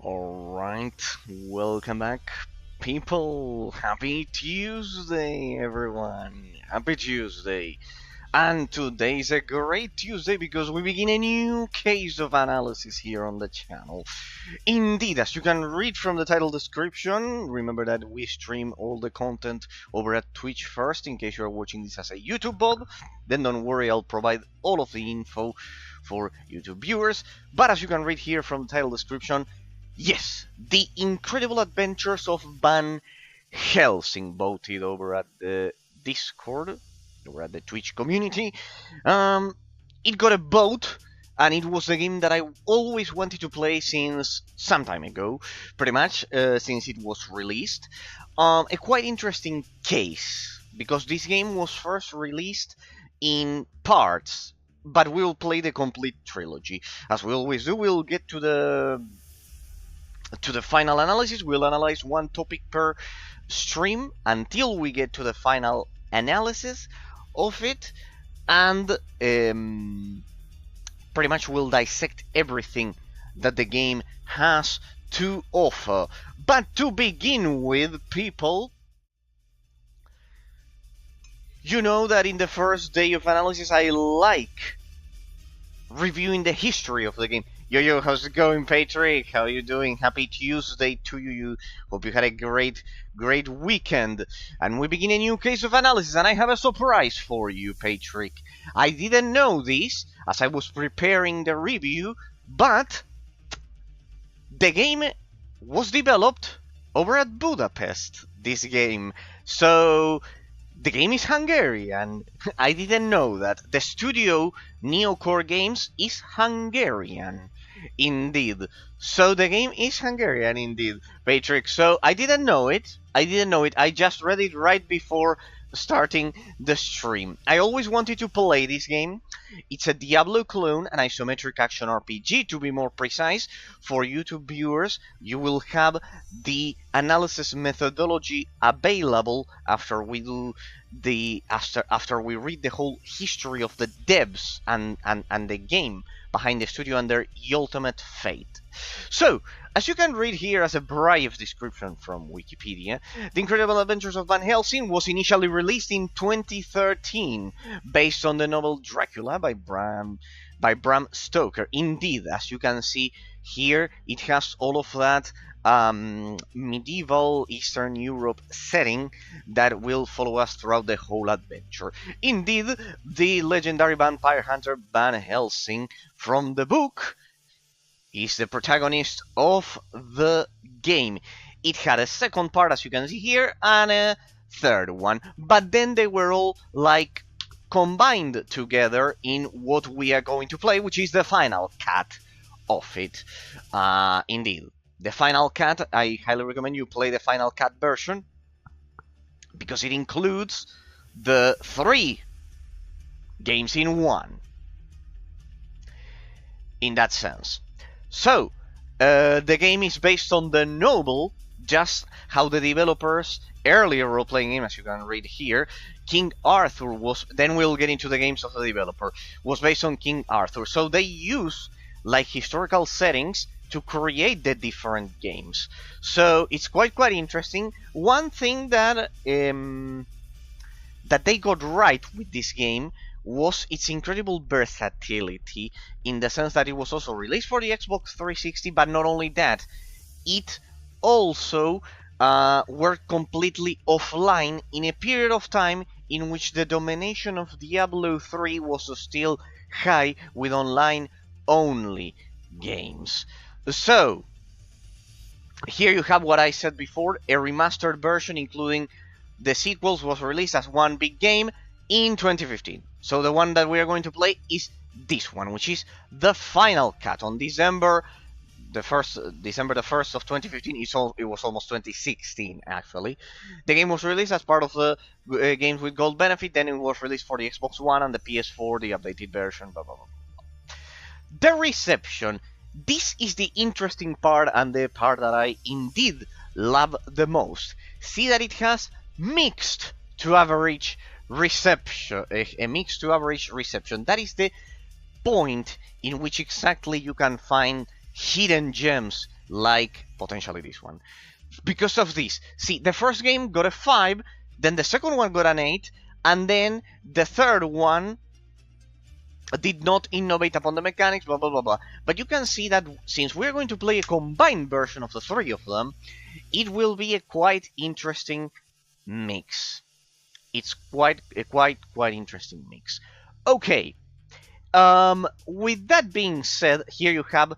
Alright, welcome back, people. Happy Tuesday, everyone. Happy Tuesday. And today's a great Tuesday because we begin a new case of analysis here on the channel. Indeed, as you can read from the title description, remember that we stream all the content over at Twitch first in case you're watching this as a YouTube VOD. Then don't worry, I'll provide all of the info for YouTube viewers. But as you can read here from the title description, yes, the incredible adventures of Van Helsing, voted over at the Discord, over at the Twitch community. It got a vote, and it was a game that I always wanted to play since some time ago, pretty much, since it was released. A quite interesting case, because this game was first released in parts, but we'll play the complete trilogy. As we always do, we'll get to the final analysis. We'll analyze one topic per stream until we get to the final analysis of it, and pretty much we'll dissect everything that the game has to offer. But to begin with, people, you know that in the first day of analysis I like reviewing the history of the game. Yo, how's it going, Patrick? How are you doing? Happy Tuesday to you. Hope you had a great weekend. And we begin a new case of analysis, and I have a surprise for you, Patrick. I didn't know this as I was preparing the review, but the game was developed over at Budapest, this game. So the game is Hungarian. I didn't know that. The studio Neocore Games is Hungarian. Indeed. So the game is Hungarian indeed, Patrick. So I didn't know it. I just read it right before starting the stream. I always wanted to play this game. It's a Diablo clone, an isometric action RPG to be more precise. For YouTube viewers, you will have the analysis methodology available after we do after we read the whole history of the devs and the game behind the studio and their ultimate fate. So, as you can read here as a brief description from Wikipedia, The Incredible Adventures of Van Helsing was initially released in 2013, based on the novel Dracula by Bram Stoker. Indeed, as you can see here, it has all of that medieval Eastern Europe setting that will follow us throughout the whole adventure. Indeed, the legendary vampire hunter Van Helsing from the book is the protagonist of the game. It had a second part, as you can see here, and a third one, but then they were all like combined together in what we are going to play, which is the final cut of it. Indeed, the final cut, I highly recommend you play the final cut version, because it includes the 3 games in one, in that sense. So, the game is based on the novel, just how the developers' earlier role-playing game, as you can read here, King Arthur was, then we'll get into the games of the developer, was based on King Arthur. So they use like historical settings to create the different games. So it's quite interesting. One thing that that they got right with this game was its incredible versatility, in the sense that it was also released for the Xbox 360, but not only that, it also worked completely offline in a period of time in which the domination of Diablo 3 was still high with online-only games. So, here you have what I said before, a remastered version including the sequels was released as one big game in 2015. So the one that we are going to play is this one, which is the final cut on December the 1st of 2015. It was almost 2016 actually. The game was released as part of the games with gold benefit. Then it was released for the Xbox One and the PS4, the updated version. Blah blah blah. The reception. This is the interesting part, and the part that I indeed love the most. See that it has mixed to average reception, a mixed to average reception. That is the point in which exactly you can find hidden gems like potentially this one. Because of this. See, the first game got a 5, then the second one got an 8, and then the third one did not innovate upon the mechanics, blah blah blah blah. But you can see that since we're going to play a combined version of the three of them, it will be a quite interesting mix. It's quite interesting mix. Okay. With that being said, here you have,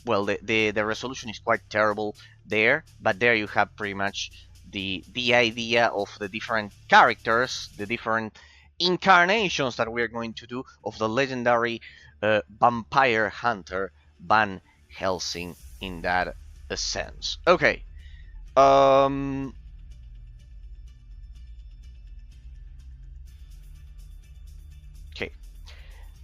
well, the resolution is quite terrible there, but there you have pretty much the idea of the different characters, the different incarnations that we are going to do of the legendary vampire hunter Van Helsing in that sense. Okay. Okay.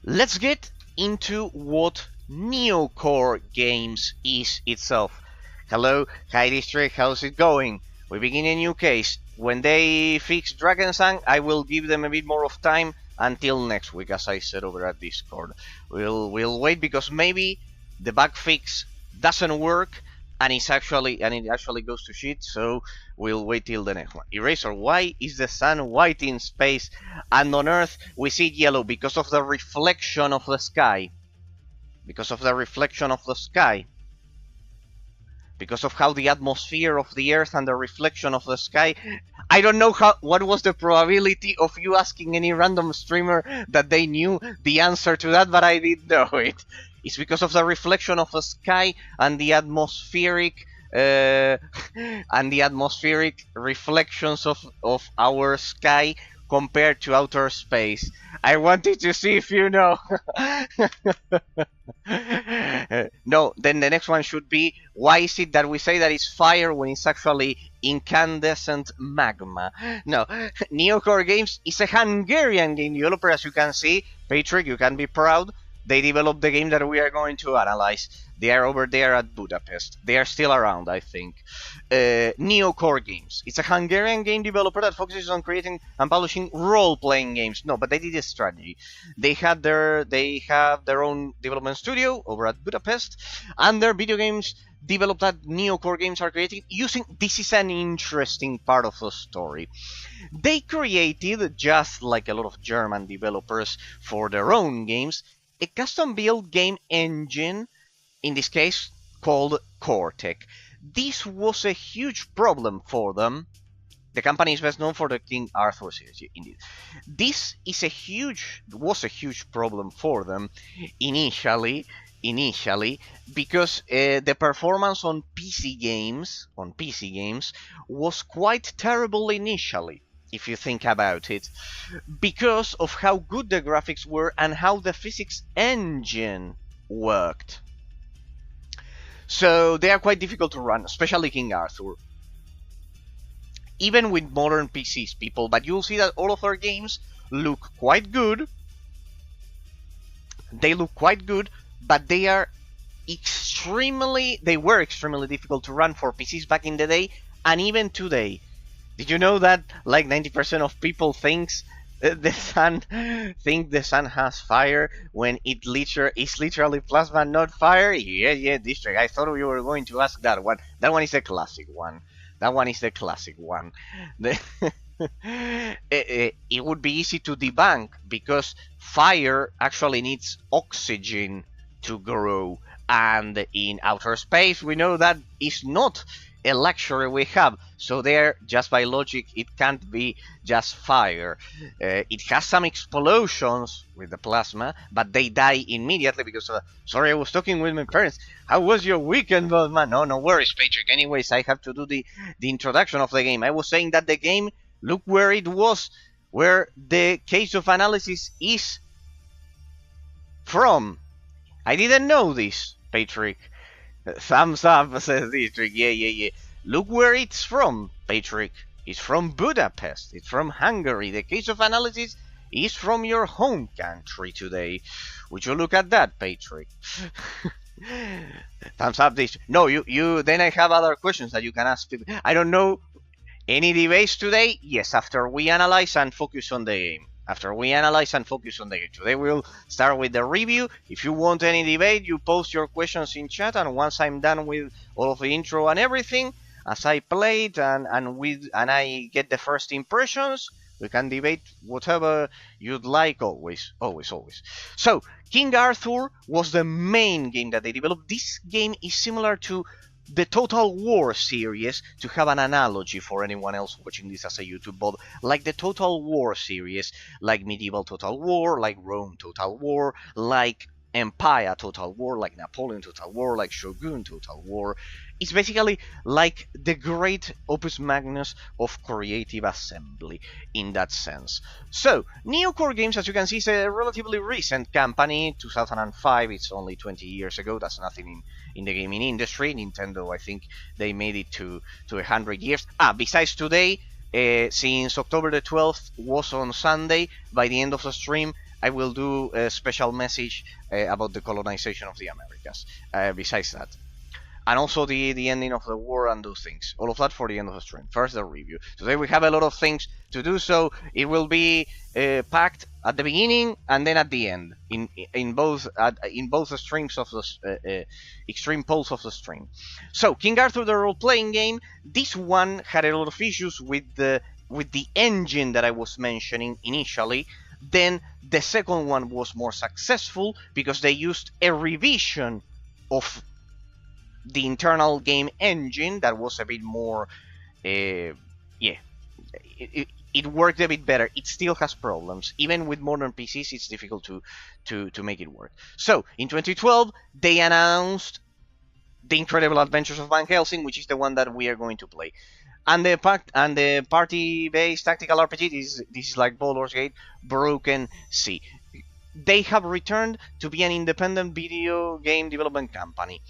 Let's get into what Neocore Games is itself. Hello, hi District, how's it going? We begin a new case. When they fix Drakensang, I will give them a bit more of time until next week, as I said over at Discord. We'll wait because maybe the bug fix doesn't work and it actually goes to shit, so we'll wait till the next one. Eraser, why is the sun white in space and on Earth we see yellow? Because of the reflection of the sky. Because of the reflection of the sky. Because of how the atmosphere of the Earth and the reflection of the sky. I don't know what was the probability of you asking any random streamer that they knew the answer to that, but I did know it. It's because of the reflection of the sky and the atmospheric reflections of our sky compared to outer space. I wanted to see if you know. No, then the next one should be, why is it that we say that it's fire when it's actually incandescent magma? No, Neocore Games is a Hungarian game developer, as you can see. Patrick, you can be proud. They developed the game that we are going to analyze. They are over there at Budapest. They are still around, I think. Neocore Games. It's a Hungarian game developer that focuses on creating and publishing role-playing games. No, but they did a strategy. They have their own development studio over at Budapest, and their video games developed at Neocore Games are creating using. This is an interesting part of the story. They created, just like a lot of German developers for their own games, a custom-built game engine, in this case called Cortec. This was a huge problem for them. The company is best known for the King Arthur series, indeed. This was a huge problem for them initially, because the performance on PC games was quite terrible initially, if you think about it, because of how good the graphics were and how the physics engine worked. So they are quite difficult to run, especially King Arthur. Even with modern PCs, people, but you'll see that all of their games look quite good. They look quite good, but they were extremely difficult to run for PCs back in the day, and even today. Did you know that like 90% of people think the sun has fire when it is literally plasma, not fire? Yeah, District. I thought you were going to ask that one. That one is the classic one. It would be easy to debunk because fire actually needs oxygen to grow, and in outer space we know that is not a luxury we have, so there, just by logic, it can't be just fire. It has some explosions with the plasma, but they die immediately because sorry, I was talking with my parents. How was your weekend, man? No worries, Patrick. Anyways, I have to do the introduction of the game. I was saying that the game, look where it was, where the case of analysis is from. I didn't know this, Patrick. Thumbs up, says District. Yeah. Look where it's from, Patrick. It's from Budapest. It's from Hungary. The case of analysis is from your home country today. Would you look at that, Patrick? Thumbs up, District. No, you. Then I have other questions that you can ask people. I don't know. Any debates today? Yes, after we analyze and focus on the game. after we analyze and focus on the game. Today we'll start with the review. If you want any debate, you post your questions in chat, and once I'm done with all of the intro and everything, as I played and I get the first impressions, we can debate whatever you'd like. Always. So King Arthur was the main game that they developed. This game is similar to the Total War series, to have an analogy for anyone else watching this as a YouTube bot, like the Total War series, like Medieval Total War, like Rome Total War, like Empire Total War, like Napoleon Total War, like Shogun Total War. It's basically like the great opus magnus of creative assembly in that sense. So, Neocore Games, as you can see, is a relatively recent company, 2005, it's only 20 years ago, that's nothing in the gaming industry. Nintendo, I think they made it to 100 years. Besides today, since October the 12th was on Sunday, by the end of the stream, I will do a special message about the colonization of the Americas. Besides that, and also the ending of the war and those things. All of that for the end of the stream. First, the review. Today we have a lot of things to do, so it will be packed at the beginning and then at the end in both the streams of the extreme poles of the stream. So, King Arthur, the role-playing game. This one had a lot of issues with the engine that I was mentioning initially. Then the second one was more successful because they used a revision of the internal game engine that was a bit more, it worked a bit better. It still has problems. Even with modern PCs, it's difficult to make it work. So, in 2012, they announced The Incredible Adventures of Van Helsing, which is the one that we are going to play. And the party-based tactical RPG, this is like Baldur's Gate, Broken Sea. They have returned to be an independent video game development company.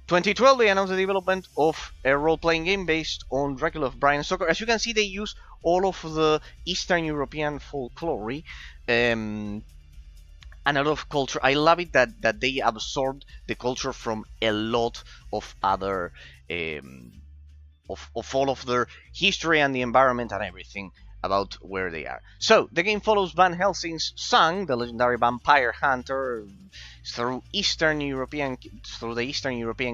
2012, they announced the development of a role-playing game based on Dracula of Bram Stoker. As you can see, they use all of the Eastern European folklore and a lot of culture. I love it that they absorbed the culture from a lot of other of all of their history and the environment and everything about where they are. So, the game follows Van Helsing's son, the legendary vampire hunter, through the Eastern European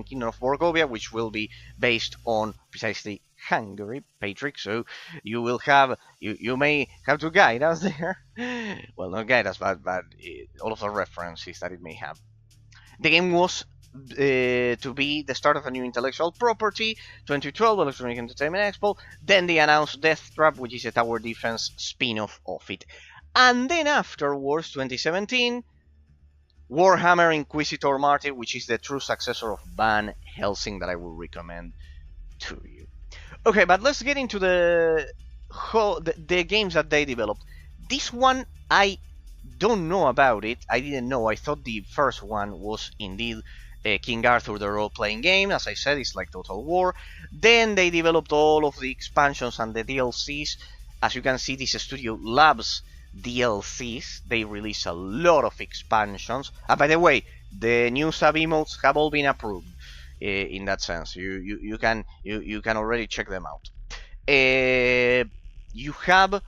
kingdom of Borgovia, which will be based on precisely Hungary, Patrick. So you will have you may have to guide us there. Well, not guide us, but all of the references that it may have. The game was to be the start of a new intellectual property, 2012 Electronic Entertainment Expo. Then they announced Death Trap, which is a tower defense spin-off of it. And then afterwards, 2017, Warhammer Inquisitor Martyr, which is the true successor of Van Helsing that I will recommend to you. Okay, but let's get into the games that they developed. This one, I don't know about it. I didn't know. I thought the first one was indeed King Arthur, the role-playing game. As I said, it's like Total War. Then they developed all of the expansions and the DLCs. As you can see, this studio loves DLCs. They release a lot of expansions. And by the way, the new sub-emotes have all been approved. In that sense, you can already check them out. You have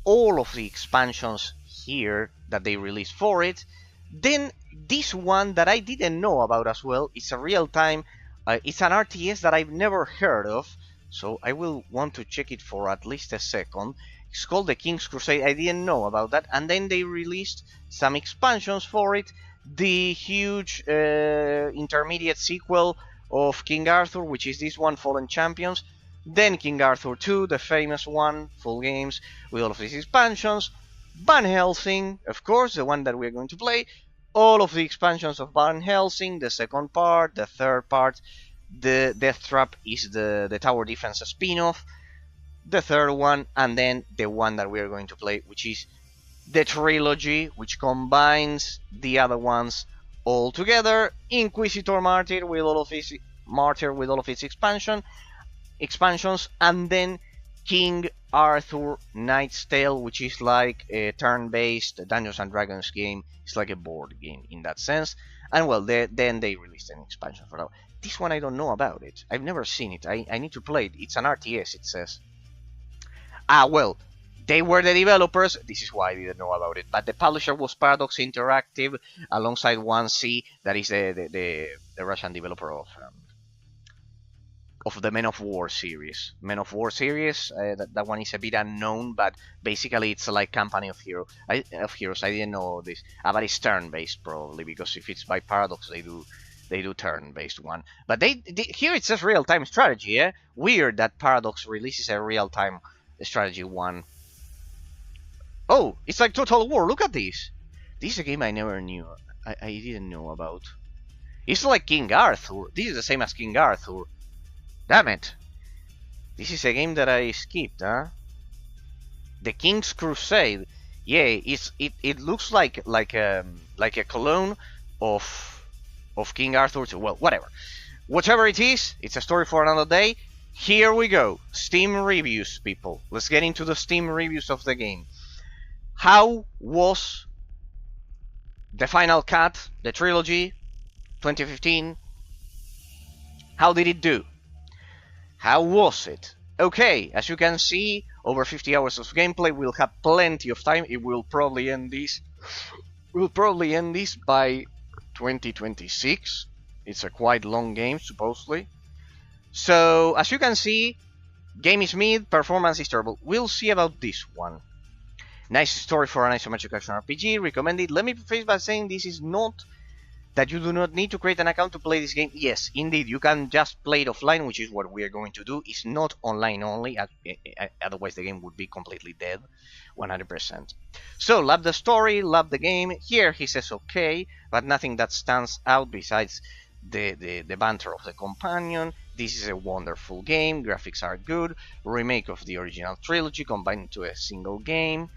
all of the expansions here that they released for it. Then this one that I didn't know about as well, it's a real-time, it's an RTS that I've never heard of, so I will want to check it for at least a second. It's called The King's Crusade. I didn't know about that. And then they released some expansions for it. The huge intermediate sequel of King Arthur, which is this one, Fallen Champions. Then King Arthur 2, the famous one, full games with all of these expansions. Van Helsing, of course, the one that we're going to play. All of the expansions of Van Helsing, the second part, the third part. The Death Trap is the tower defense spin-off. The third one, and then the one that we are going to play, which is the trilogy, which combines the other ones all together. Inquisitor Martyr with all of its expansions, and then King Arthur Knight's Tale, which is like a turn-based Dungeons and Dragons game. It's like a board game in that sense. And well, then they released an expansion for that. This one I don't know about it. I've never seen it. I need to play it. It's an RTS, it says. Well, They were the developers. This is why I didn't know about it. But the publisher was Paradox Interactive, alongside 1C, that is the Russian developer of the Men of War series. Men of War series, that one is a bit unknown, but basically it's like Company of Heroes. I didn't know this. But it's turn-based probably, because if it's by Paradox, they do turn-based one. But here it says real-time strategy. Yeah, weird that Paradox releases a real-time strategy one. Oh, it's like Total War. Look at this. This is a game I never knew. I didn't know about. It's like King Arthur. This is the same as King Arthur. Damn it. This is a game that I skipped, huh? The King's Crusade. Yeah, it looks like a clone of King Arthur too. Well, whatever. Whatever it is, it's a story for another day. Here we go. Steam reviews, people. Let's get into the Steam reviews of the game. How was the Final Cut, the trilogy, 2015? How did it do? How was it? Okay, as you can see, over 50 hours of gameplay. We'll have plenty of time. It will probably end this. We'll probably end this by 2026. It's a quite long game, supposedly. So, as you can see, game is mid, performance is terrible. We'll see about this one. Nice story for an isometric action RPG, recommended. Let me preface by saying this is not that you do not need to create an account to play this game. Yes, indeed, you can just play it offline, which is what we are going to do. It's not online only, otherwise the game would be completely dead, 100%. So, love the story, love the game. Here he says okay, but nothing that stands out besides the banter of the companion. This is a wonderful game, graphics are good, remake of the original trilogy combined into a single game.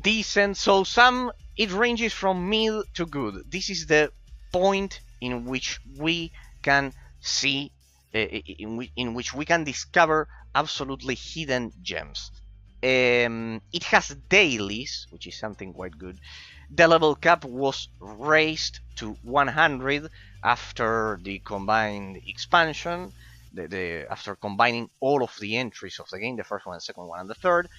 Decent, so it ranges from mid to good. This is the point in which we can see, in which we can discover absolutely hidden gems. It has dailies, which is something quite good. The level cap was raised to 100 after the combined expansion, after combining all of the entries of the game, the first one, the second one, and the third.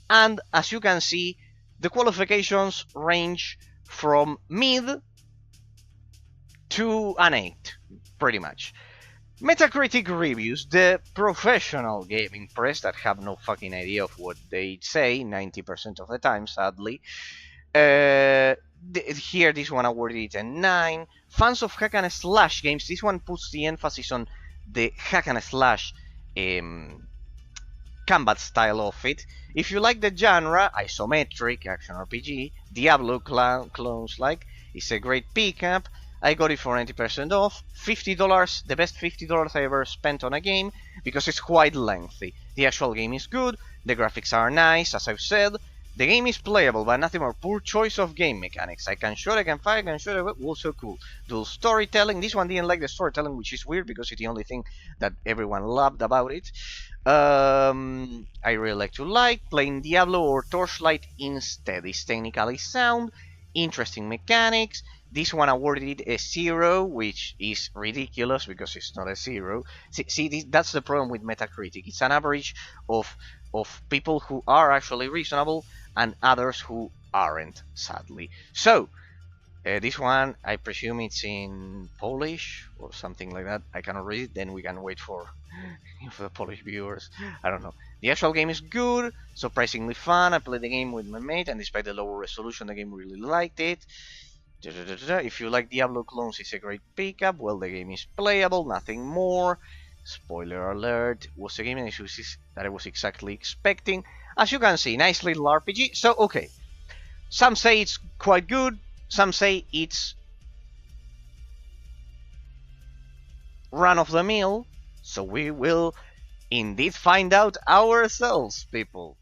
And as you can see, the qualifications range from mid to an 8, pretty much. Metacritic reviews, the professional gaming press that have no fucking idea of what they say 90% of the time, sadly. Here, this one awarded it a 9. Fans of hack and slash games, this one puts the emphasis on the hack and slash combat style of it. If you like the genre, isometric action RPG, Diablo clones like, it's a great pickup. I got it for 90% off, $50, the best $50 I ever spent on a game, because it's quite lengthy. The actual game is good, the graphics are nice, as I've said, the game is playable, but nothing more. Poor choice of game mechanics. I can shoot, I can fire, I can shoot, also cool. Dual storytelling, this one didn't like the storytelling, which is weird, because it's the only thing that everyone loved about it. I really like to playing Diablo or Torchlight instead. It's technically sound, interesting mechanics. This one awarded it a 0, which is ridiculous because it's not a 0. See, that's the problem with Metacritic. It's an average of people who are actually reasonable and others who aren't, sadly. So, this one, I presume it's in Polish or something like that. I cannot read it, then we can wait for the Polish viewers. I don't know. The actual game is good, surprisingly fun. I played the game with my mate, and despite the lower resolution, the game really liked it. If you like Diablo clones, it's a great pickup. Well, the game is playable, nothing more. Spoiler alert, was a game that I was exactly expecting. As you can see, nice little RPG. So, okay. Some say it's quite good, some say it's run-of-the-mill. So we will indeed find out ourselves, people.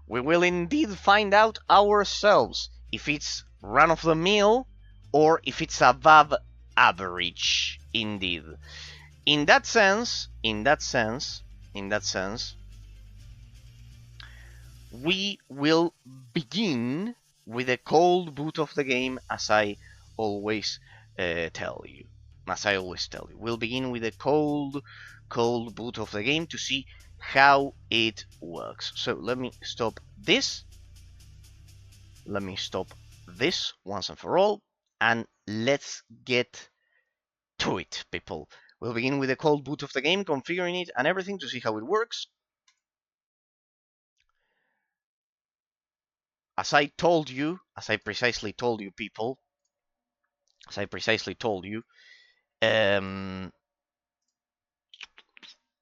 We will indeed find out ourselves if it's run-of-the-mill or if it's above average, indeed. In that sense, we will begin with a cold boot of the game, as I always tell you. We'll begin with a cold boot of the game to see how it works. So let me stop this. Let me stop this once and for all, and let's get to it, people. We'll begin with a cold boot of the game, configuring it and everything to see how it works. As I told you, as I precisely told you, people, as I precisely told you, I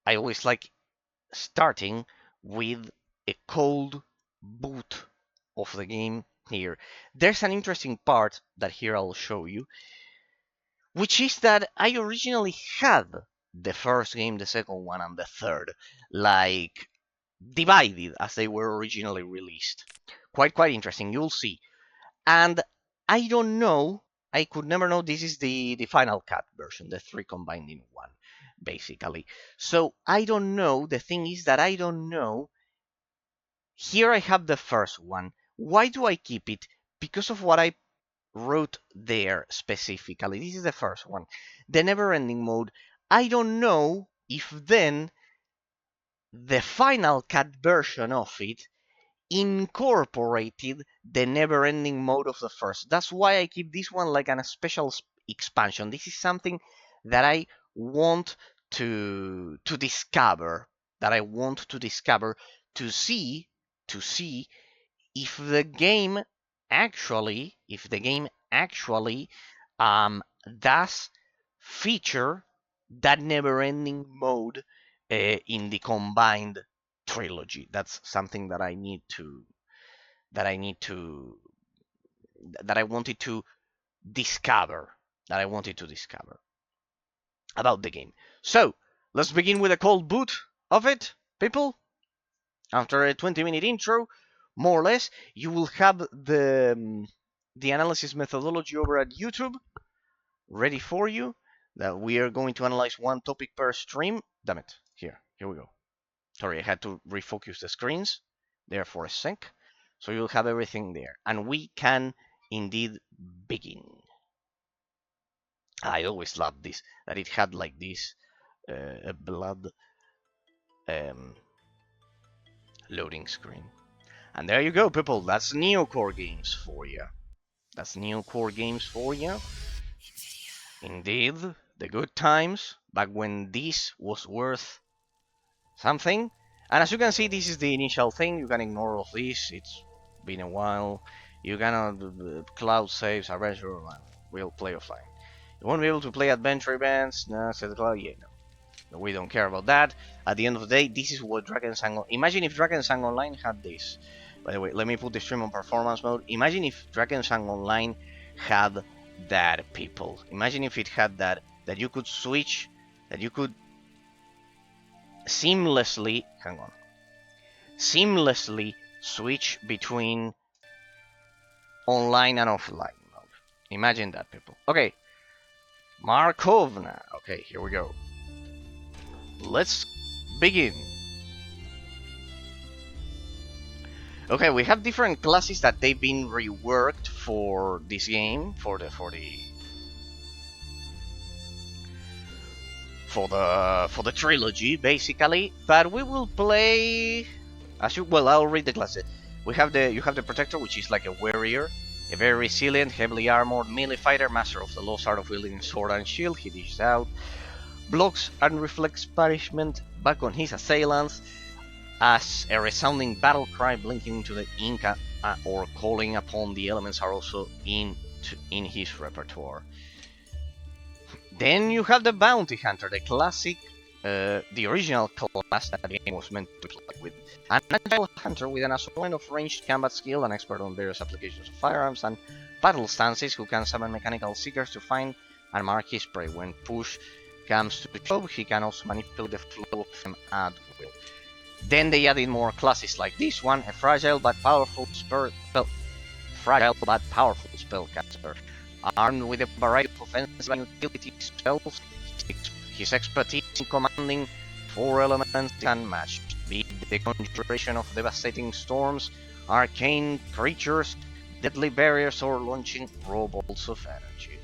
always like starting with a cold boot of the game here. There's an interesting part that here I'll show you, which is that I originally had the first game, the second one, and the third, like divided as they were originally released. Quite interesting, you'll see. And I don't know, I could never know this is the final cut version, the three combined in one, basically. So I don't know, the thing is that I don't know. Here I have the first one. Why do I keep it? Because of what I wrote there specifically. This is the first one. The never-ending mode. I don't know if then the final cut version of it incorporated the never-ending mode of the first. That's why I keep this one like a special expansion. This is something that I want to discover. That I want to discover to see if the game actually does feature that never-ending mode in the combined trilogy. That's something that I wanted to discover. That I wanted to discover about the game. So let's begin with a cold boot of it, people. After a 20-minute intro, more or less, you will have the analysis methodology over at YouTube ready for you. That we are going to analyze one topic per stream. Damn it! Here we go. Sorry, I had to refocus the screens there for a sec. So you'll have everything there, and we can indeed begin. I always loved this, that it had like this a blood loading screen. And there you go, people. That's Neocore Games for you. That's Neocore Games for you. Indeed, the good times back when this was worth something. And as you can see, this is the initial thing. You can ignore all of this. It's been a while. You cannot cloud saves, adventure, we'll play offline. You won't be able to play adventure events. No, set the cloud. Yeah, no. We don't care about that. At the end of the day, this is what Drakensang. Imagine if Drakensang Online had this. By the way, let me put the stream on performance mode. Imagine if Drakensang Online had that, people. Imagine if it had that you could switch, that you could seamlessly, seamlessly switch between online and offline mode. Imagine that, people. Okay, Markovna. Okay, here we go. Let's begin. Okay, we have different classes that they've been reworked for this game, for the trilogy, basically. But we will play I'll read the classes. You have the Protector, which is like a warrior, a very resilient, heavily armored melee fighter, master of the lost art of wielding sword and shield. He dishes out blocks and reflects punishment back on his assailants as a resounding battle cry blinking into the ink or calling upon the elements are also in his repertoire. Then you have the Bounty Hunter, the classic, the original class that the game was meant to play with. An agile hunter with an assortment of ranged combat skill, an expert on various applications of firearms and battle stances who can summon mechanical seekers to find and mark his prey. When push comes to shove, he can also manipulate the flow of them at will. Then they added more classes like this one, a fragile but powerful spellcaster, armed with a variety of offensive and utility spells. His expertise in commanding 4 elements is unmatched, be it the conjuration of devastating storms, arcane creatures, deadly barriers, or launching raw bolts of energy.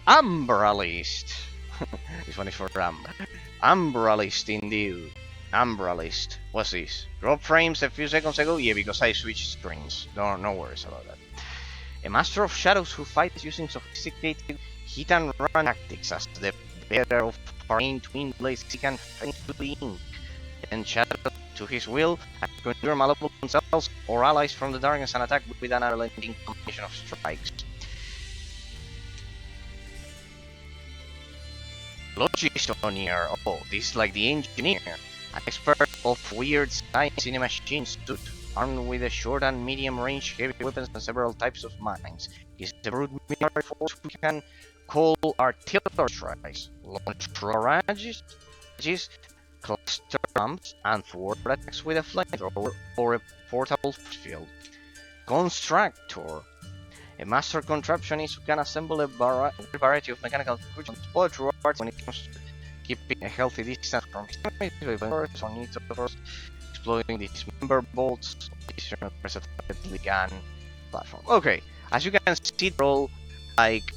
Umbralist. This one is for Umbralist indeed. Umbra list. What's this? Drop frames a few seconds ago? Yeah, because I switched screens. No worries about that. A master of shadows who fights using sophisticated hit and run tactics. As the bearer of foreign twin blades, he can feign to the ink and shadow to his will and conjure malleable themselves or allies from the darkness and attack with an unrelenting combination of strikes. Logistonier. Oh, this is like the engineer. An expert of weird science in a machine suit, armed with a short and medium-range heavy weapons and several types of mines. He's a brute military force who can call artillery strikes, launch barrages, cluster bombs, and thwart attacks with a flamethrower or a portable force field. Constructor. A master contraptionist who can assemble a variety of mechanical creatures but rewards when it comes to keeping a healthy distance from his enemies or needs of first exploiting dismember bolts or versatile gun platform. Okay, as you can see, they're all like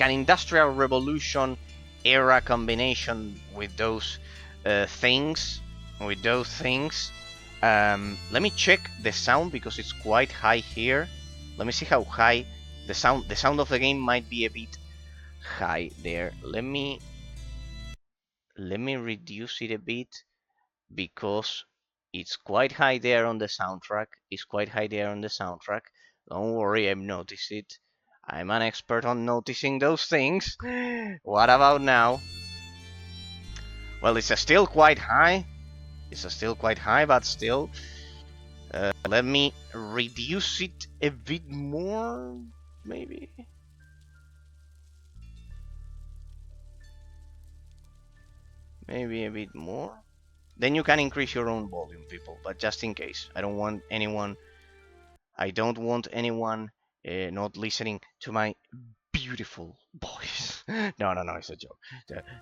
an industrial revolution era combination with those things. Let me check the sound because it's quite high here. Let me see how high the sound of the game might be a bit high there. Let me reduce it a bit because it's quite high there on the soundtrack. Don't worry, I've noticed it. I'm an expert on noticing those things. What about now? Well, it's still quite high. But still. Let me reduce it a bit more, maybe. Maybe a bit more. Then you can increase your own volume, people. But just in case, I don't want anyone not listening to my beautiful voice. No, it's a joke.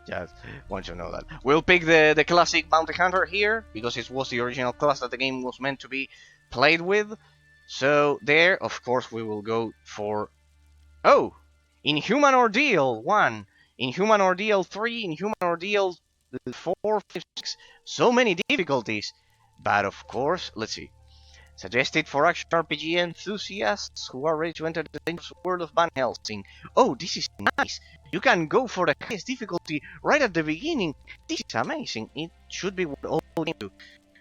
Just want you to know that. We'll pick the classic bounty hunter here because it was the original class that the game was meant to be played with. So there, of course, we will go for Inhuman Ordeal 1, Inhuman Ordeal 3, Inhuman Ordeal 4, 5, 6. So many difficulties. But of course, let's see. Suggested for action RPG enthusiasts who are ready to enter the dangerous world of Van Helsing. Oh, this is nice. You can go for the highest difficulty right at the beginning. This is amazing. It should be what all games do.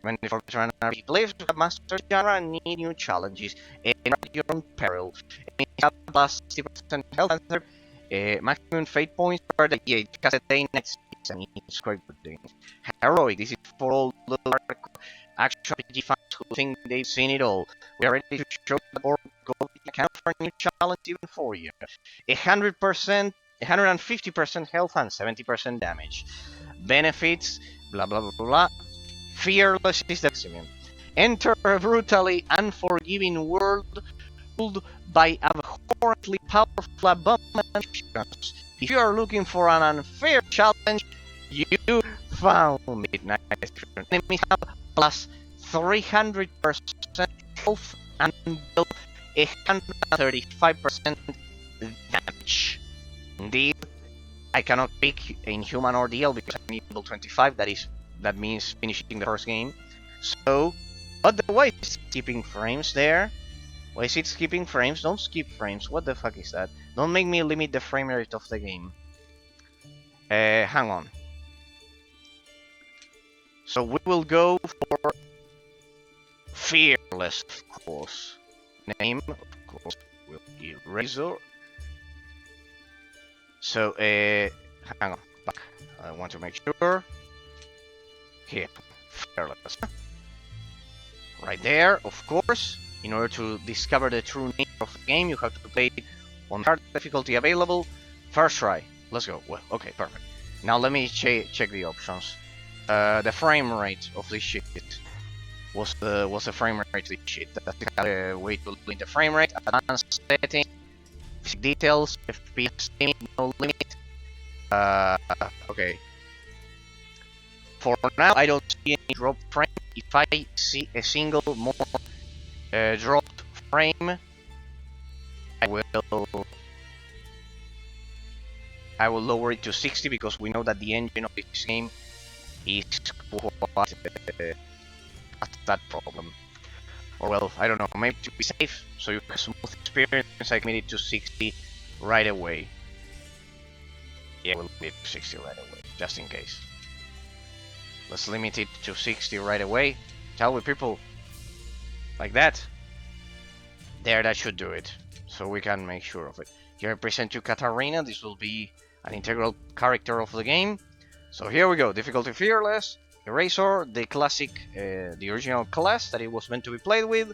When for veteran RPG players who have mastered the genre and need new challenges, and at your own peril. And have plus 60% health and maximum fate points per day. Yeah, it has a day next season. It's quite good things. Heroic. This is for all the action RPG fans who think they've seen it all. We are ready to show the board go account for a new challenge even for you. 100%, 150% health and 70% damage. Benefits, blah blah blah blah. Fearless is the maximum. Enter a brutally unforgiving world ruled by abhorrently powerful abominations. If you are looking for an unfair challenge, you found it. Nice. Enemies have plus 300% health and deal 135% damage. Indeed, I cannot pick Inhuman Ordeal because I'm level 25. That means finishing the first game. So, but why is it skipping frames there? Why is it skipping frames? Don't skip frames. What the fuck is that? Don't make me limit the frame rate of the game. Hang on. So we will go for Fearless, of course. Name, of course, will be Razor. So, hang on, back. I want to make sure. Here, Fearless. Right there, of course. In order to discover the true nature of the game, you have to play it on hard difficulty available. First try. Let's go. Well, okay, perfect. Now let me check the options. The frame rate of this shit was the frame rate of this shit. That's the way to limit the frame rate. Advanced settings, details, FPS limit, no limit. Okay. For now, I don't see any drop frame. If I see a single more dropped frame, I will I will lower it to 60 because we know that the engine of this game is quite has that problem. Or well, I don't know, maybe to be safe, so you have a smooth experience, I made it to 60 right away. Yeah, we'll leave it to 60 right away, just in case. Let's limit it to 60 right away. Shall we, people? Like that. There, that should do it. So we can make sure of it. Here I present you Katarina. This will be an integral character of the game. So here we go. Difficulty Fearless. Eraser, the classic, the original class that it was meant to be played with.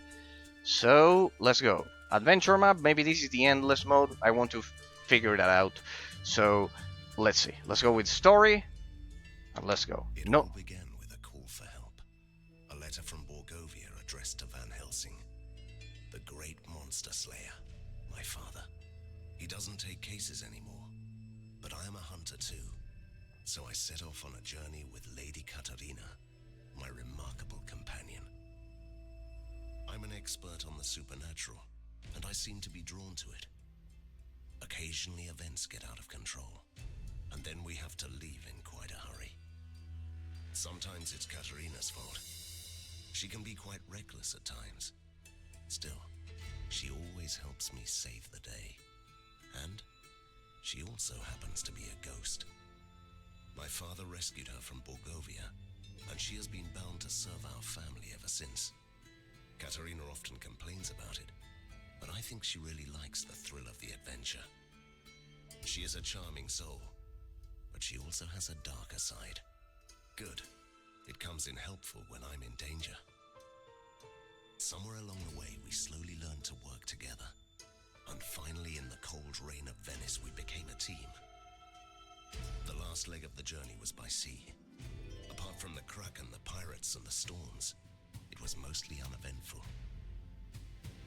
So let's go. Adventure map. Maybe this is the endless mode. I want to figure that out. So let's see. Let's go with story. And let's go. It all began with a call for help. A letter from Borgovia addressed to Van Helsing, the great monster slayer, my father. He doesn't take cases anymore, but I am a hunter too. So I set off on a journey with Lady Katarina, my remarkable companion. I'm an expert on the supernatural, and I seem to be drawn to it. Occasionally events get out of control, and then we have to leave in quite a hurry. Sometimes it's Katarina's fault. She can be quite reckless at times. Still, she always helps me save the day. And she also happens to be a ghost. My father rescued her from Borgovia, and she has been bound to serve our family ever since. Katarina often complains about it, but I think she really likes the thrill of the adventure. She is a charming soul, but she also has a darker side. Good. It comes in helpful when I'm in danger. Somewhere along the way, we slowly learned to work together. And finally, in the cold rain of Venice, we became a team. The last leg of the journey was by sea. Apart from the Kraken, the pirates, and the storms, it was mostly uneventful.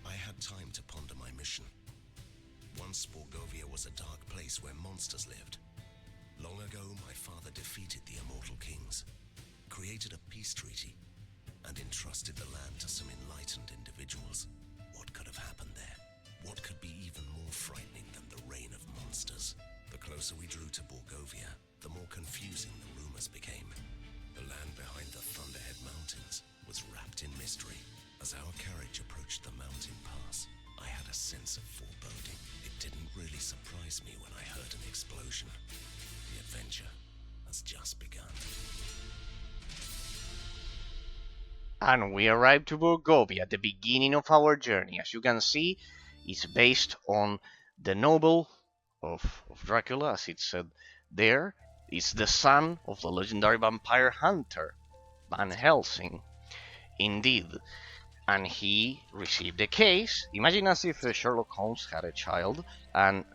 I had time to ponder my mission. Once Borgovia was a dark place where monsters lived. Long ago, my father defeated the immortal kings, created a peace treaty, and entrusted the land to some enlightened individuals. What could have happened there? What could be even more frightening than the reign of monsters? The closer we drew to Borgovia, the more confusing the rumors became. The land behind the Thunderhead Mountains was wrapped in mystery. As our carriage approached the mountain pass, I had a sense of foreboding. It didn't really surprise me when I heard an explosion. The adventure has just begun. And we arrived to Borgovia at the beginning of our journey. As you can see, it's based on the novel of Dracula, as it said there. It's the son of the legendary vampire hunter, Van Helsing. Indeed. And he received a case. Imagine as if Sherlock Holmes had a child, and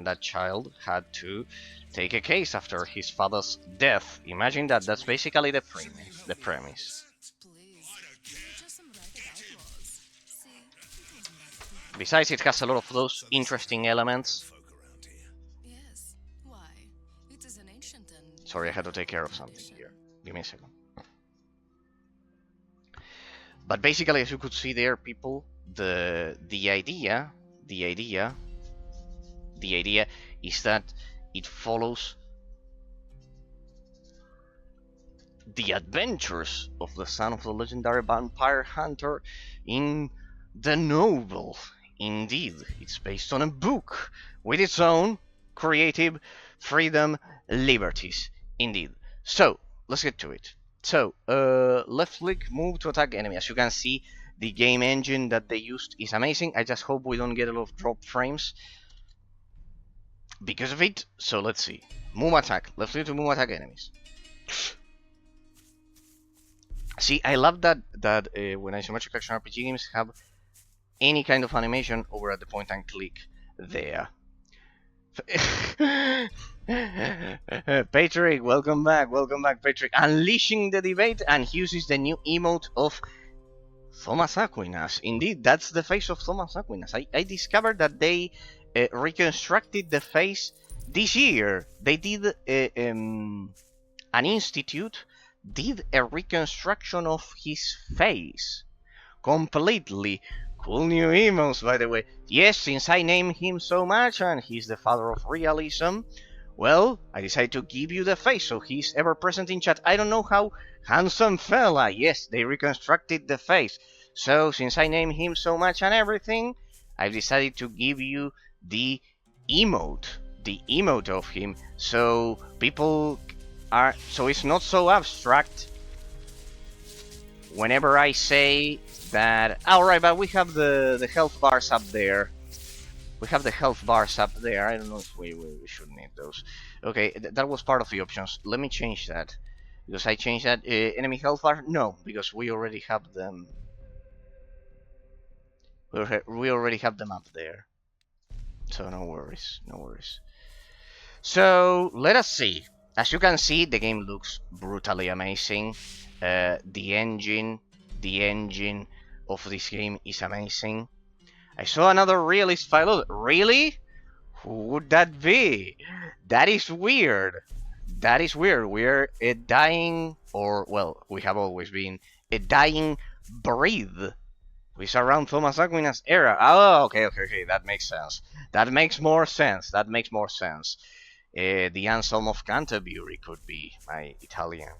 that child had to take a case after his father's death. Imagine that. That's basically the premise. Besides, it has a lot of those interesting elements. Sorry, I had to take care of something here. Give me a second. But basically, as you could see there, people, the idea is that it follows the adventures of the son of the legendary vampire hunter in the novel. Indeed, it's based on a book with its own creative freedom, liberties. Indeed. So, let's get to it. So, left click, move to attack enemy. As you can see, the game engine that they used is amazing. I just hope we don't get a lot of drop frames because of it. So let's see. Move attack. Left click to move attack enemies. See, I love that when isometric action RPG games have any kind of animation over at the point and click there. Patrick, welcome back, Patrick. Unleashing the debate, and he uses the new emote of Thomas Aquinas. Indeed, that's the face of Thomas Aquinas. I discovered that they reconstructed the face this year. They did an institute did a reconstruction of his face completely. Cool new emotes, by the way. Yes, since I named him so much and he's the father of realism, Well, I decided to give you the face, so he's ever present in chat. I don't know how handsome fella. Yes, they reconstructed the face. So since I named him so much and everything, I've decided to give you the emote of him, so people are, so it's not so abstract whenever I say that. Alright, but we have the health bars up there. We have the health bars up there. I don't know if we should need those. Okay, that was part of the options. Let me change that. Because I changed that. Enemy health bar? No, because we already have them. We already have them up there. So no worries, no worries. So let us see. As you can see, the game looks brutally amazing. The engine of this game is amazing. I saw another realist file. Really? Who would that be? That is weird. That is weird. We're a dying, or well, we have always been a dying breed. It's around Thomas Aquinas' era. Oh, okay. That makes sense. That makes more sense. The Anselm of Canterbury could be my Italian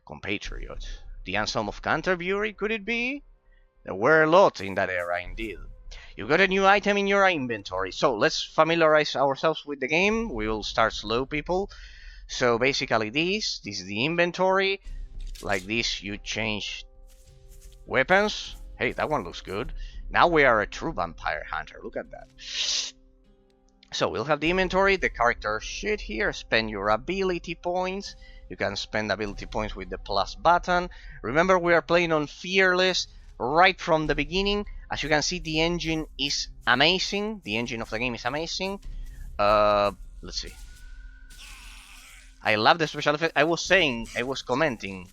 compatriot. The Anselm of Canterbury, could it be? There were a lot in that era, indeed. You got a new item in your inventory. So let's familiarize ourselves with the game. We will start slow, people. So basically this is the inventory. Like this, you change weapons. Hey, that one looks good. Now we are a true vampire hunter. Look at that. So we'll have the inventory, the character sheet here. Spend your ability points. You can spend ability points with the plus button. Remember, we are playing on Fearless right from the beginning. As you can see, the engine is amazing. The engine of the game is amazing. Let's see. I love the special effect. I was commenting,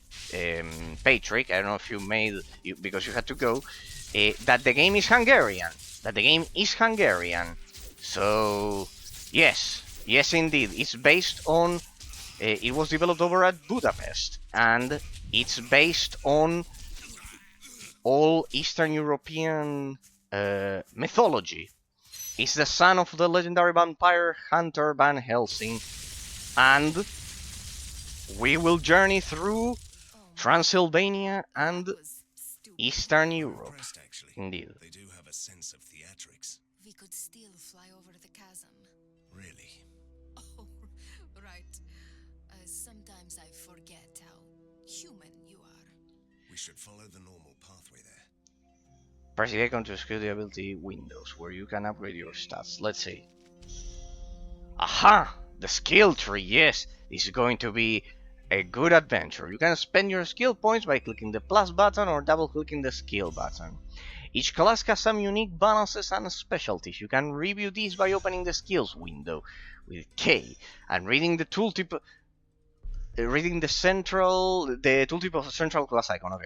Patrick, I don't know if you made, because you had to go, that the game is Hungarian. So, yes indeed. It's based on, it was developed over at Budapest, and it's based on all Eastern European mythology. It's the son of the legendary vampire hunter Van Helsing, and we will journey through Transylvania and Eastern Europe. Indeed. They do have a sense of theatrics. We could still fly over the chasm. Really? Oh, right. Sometimes I forget how human you are. We should follow the normal pathway there. Press the icon to scale the ability windows where you can upgrade your stats. Let's see. Aha! The skill tree, yes! This is going to be a good adventure. You can spend your skill points by clicking the plus button or double clicking the skill button. Each class has some unique bonuses and specialties. You can review these by opening the skills window with K and reading the tooltip, reading the tooltip of the central class icon.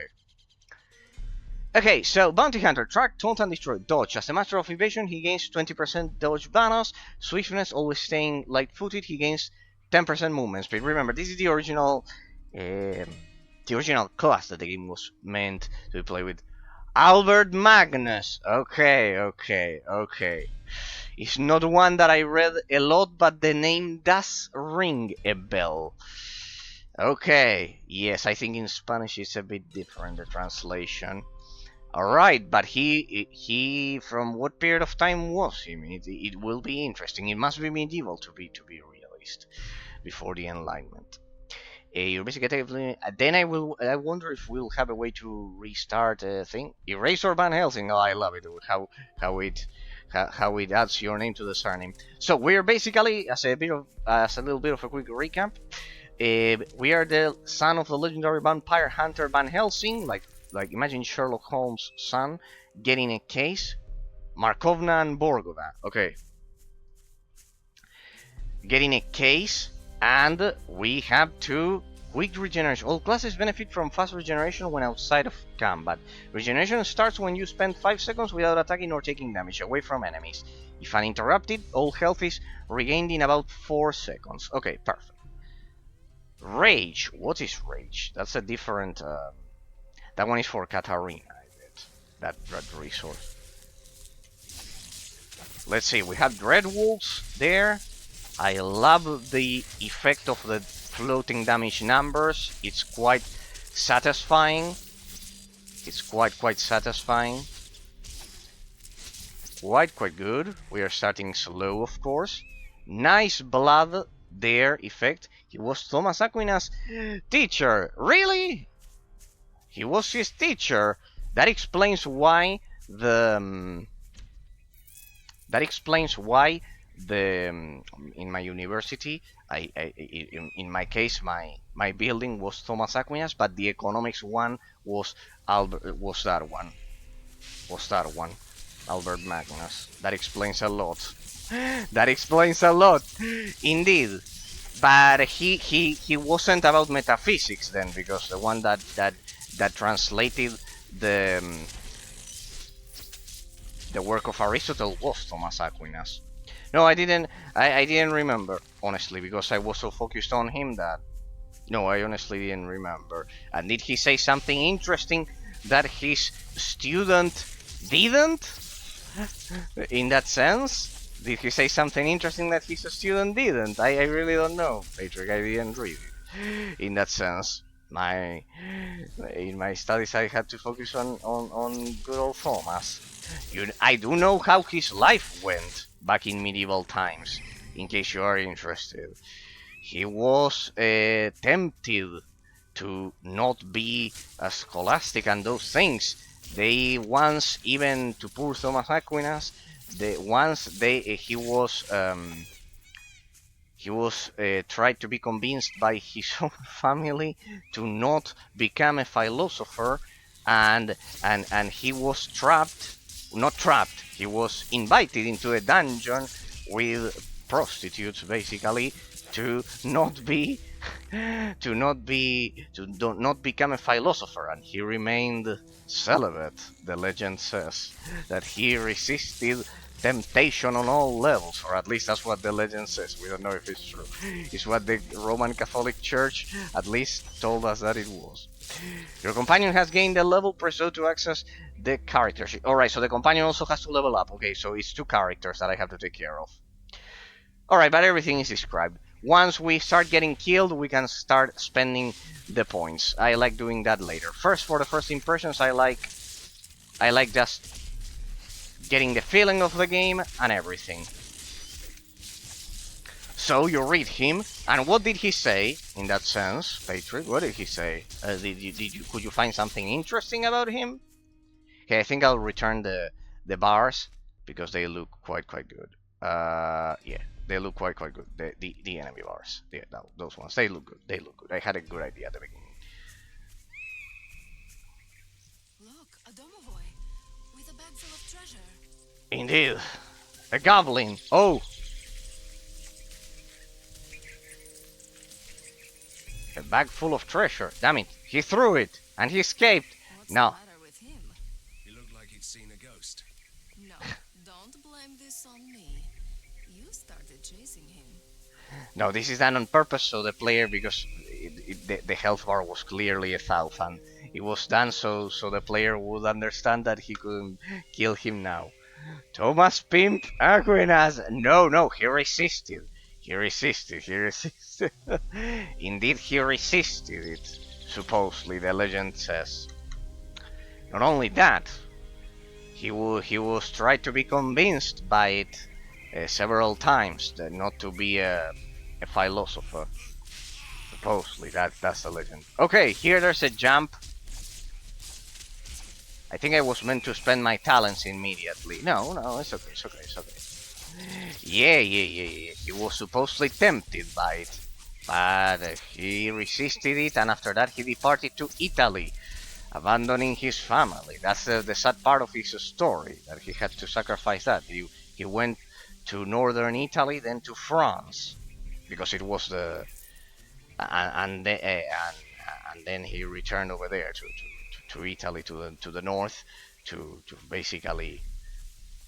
Okay, so Bounty Hunter, track, taunt and destroy, dodge. As a master of evasion, he gains 20% dodge bonus. Swiftness, always staying light-footed, he gains 10% movement speed. Remember, this is the original class that the game was meant to play with. Albert Magnus. Okay. It's not one that I read a lot, but the name does ring a bell. Okay, yes, I think in Spanish it's a bit different, the translation. Alright, but he from what period of time was he? It will be interesting. It must be medieval to be realist, before the Enlightenment. You're basically then I wonder if we'll have a way to restart a thing. Eraser Van Helsing. Oh, I love it. How it adds your name to the surname. So we're basically, as a little bit of a quick recap, we are the son of the legendary vampire hunter Van Helsing. Like imagine Sherlock Holmes' son getting a case. Markovna and Borgova. Okay. Getting a case, and we have to quick regeneration. All classes benefit from fast regeneration when outside of combat. Regeneration starts when you spend 5 seconds without attacking or taking damage away from enemies. If uninterrupted, all health is regained in about 4 seconds. Okay, perfect. Rage. What is Rage? That's a different... that one is for Katarina, I bet. That resource. Let's see, we have Dread Wolves there. I love the effect of the floating damage numbers. It's quite satisfying. It's quite satisfying. Quite good. We are starting slow, of course. Nice blood there effect. He was Thomas Aquinas' teacher. Really? He was his teacher. That explains why the that explains why the in my university, in my case, my building was Thomas Aquinas, but the economics one was Albert, was that one, Albert Magnus. That explains a lot. That explains a lot, indeed. But he wasn't about metaphysics then, because the one that translated the the work of Aristotle was Thomas Aquinas. No, I didn't remember, honestly, because I was so focused on him that no, I honestly didn't remember. And did he say something interesting that his student didn't? In that sense? Did he say something interesting that his student didn't? I really don't know, Patrick. I didn't read it. In that sense, in my studies, I had to focus on good old Thomas. I do know how his life went back in medieval times, in case you are interested. He was tempted to not be scholastic and those things. They once, even to poor Thomas Aquinas, he was tried to be convinced by his own family to not become a philosopher, and he was trapped, not trapped, he was invited into a dungeon with prostitutes, basically, to not become a philosopher, and he remained celibate. The legend says that he resisted temptation on all levels, or at least that's what the legend says. We don't know if it's true. It's what the Roman Catholic Church at least told us that it was. Your companion has gained a level. Press O to access the character sheet. Alright, so the companion also has to level up. Okay, so it's 2 characters that I have to take care of. Alright, but everything is described. Once we start getting killed, we can start spending the points. I like doing that later. First, for the first impressions, I like just getting the feeling of the game and everything. So you read him, and what did he say in that sense, Patrick? What did he say? Could you find something interesting about him? Okay, I think I'll return the bars because they look quite good. Yeah, they look quite good. The enemy bars, those ones, they look good. They look good. I had a good idea at the beginning. Look, a domovoy with a bag full of treasure. Indeed, a goblin. Oh, a bag full of treasure. Damn it, he threw it and he escaped. What's No. the matter with him? He looked like he'd seen a ghost. No, don't blame this on me. You started chasing him. No, this is done on purpose, so the player, because the health bar was clearly 1,000. It was done so the player would understand that he couldn't kill him now. Thomas Pimp Aquinas! No, he resisted. He resisted. Indeed, he resisted it, supposedly, the legend says. Not only that, he was tried to be convinced by it several times that not to be a philosopher. Supposedly, that's the legend. Okay, here there's a jump. I think I was meant to spend my talents immediately. No, it's okay. Yeah. He was supposedly tempted by it, but he resisted it, and after that he departed to Italy, abandoning his family. That's the sad part of his story, that he had to sacrifice that. He went to northern Italy, then to France, because it was the and then he returned over there to Italy, to the north, to basically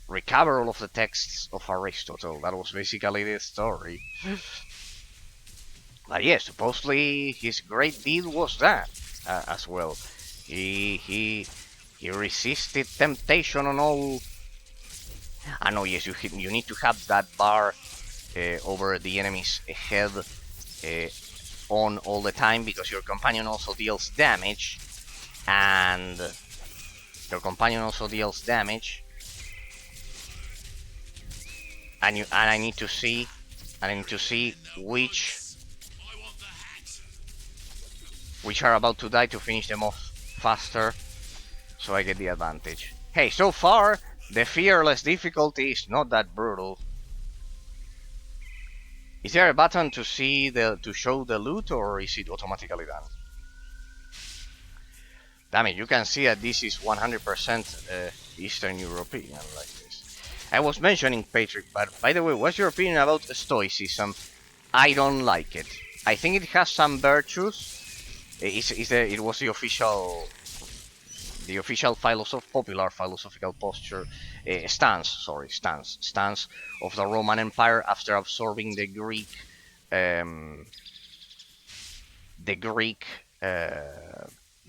recover all of the texts of Aristotle. That was basically the story. But yeah, supposedly his great deed was that as well. He resisted temptation on all. I know, yes, you need to have that bar over the enemy's head on all the time, because your companion also deals damage, and and I need to see which are about to die to finish them off faster, so I get the advantage. Hey, so far the fearless difficulty is not that brutal. Is there a button to show the loot, or is it automatically done? Damn it, you can see that this is 100% Eastern European like this. I was mentioning Patrick, but by the way, what's your opinion about Stoicism? I don't like it. I think it has some virtues. It was the official popular philosophical posture stance of the Roman Empire after absorbing the Greek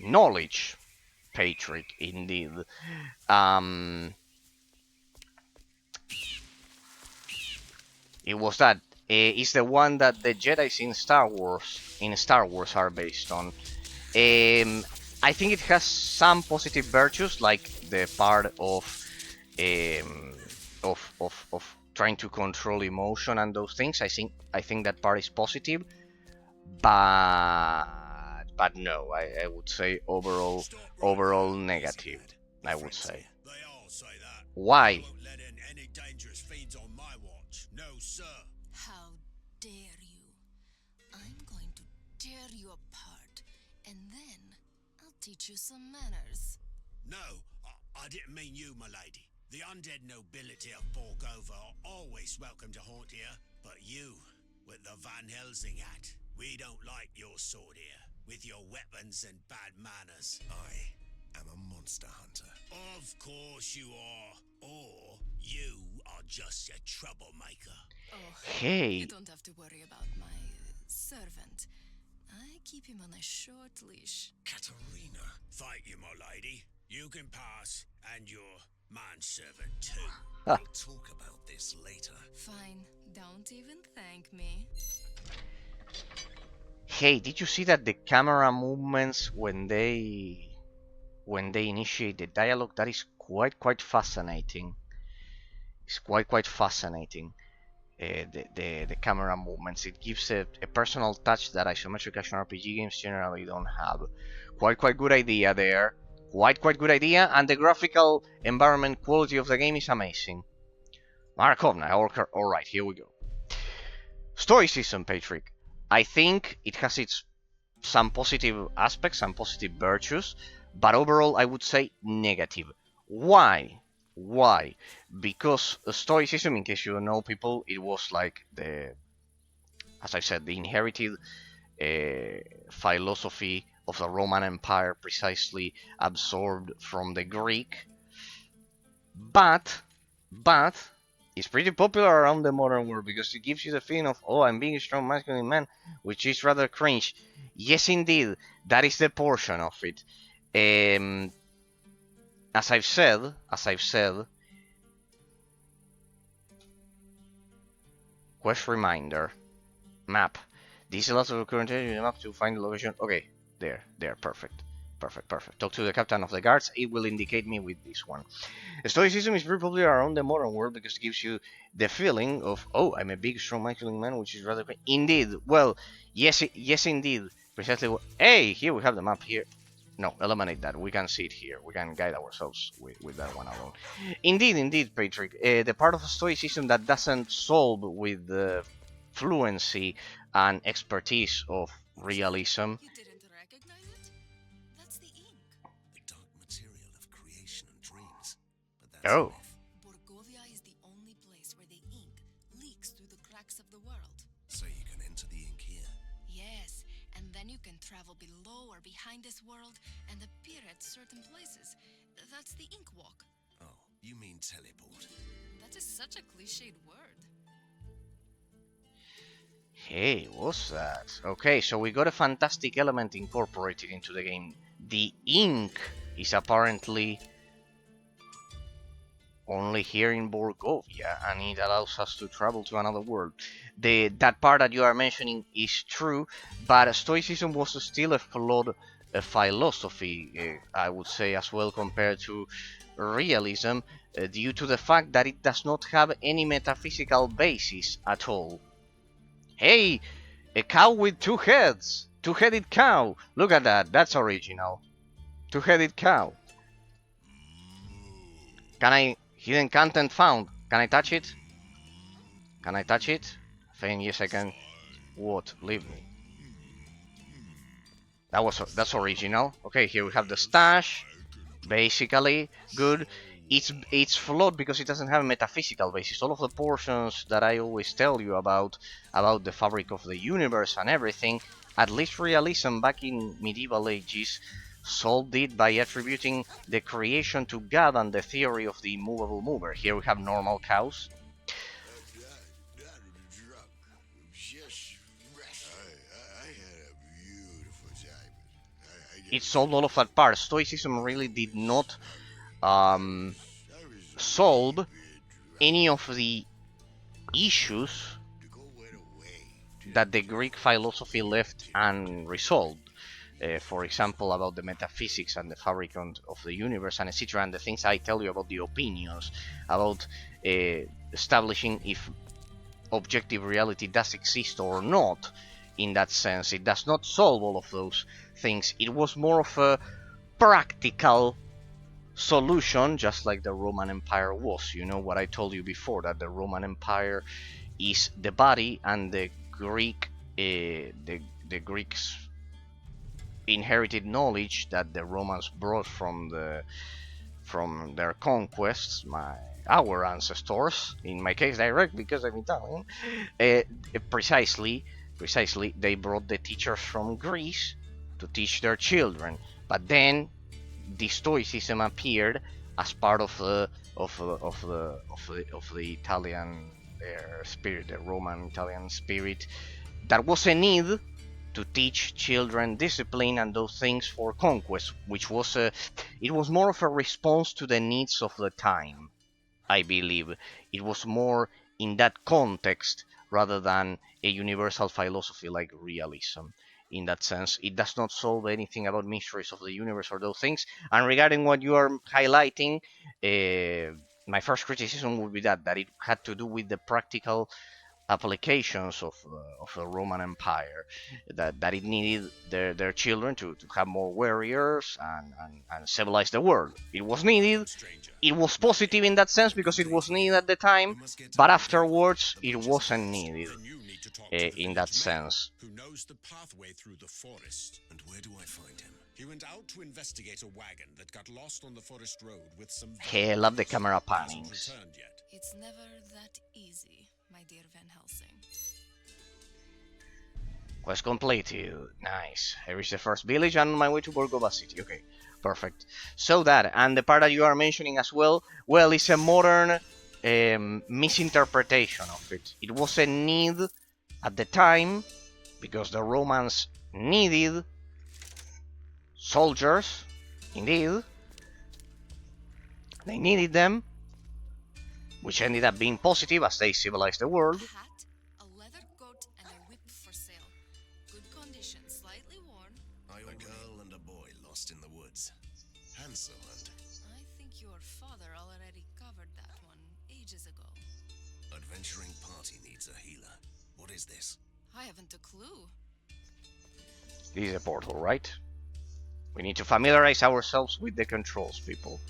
knowledge. Patrick, indeed. It was that. It's the one that the Jedi's in Star Wars are based on. I think it has some positive virtues, like the part of trying to control emotion and those things. I think that part is positive, but no, I would say overall negative. I would say. Why? How dare you? I'm going to tear you apart, and then I'll teach you some manners. No, I didn't mean you, my lady. The undead nobility of Borgova are always welcome to haunt here, but you, with the Van Helsing hat, we don't like your sort here, with your weapons and bad manners. I am a monster hunter. Of course you are. Or you are just a troublemaker. Oh, Hey. you don't have to worry about my servant. I keep him on a short leash. Katerina. Thank you, my lady. You can pass, and your manservant too. We'll talk about this later. Fine, don't even thank me. Hey, did you see that the camera movements when they initiate the dialogue? That is quite fascinating. It's quite fascinating. The camera movements. It gives a personal touch that isometric action RPG games generally don't have. Quite good idea there. Quite good idea, and the graphical environment quality of the game is amazing. Markovna, alright, here we go. Stoicism, Patrick. I think it has some positive aspects, some positive virtues, but overall I would say negative. Why? Because Stoicism, in case you don't know, people, it was like as I said, the inherited philosophy of the Roman Empire, precisely absorbed from the Greek, but it's pretty popular around the modern world because it gives you the feeling of, oh, I'm being a strong masculine man, which is rather cringe. Yes, indeed, that is the portion of it. As I've said, quest reminder, map. This allows the current map to find the location. Okay, there, perfect. Talk to the captain of the guards. It will indicate me with this one. Stoicism is very popular around the modern world because it gives you the feeling of, oh, I'm a big, strong, masculine man, which is rather great. Indeed. Well, yes, indeed. Precisely. Hey, here we have the map here. No, eliminate that. We can see it here. We can guide ourselves with that one alone. Indeed, Patrick. The part of Stoicism that doesn't solve with the fluency and expertise of realism. You didn't recognize it? That's the ink. The dark material of creation and dreams. But that's Oh. enough. Borgovia is the only place where the ink leaks through the cracks of the world. So you can enter the ink here. Yes, and then you can travel below or behind this world and appear at certain places. That's the ink walk. Oh, you mean teleport. That is such a cliched word. Hey, what's that? Okay, so we got a fantastic element incorporated into the game. The ink is apparently only here in Borgovia, and it allows us to travel to another world. That part that you are mentioning is true, but Stoicism was still a flawed philosophy, I would say, as well, compared to realism, due to the fact that it does not have any metaphysical basis at all. Hey, a cow with two heads! Two-headed cow! Look at that, that's original. Two-headed cow. Can I... Hidden content found. Can I touch it? Can I touch it? Saying yes I can. What? Leave me. That's original. Okay, here we have the stash. Basically, good. It's flawed because it doesn't have a metaphysical basis. All of the portions that I always tell you about the fabric of the universe and everything, at least realism back in medieval ages solved it by attributing the creation to God and the theory of the immovable mover. Here we have normal cows. It solved all of that part. Stoicism really did not solve any of the issues that the Greek philosophy left unresolved. For example, about the metaphysics and the fabric of the universe and etc. And the things I tell you about the opinions, about establishing if objective reality does exist or not. In that sense, it does not solve all of those things. It was more of a practical solution, just like the Roman Empire was. You know what I told you before, that the Roman Empire is the body, and the Greeks inherited knowledge that the Romans brought from their conquests, our ancestors, in my case direct because I'm Italian, precisely they brought the teachers from Greece to teach their children. But then the Stoicism appeared as part of the Italian spirit, the Roman Italian spirit. There was a need to teach children discipline and those things for conquest, which was it was more of a response to the needs of the time. I believe it was more in that context rather than a universal philosophy like realism. In that sense, it does not solve anything about mysteries of the universe or those things. And regarding what you are highlighting, my first criticism would be that it had to do with the practical applications of the Roman Empire, that it needed their children to have more warriors and civilize the world. It was needed. It was positive in that sense because it was needed at the time, but afterwards it wasn't needed in that sense. Who knows the pathway through the forest? And where do I find him? He went out to investigate a wagon that got lost on the forest road with some. Hey, I love the camera pannings. It's never that easy, my dear Van Helsing. Quest completed. Nice. I reached the first village and on my way to Borgova City. Okay, perfect. So that, and the part that you are mentioning as well, it's a modern misinterpretation of it. It was a need at the time because the Romans needed soldiers. Indeed, they needed them, which ended up being positive as they civilized the world. A hat, a leather coat, and a whip for sale. Good condition, slightly worn. A girl and a boy lost in the woods. Handsome and... I think your father already covered that one ages ago. Adventuring party needs a healer. What is this? I haven't a clue. This is a portal, right? We need to familiarize ourselves with the controls, people.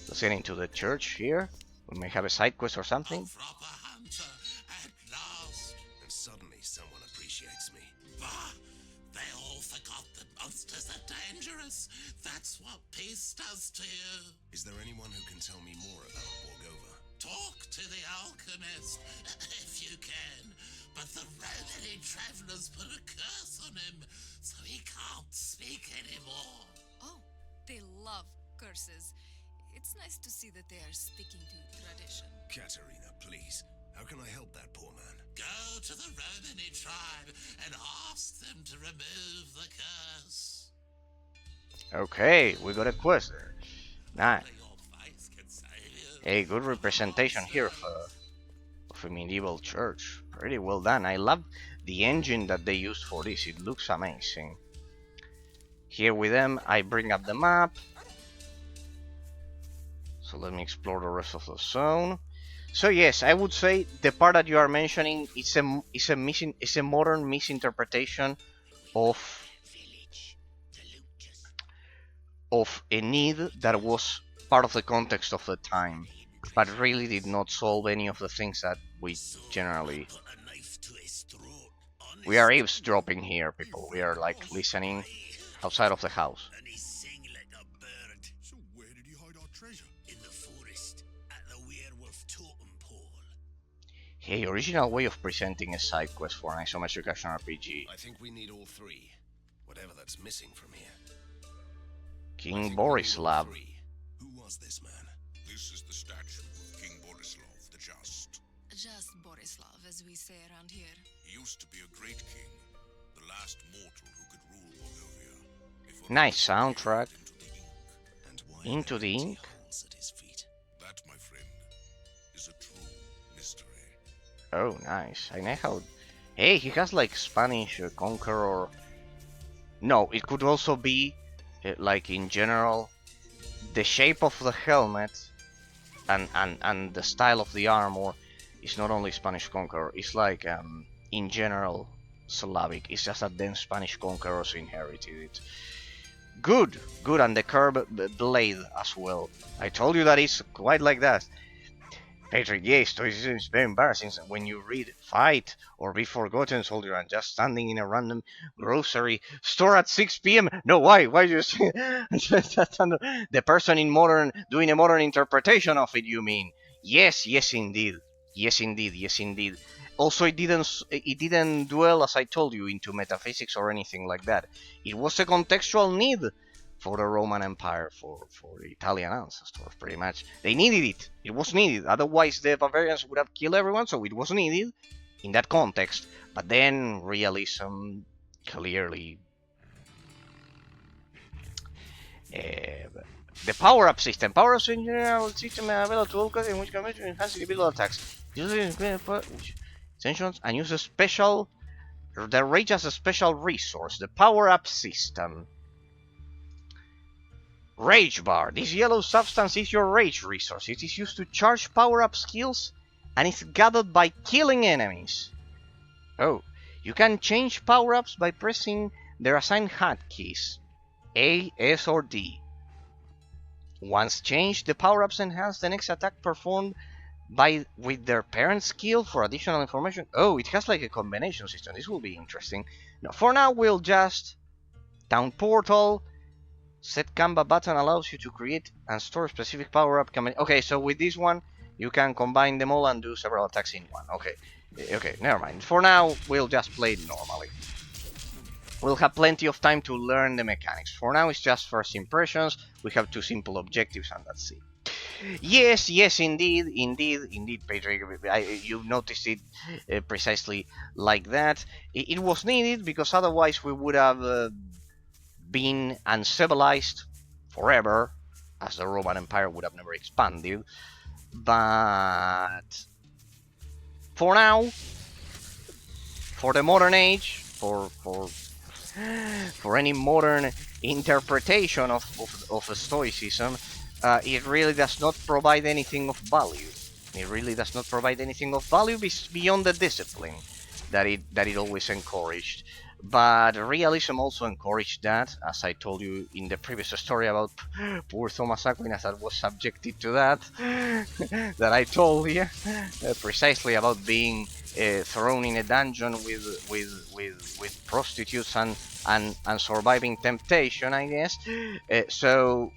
Let's get into the church here. We may have a side quest or something. Proper hunter at last. And suddenly someone appreciates me. Bah! They all forgot that monsters are dangerous. That's what peace does to you. Is there anyone who can tell me more about Borgova? Talk to the alchemist, if you can. But the Romany travelers put a curse on him, so he can't speak anymore. Oh, they love curses. It's nice to see that they are sticking to tradition. Katerina, please. How can I help that poor man? Go to the Romany tribe and ask them to remove the curse. Okay, we got a quest there. Nice. Only your face can save you. A good representation here of a medieval church. Pretty well done. I love the engine that they used for this. It looks amazing. Here with them, I bring up the map. So let me explore the rest of the zone. So yes, I would say the part that you are mentioning is a modern misinterpretation of a need that was part of the context of the time, but really did not solve any of the things that we generally. We are eavesdropping here, people. We are like listening outside of the house. And he sing like a bird. So where did he hide our treasure? In the forest, at the werewolf totem pole. Hey, original way of presenting a side quest for an isometric action RPG. I think we need all three. Whatever that's missing from here. King Borislav. Who was this man? This is the statue of King Borislav the Just. Just Borislav, as we say around here. He used to be a great king, the last mortal who could rule Moldavia. Before Nice he was soundtrack. And why Into are there the empty ink. holes at his feet? That, my friend, is a true mystery. Oh, nice. I know how. Hey, he has like Spanish conqueror. No, it could also be like in general the shape of the helmet and the style of the armor is not only Spanish conqueror. It's like in general Slavic. It's just that then Spanish conquerors inherited it. Good, good, and the curved blade as well. I told you that it's quite like that. Patrick, yes, it's very embarrassing when you read fight or be forgotten soldier and just standing in a random grocery store at 6 p.m. No, why? Why you say the person in modern doing a modern interpretation of it? You mean? Yes, yes, indeed, yes, indeed, yes, indeed. Also, it didn't dwell, as I told you, into metaphysics or anything like that. It was a contextual need for the Roman Empire, for the Italian ancestors, pretty much. They needed it. It was needed. Otherwise, the Bavarians would have killed everyone, so it was needed in that context. But then, realism clearly... the power-up system. Power-ups in general system available to all classes in which can enhance individual attacks. Extensions and use a special... The rage as a special resource. The power-up system. Rage bar. This yellow substance is your rage resource. It is used to charge power-up skills and is gathered by killing enemies. Oh, you can change power-ups by pressing their assigned hotkeys, A, S, or D. Once changed, the power-ups enhance the next attack performed with their parent skill. For additional information, oh, it has like a combination system. This will be interesting. Now, for now, we'll just down portal. Set Canva button allows you to create and store specific power-up combinations. Okay, so with this one, you can combine them all and do several attacks in one. Okay, never mind. For now, we'll just play it normally. We'll have plenty of time to learn the mechanics. For now, it's just first impressions. We have 2 simple objectives, and that's it. Yes, indeed, Patrick. You noticed it precisely like that. It was needed because otherwise we would have been uncivilized forever, as the Roman Empire would have never expanded. But for now, for the modern age, for any modern interpretation of Stoicism, it really does not provide anything of value. It really does not provide anything of value beyond the discipline that it always encouraged. But realism also encouraged that, as I told you in the previous story about poor Thomas Aquinas that was subjected to that, that I told you, precisely about being thrown in a dungeon with prostitutes and surviving temptation, I guess.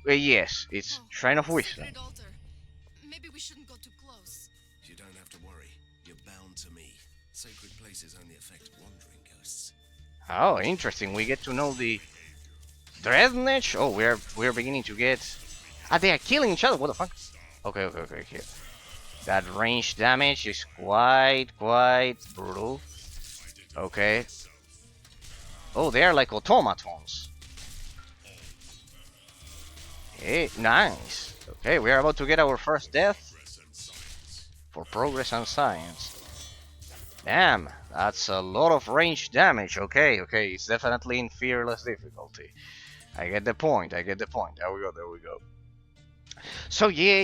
Yes, it's Shrine of Wisdom. Sacred altar. Maybe we shouldn't go too close. You don't have to worry. You're bound to me. Sacred places only affect wandering ghosts. Oh, interesting. We get to know the Dreadnought. Oh, we're beginning to get. They are killing each other. What the fuck? Okay. Here. That range damage is quite brutal. Okay. Oh, they are like automatons. Hey, nice. Okay, we are about to get our first death. for progress and science. Damn, that's a lot of range damage. Okay, it's definitely in fearless difficulty. I get the point. There we go. So yeah.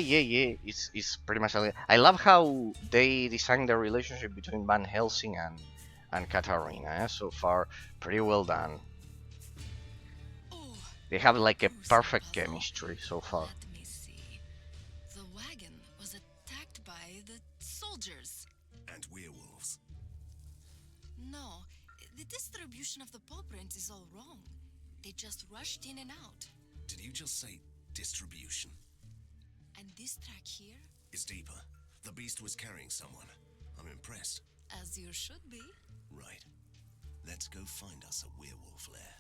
It's pretty much. I love how they designed the relationship between Van Helsing and Katarina. So far, pretty well done. Oh, They have like a who's perfect puzzle? chemistry so far. Let me see. The wagon was attacked by the soldiers. And werewolves. No, the distribution of the paw prints is all wrong. They just rushed in and out. Did you just say distribution? And this track here, It's deeper. The beast was carrying someone. I'm impressed. as you should be. Right. Let's go find us a werewolf lair.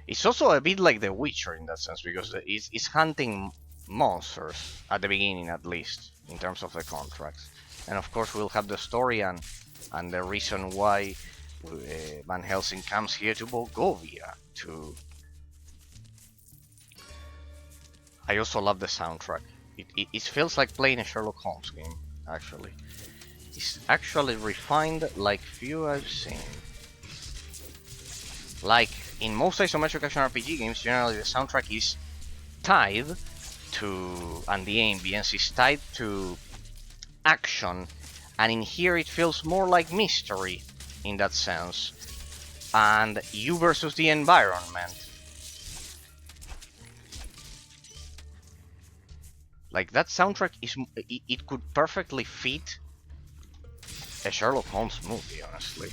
It's also a bit like The Witcher in that sense, because it's hunting monsters at the beginning, at least in terms of the contracts. And of course, we'll have the story and the reason why Van Helsing comes here to Bulgaria to. I also love the soundtrack. It feels like playing a Sherlock Holmes game, actually. It's actually refined like few I've seen. Like, in most isometric action RPG games, generally the soundtrack is tied to, and the ambience is tied to action, and in here it feels more like mystery in that sense, and you versus the environment. Like, that soundtrack it could perfectly fit a Sherlock Holmes movie, honestly.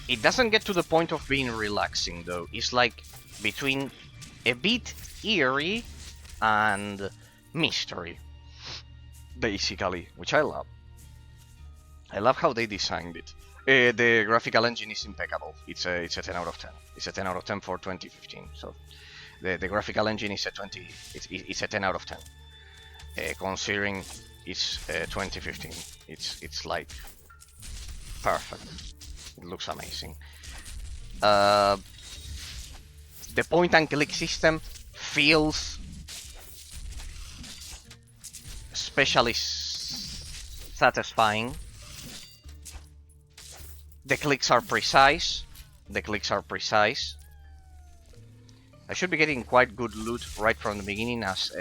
It doesn't get to the point of being relaxing though. It's like between a bit eerie and mystery, basically, which I love. I love how they designed it. The graphical engine is impeccable. It's a 10 out of 10. It's a 10 out of 10 for 2015. So the graphical engine is a 20. It's a 10 out of 10. Considering it's 2015, it's like perfect. It looks amazing. The point and click system feels especially satisfying. The clicks are precise. I should be getting quite good loot right from the beginning as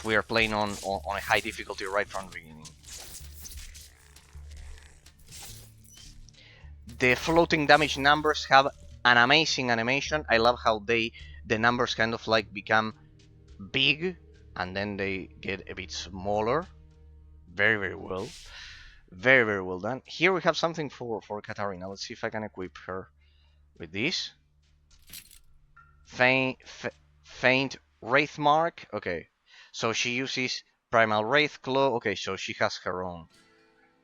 we are playing on a high difficulty right from the beginning. The floating damage numbers have an amazing animation. I love how the numbers kind of like become big and then they get a bit smaller. Very well. Very well done. Here we have something for Katarina. Let's see if I can equip her with this. Faint Wraith Mark. Okay. So she uses Primal Wraith Claw. Okay, so she has her own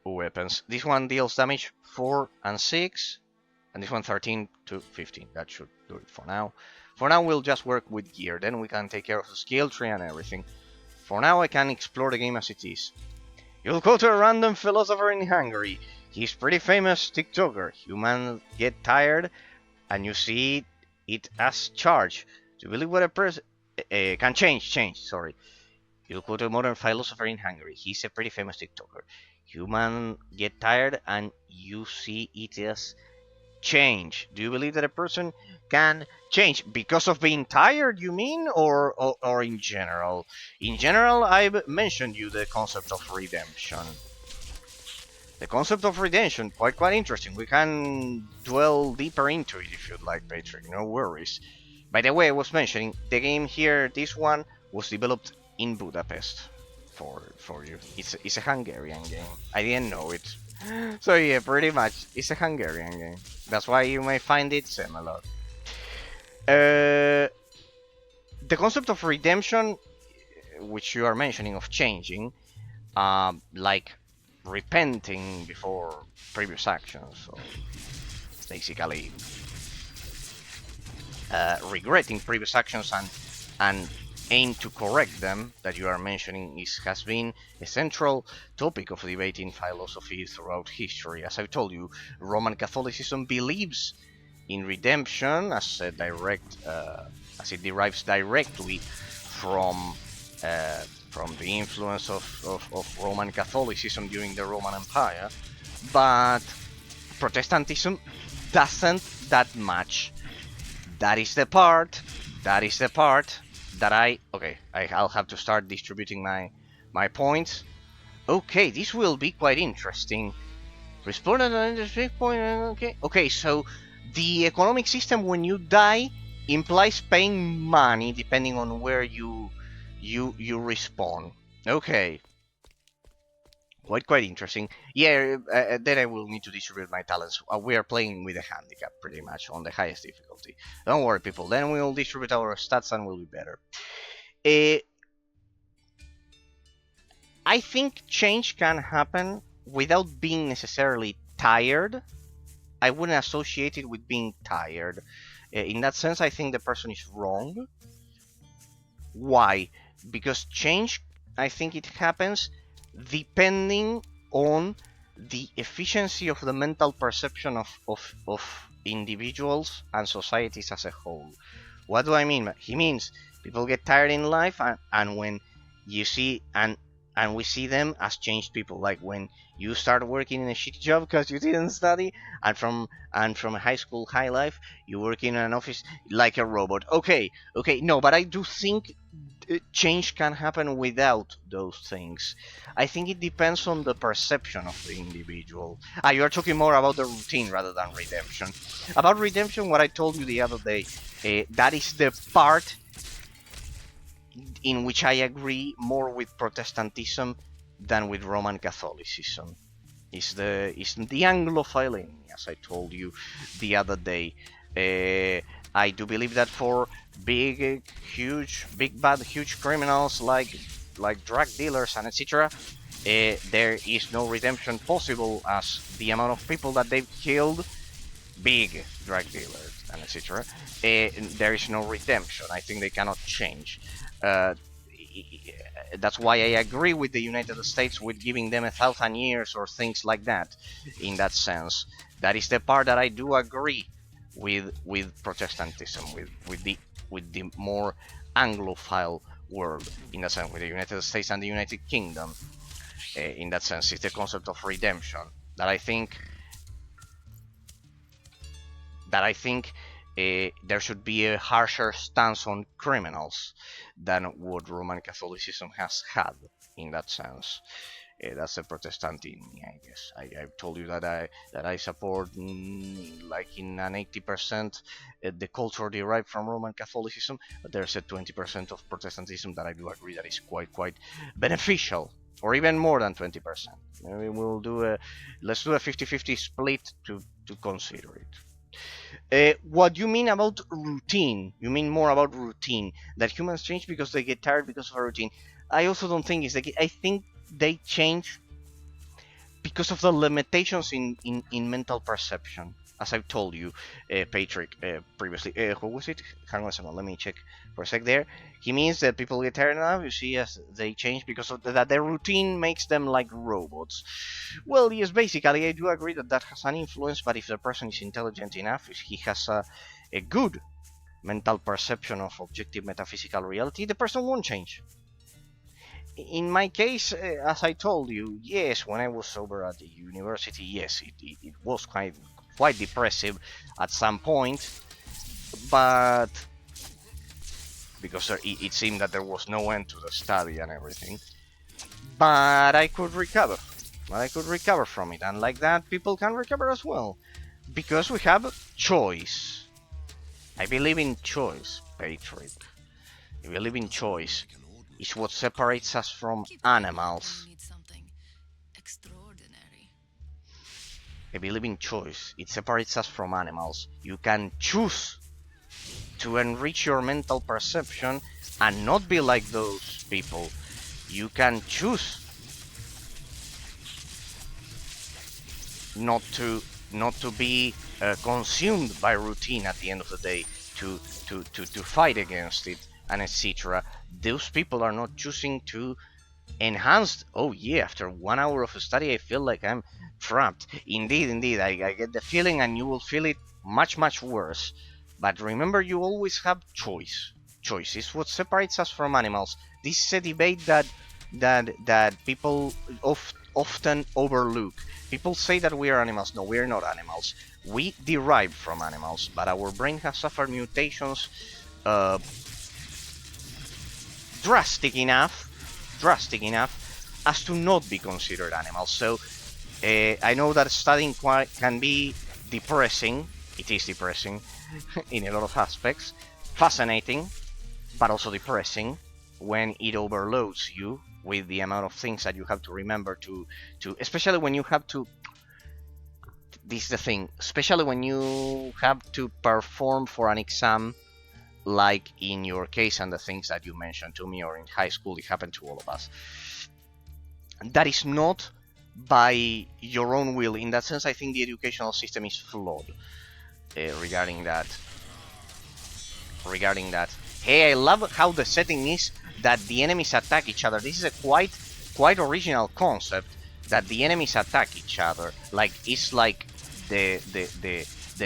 weapons. This one deals damage 4 and 6. And this one 13 to 15. That should do it for now. For now we'll just work with gear. Then we can take care of the skill tree and everything. For now I can explore the game as it is. You'll go to a random philosopher in Hungary. He's pretty famous TikToker. Humans get tired and you see it as charge. Do you believe what a person can change, sorry. You'll go to a modern philosopher in Hungary. He's a pretty famous TikToker. Humans get tired and you see it as change. Do you believe that a person can change because of being tired, you mean, or in general? In general, I've mentioned you the concept of redemption. The concept of redemption, quite interesting. We can dwell deeper into it if you'd like, Patrick. No worries. By the way, I was mentioning the game here. This one was developed in Budapest for you. It's a Hungarian game. I didn't know it. So yeah, pretty much, it's a Hungarian game. That's why you may find it similar. The concept of redemption, which you are mentioning, of changing, like repenting before previous actions, so basically regretting previous actions and aim to correct them that you are mentioning has been a central topic of debate in philosophy throughout history. As I told you, Roman Catholicism believes in redemption as it derives directly from uh, the influence of Roman Catholicism during the Roman Empire, but Protestantism doesn't that much. That is the part. That is the part that I'll have to start distributing my points. Okay, this will be quite interesting. Responded on interesting point. Okay. Okay, so the economic system when you die implies paying money depending on where you respawn. Okay. Quite interesting. Yeah, then I will need to distribute my talents. We are playing with a handicap pretty much on the highest difficulty. Don't worry, people. Then we'll distribute our stats and we'll be better. Uh, I think change can happen without being necessarily tired. I wouldn't associate it with being tired. In that sense, I think the person is wrong. Why? Because change, I think it happens depending on the efficiency of the mental perception of individuals and societies as a whole. What do I mean? He means people get tired in life, and when you see and we see them as changed people, like when you start working in a shitty job because you didn't study, and from a high school high life you work in an office like a robot. Okay, no, but I do think change can happen without those things. I think it depends on the perception of the individual. You are talking more about the routine rather than redemption. About redemption, what I told you the other day, that is the part in which I agree more with Protestantism than with Roman Catholicism. Is the Anglophile in me, as I told you the other day. I do believe that for big bad, huge criminals like drug dealers and etc., there is no redemption possible, as the amount of people that they've killed, big drug dealers and etc. There is no redemption. I think they cannot change. Uh, that's why I agree with the United States with giving them 1,000 years or things like that. In that sense, that is the part that I do agree with Protestantism, with the more Anglophile world, in that sense, with the United States and the United Kingdom. In that sense, it's the concept of redemption that I think there should be a harsher stance on criminals than what Roman Catholicism has had in that sense. That's a Protestant in me, I guess. I've told you that I support like in an 80% the culture derived from Roman Catholicism, but there's a 20% of Protestantism that I do agree that is quite beneficial, or even more than 20%. Maybe let's do a 50-50 split to consider it. What you mean about routine? You mean more about routine, that humans change because they get tired because of a routine. I also don't think it's the case. I think they change because of the limitations in mental perception. As I've told you, Patrick, previously. Who was it? Hang on a second, let me check for a sec there. He means that people get tired enough, you see, as they change because of that their routine makes them like robots. Well, yes, basically, I do agree that has an influence, but if the person is intelligent enough, if he has a good mental perception of objective metaphysical reality, the person won't change. In my case, as I told you, yes, when I was sober at the university, yes, it was quite depressive at some point, but because it seemed that there was no end to the study and everything. But I could recover. From it, and like that, people can recover as well, because we have choice. I believe in choice, Patrick. I believe in choice. It's what separates us from animals. I believe in choice. It separates us from animals. You can choose to enrich your mental perception and not be like those people. You can choose not to be consumed by routine at the end of the day, to fight against it, and etc. Those people are not choosing to enhance. Oh yeah, after 1 hour of study, I feel like I'm trapped. Indeed, I get the feeling, and you will feel it much worse. But remember, you always have choice. Choice is what separates us from animals. This is a debate that people often overlook. People say that we are animals. No, we are not animals. We derive from animals, but our brain has suffered mutations uh, drastic enough, as to not be considered animals. So I know that studying can be depressing. It is depressing in a lot of aspects. Fascinating, but also depressing when it overloads you with the amount of things that you have to remember to especially when you have to. This is the thing, especially when you have to perform for an exam, like in your case and the things that you mentioned to me, or in high school, it happened to all of us. That is not by your own will. In that sense, I think the educational system is flawed regarding that. Hey, I love how the setting is that the enemies attack each other. This is a quite original concept, that the enemies attack each other. Like, it's like the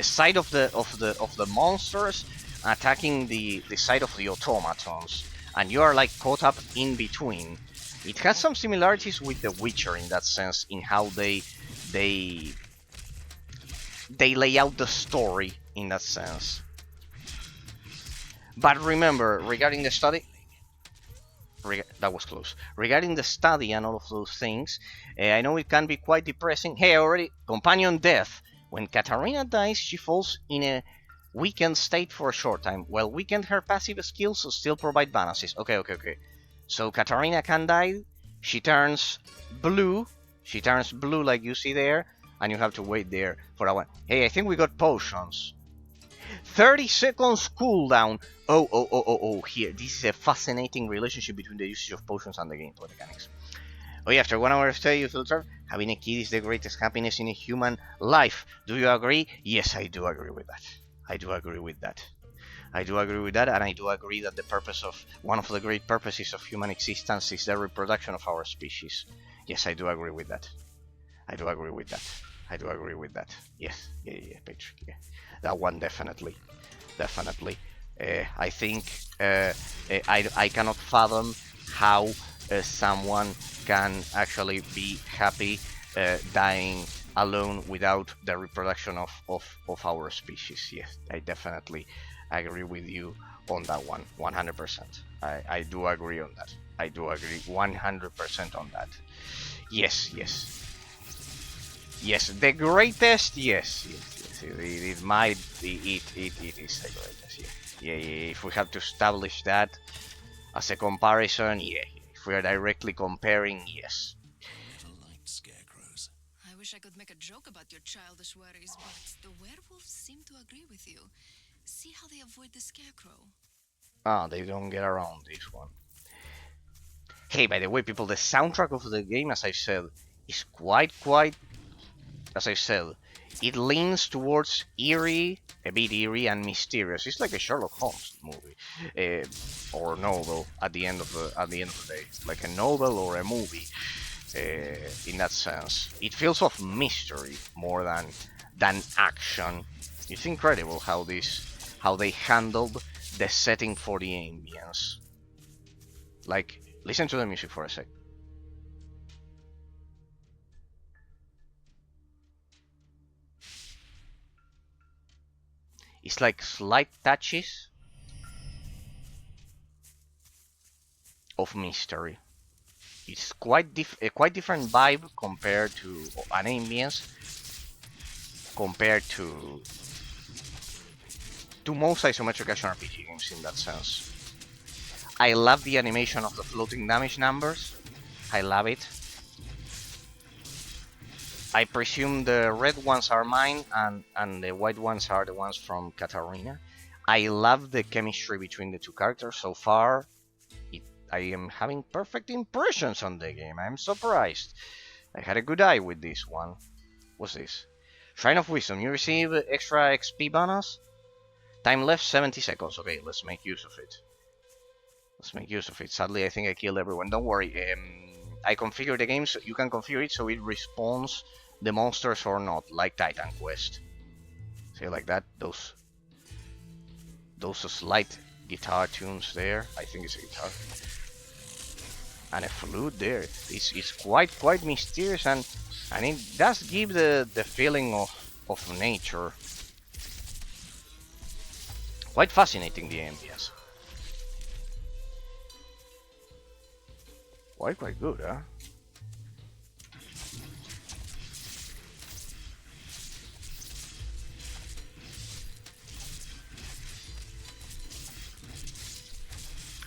side of the monsters attacking the side of the automatons, and you are like caught up in between. It has some similarities with The Witcher in that sense, in how they lay out the story in that sense. But remember, regarding the study, that was close. Regarding the study and all of those things, I know it can be quite depressing. Hey, already companion death. When Katarina dies, she falls in a weakened state for a short time. While weakened, her passive skills still provide bonuses. Okay. So Katarina can die. She turns blue. Like you see there, and you have to wait there for a while. Hey, I think we got potions. 30 seconds cooldown. Oh, here. This is a fascinating relationship between the usage of potions and the gameplay mechanics. Oh yeah, after 1 hour of study, you feel trapped. Having a kid is the greatest happiness in a human life. Do you agree? Yes, I do agree with that. I do agree with that, and I do agree that one of the great purposes of human existence is the reproduction of our species. Yes, I do agree with that. Yes, yeah, Patrick, yeah. That one definitely. I think I cannot fathom how someone can actually be happy dying alone without the reproduction of our species. Yes, I definitely agree with you on that one, 100%. I do agree on that. I do agree 100% on that. Yes. The greatest. Yes. It might be. It is the greatest. Yeah. If we have to establish that as a comparison, yeah. If we are directly comparing, yes. Never liked scarecrows. I wish I could make a joke about your childish worries, but the werewolves seem to agree with you. See how they avoid the scarecrow. They don't get around this one. Hey, by the way, people, the soundtrack of the game, as I said, is quite, as I said, it leans towards eerie, a bit eerie and mysterious. It's like a Sherlock Holmes movie, or novel. At the end of the day, like a novel or a movie. In that sense, it feels of mystery more than action. It's incredible how they handled the setting for the ambience. Like, listen to the music for a sec. It's like slight touches of mystery. It's a quite different vibe compared to an ambience, compared to most isometric action RPG games in that sense. I love the animation of the floating damage numbers. I love it. I presume the red ones are mine, and the white ones are the ones from Katarina. I love the chemistry between the two characters so far. I am having perfect impressions on the game. I'm surprised. I had a good eye with this one. What's this? Shrine of Wisdom. You receive extra XP bonus? Time left 70 seconds. Okay, let's make use of it. Let's make use of it. Sadly, I think I killed everyone. Don't worry. I configured the game so you can configure it so it responds the monsters or not, like Titan Quest. See, like that. Those slight guitar tunes there. I think it's a guitar. And a flute there. It's quite mysterious, and it does give the feeling of nature. Quite fascinating, the ambience. Quite good, huh?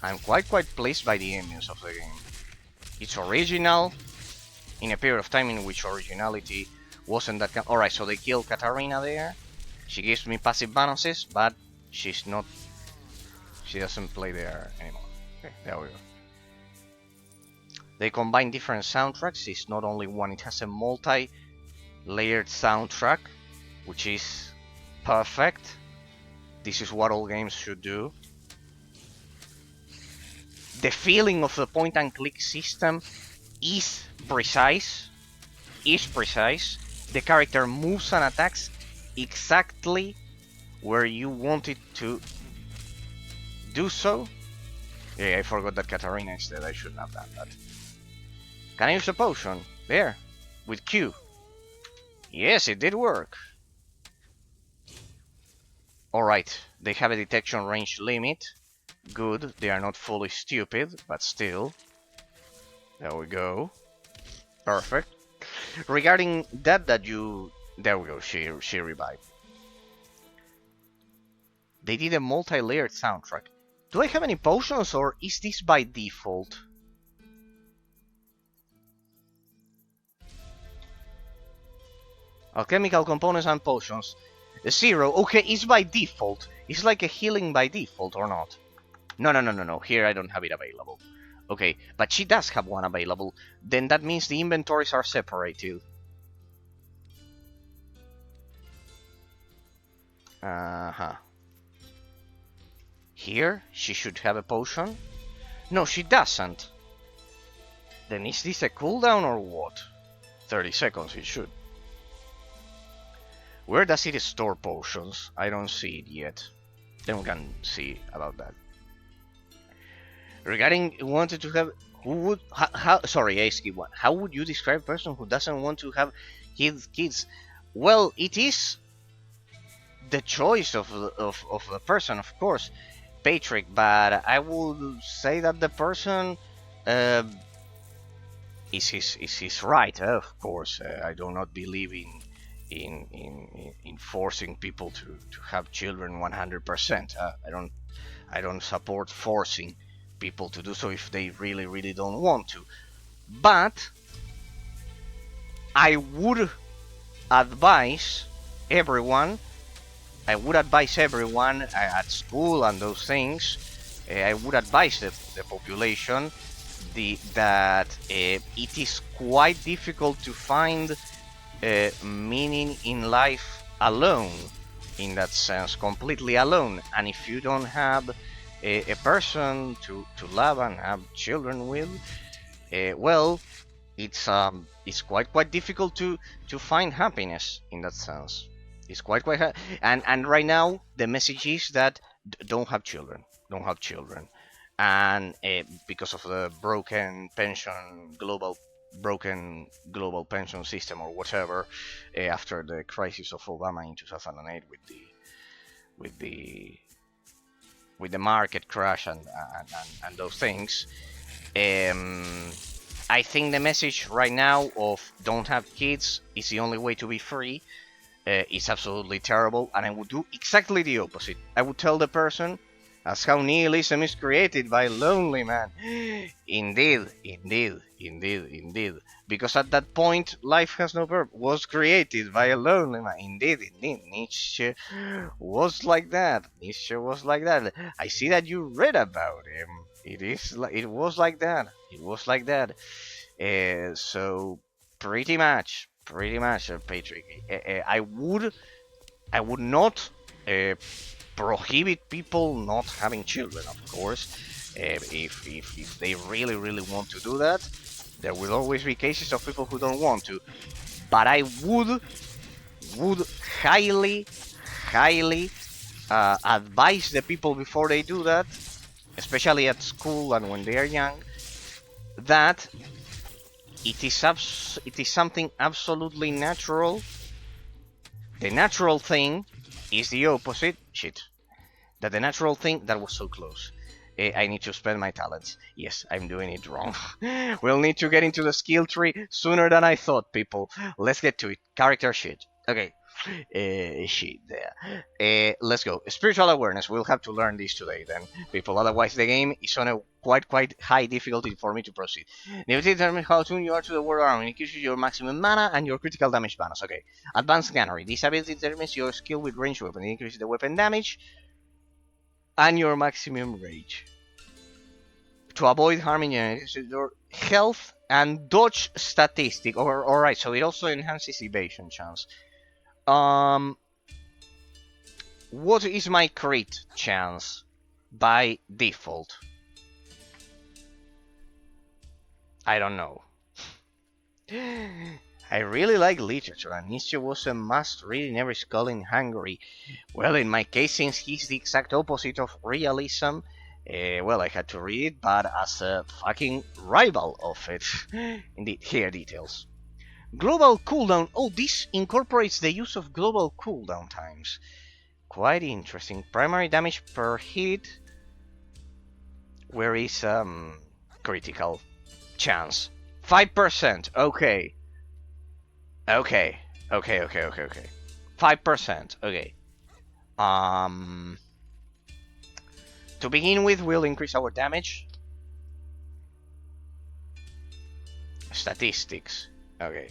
I'm quite pleased by the ambience of the game. It's original, in a period of time in which originality wasn't that. Alright, so they killed Katarina there. She gives me passive bonuses, but she's not. She doesn't play there anymore. Okay, there we go. They combine different soundtracks. It's not only one, it has a multi-layered soundtrack, which is perfect. This is what all games should do. The feeling of the point and click system is precise. The character moves and attacks exactly where you want it to do so. Yeah, I forgot that Katarina is dead. I shouldn't have done that. Can I use the potion? There. With Q. Yes, it did work. Alright, they have a detection range limit. Good, they are not fully stupid, but still. There we go. Perfect. Regarding that you... There we go, she revived. They did a multi-layered soundtrack. Do I have any potions, or is this by default? Alchemical components and potions. 0. Okay, it's by default. It's like a healing by default, or not? No. Here I don't have it available. Okay, but she does have one available. Then that means the inventories are separated. Here, she should have a potion. No, she doesn't. Then is this a cooldown or what? 30 seconds, it should. Where does it store potions? I don't see it yet. Then we can see about that. Regarding wanted to have, who would, sorry, I skipped one. How would you describe a person who doesn't want to have kids? Well, it is the choice of the person, of course, Patrick. But I would say that the person is his right. Of course, I do not believe in forcing people to have children 100%. I don't support forcing people to do so if they really don't want to. But I would advise everyone. At school and those things. I would advise the population that it is quite difficult to find meaning in life alone, in that sense, completely alone. And if you don't have a person to love and have children with, well, it's quite difficult to find happiness in that sense. It's quite and right now the message is that don't have children, and because of the broken global pension system or whatever, after the crisis of Obama in 2008 with the market crash and those things. I think the message right now of don't have kids is the only way to be free. Is absolutely terrible, and I would do exactly the opposite. I would tell the person, that's how nihilism is created, by lonely man. Indeed. Because at that point, life has no purpose. Was created by a lonely man. Indeed. Nietzsche was like that. I see that you read about him. It was like that. So pretty much, Patrick. I would not prohibit people not having children, of course, If they really want to do that, there will always be cases of people who don't want to. But I would highly advise the people before they do that, especially at school and when they are young, that it is something absolutely natural. The natural thing is the opposite. Shit. That the natural thing that was so close. I need to spend my talents. Yes, I'm doing it wrong. We'll need to get into the skill tree sooner than I thought, people. Let's get to it. Character sheet. Okay. Sheet there. Let's go. Spiritual awareness. We'll have to learn this today then, people. Otherwise, the game is on a quite high difficulty for me to proceed. Ability determines how attuned you are to the world around. It increases your maximum mana and your critical damage bonus. Okay. Advanced gunnery. This ability determines your skill with ranged weapon. It increases the weapon damage and your maximum rage. To avoid harming your health and dodge statistic. Alright, so it also enhances evasion chance. What is my crit chance by default? I don't know. I really like literature, and Nietzsche was a must read in every school in Hungary. Well, in my case, since he's the exact opposite of realism, well, I had to read it, but as a fucking rival of it. Indeed, here details. Global cooldown. Oh, this incorporates the use of global cooldown times. Quite interesting. Primary damage per hit. Where is critical chance? 5%. Okay. Okay. 5%. Okay. To begin with, we'll increase our damage. Statistics. Okay.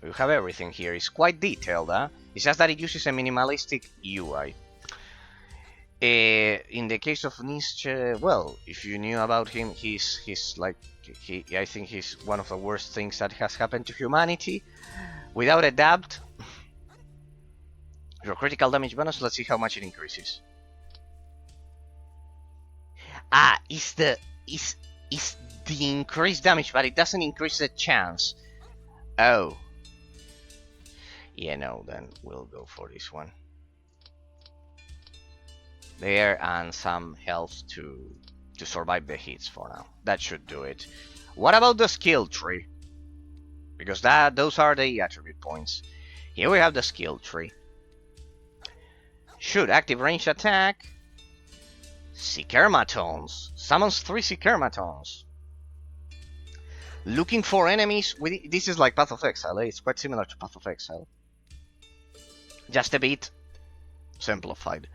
We have everything here. It's quite detailed, huh? It's just that it uses a minimalistic UI. In the case of Nietzsche, well, if you knew about him, I think he's one of the worst things that has happened to humanity. Without a doubt. Your critical damage bonus, let's see how much it increases. Ah, it's the increased damage, but it doesn't increase the chance. Oh. Yeah, no, then we'll go for this one. There, and some health to survive the hits for now. That should do it. What about the skill tree? Because those are the attribute points. Here we have the skill tree. Shoot, active ranged attack. Sikermatons. Summons 3 Sikermatons. Looking for enemies. This is like Path of Exile. It's quite similar to Path of Exile. Just a bit simplified.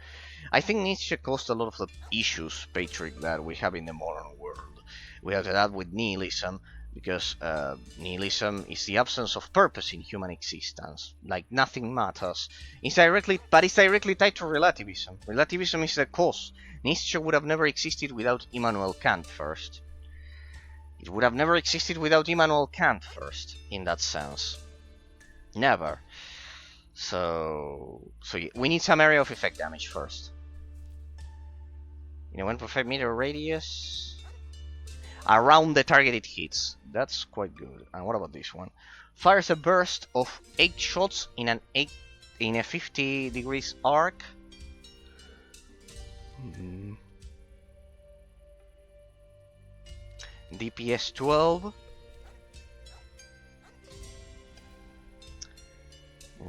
I think Nietzsche caused a lot of the issues, Patrick, that we have in the modern world. We have that with nihilism, because nihilism is the absence of purpose in human existence. Like nothing matters. It's directly tied to relativism. Relativism is the cause. Nietzsche would have never existed without Immanuel Kant first. It would have never existed without Immanuel Kant first, in that sense. Never. So we need some area of effect damage first. In a 1.5 meter radius around the target it hits. That's quite good. And what about this one? Fires a burst of 8 shots in a 50 degrees arc. DPS 12.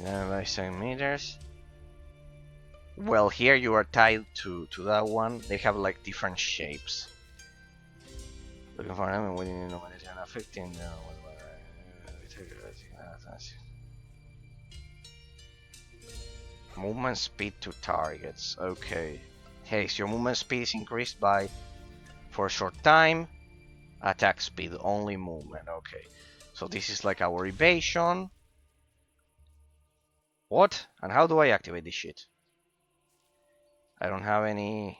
By 7 meters. Well, here you are tied to that one. They have like different shapes. Looking for them within 15. Movement speed to targets. Okay. Hey, so your movement speed is increased by for a short time. Attack speed, only movement. Okay. So this is like our evasion. What? And how do I activate this shit? I don't have any.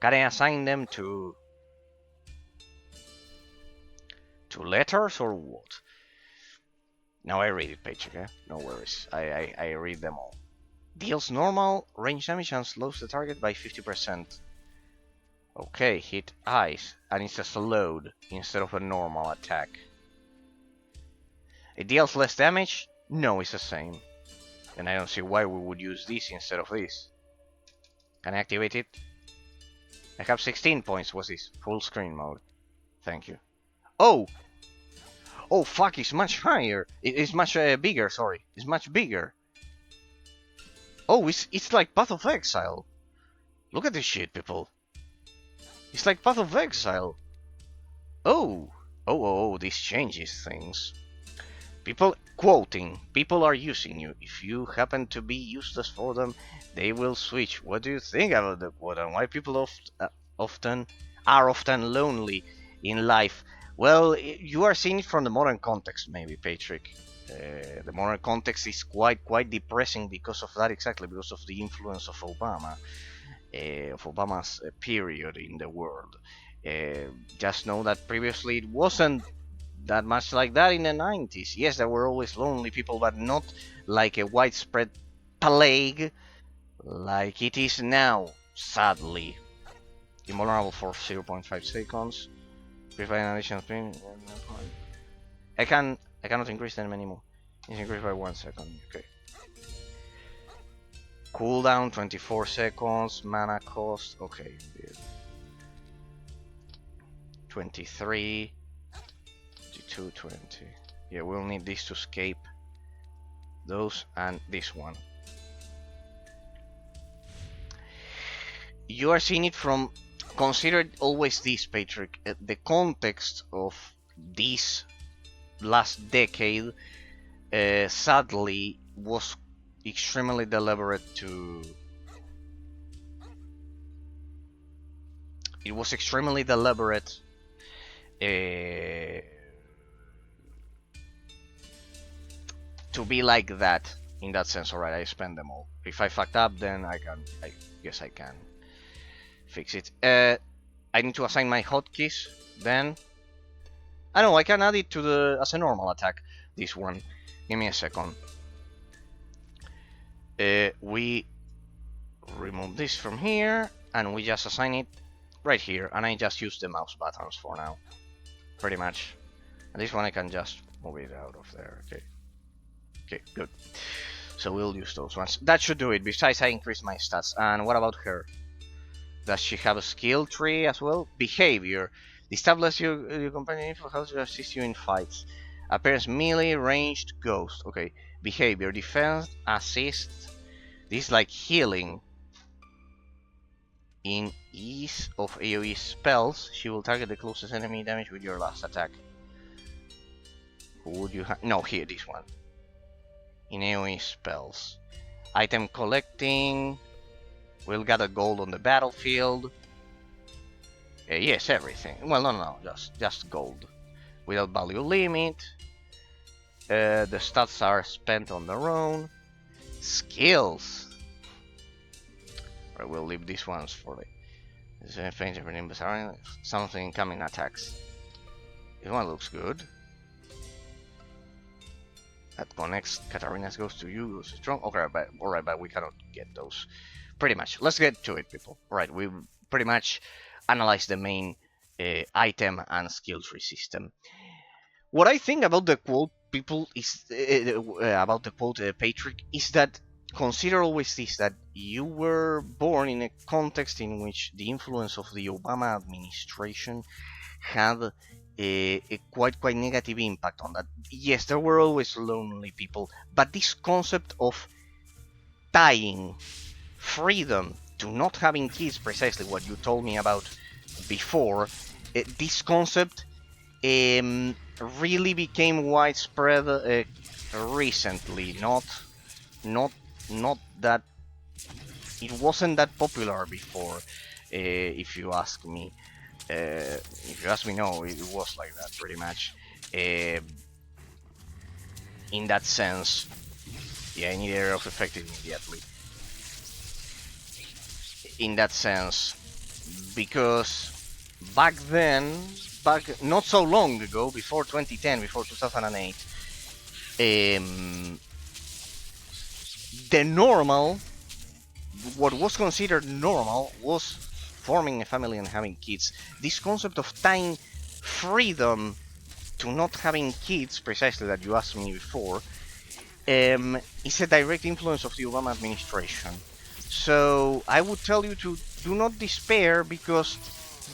Can I assign them to letters or what? Now I read it, Paycheck, eh? No worries. I read them all. Deals normal range damage and slows the target by 50%. Okay, hit eyes, and it's a slowed instead of a normal attack. It deals less damage? No, it's the same. And I don't see why we would use this instead of this. Can I activate it? I have 16 points. What's this? Full screen mode. Thank you. Oh! Oh fuck, it's much higher. It's much bigger, sorry. It's much bigger. Oh, it's like Path of Exile. Look at this shit, people. It's like Path of Exile. Oh, this changes things. People quoting, people are using you. If you happen to be useless for them, they will switch. What do you think about the quote and why people often lonely in life? Well, you are seeing it from the modern context, maybe, Patrick. The modern context is quite depressing because of that, exactly because of the influence of Obama, of Obama's period in the world. Just know that previously it wasn't that much like that in the 90s. Yes, there were always lonely people, but not like a widespread plague like it is now, sadly. Invulnerable for 0.5 seconds. Prevent additional spin. I cannot increase them anymore. It's increased by 1 second. Okay. Cooldown 24 seconds. Mana cost. Okay. 23. 220. Yeah, we'll need this to escape those and this one. You are seeing it from, consider always this, Patrick, the context of this last decade sadly was extremely deliberate to to be like that in that sense. Alright, I spend them all. If I fucked up, then I guess I can fix it. I need to assign my hotkeys. Then I know I can add it to the as a normal attack. This one. Give me a second. We remove this from here and we just assign it right here. And I just use the mouse buttons for now, pretty much. And this one I can just move it out of there. Okay. Okay, good. So we'll use those ones. That should do it. Besides, I increased my stats. And what about her? Does she have a skill tree as well? Behavior. This tab lets your companion info how to assist you in fights. Appearance melee, ranged, ghost. Okay. Behavior. Defense, assist. This is like healing. In ease of AoE spells, she will target the closest enemy damage with your last attack. Who would you have? No, here, this one. In AoE spells. Item collecting. We'll gather gold on the battlefield. Yes, everything. Well, no, just gold. Without value limit. The stats are spent on their own. Skills. Right, we'll leave these ones for the something incoming attacks. This one looks good. That connects. Katarina's goes to you. Goes strong. Okay, alright, but we cannot get those. Pretty much. Let's get to it, people. Alright, we pretty much analyzed the main item and skill tree system. What I think about the quote, people, is about the quote, Patrick, is that consider always this, that you were born in a context in which the influence of the Obama administration had a quite negative impact on that. Yes, there were always lonely people, but this concept of tying freedom to not having kids, precisely what you told me about before, this concept really became widespread recently. Not that it wasn't that popular before, if you ask me. If you ask me, no, it was like that pretty much. In that sense, yeah, I need area of effective immediately. In that sense, because back then, not so long ago, before 2010, before 2008, um, the normal, what was considered normal, was forming a family and having kids. This concept of tying freedom to not having kids, precisely that you asked me before, is a direct influence of the Obama administration. So I would tell you to do not despair, because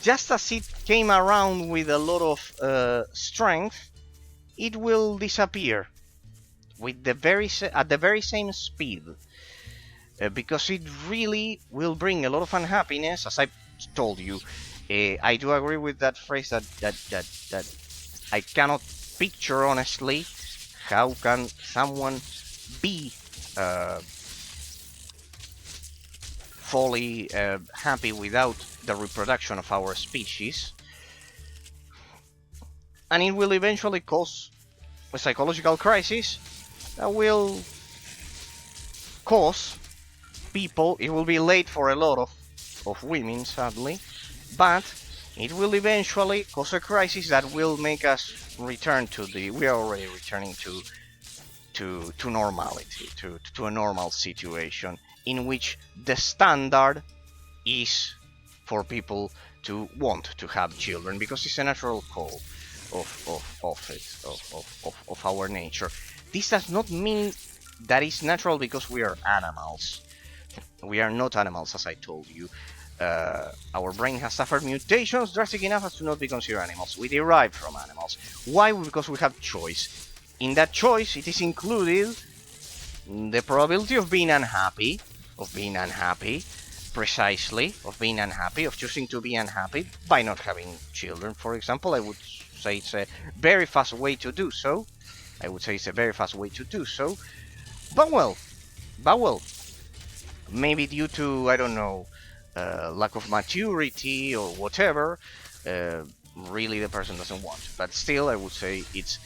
just as it came around with a lot of strength, it will disappear with at the very same speed, because it really will bring a lot of unhappiness, as I told you. I do agree with that phrase that I cannot picture honestly how can someone be fully happy without the reproduction of our species, and it will eventually cause a psychological crisis that will cause people. It will be late for a lot of women, sadly, but it will eventually cause a crisis that will make us return to the. We are already returning to normality, to a normal situation in which the standard is for people to want to have children, because it's a natural call of our nature. This does not mean that it's natural because we are animals. We are not animals, as I told you. Our brain has suffered mutations drastic enough as to not be considered animals. We derive from animals. Why? Because we have choice. In that choice, it is included the probability of being unhappy, precisely, of being unhappy, of choosing to be unhappy by not having children, for example. I would say it's a very fast way to do so. But well, maybe due to, I don't know, lack of maturity or whatever, really the person doesn't want. But still, I would say it's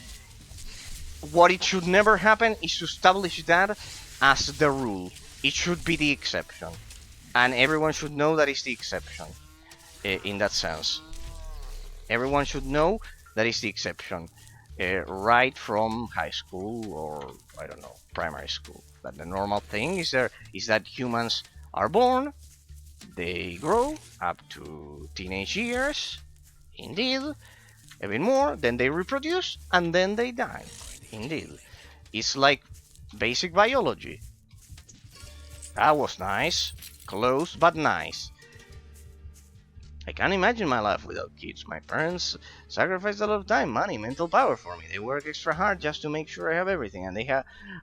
what it should never happen is to establish that as the rule. It should be the exception, and everyone should know that it's the exception. In that sense, everyone should know that it's the exception, right from high school or, I don't know, primary school. That the normal thing is that humans are born, they grow up to teenage years, indeed, a bit more, then they reproduce, and then they die. Indeed. It's like basic biology. That was nice. Close, but nice. I can't imagine my life without kids. My parents sacrificed a lot of time, money, mental power for me. They work extra hard just to make sure I have everything, and they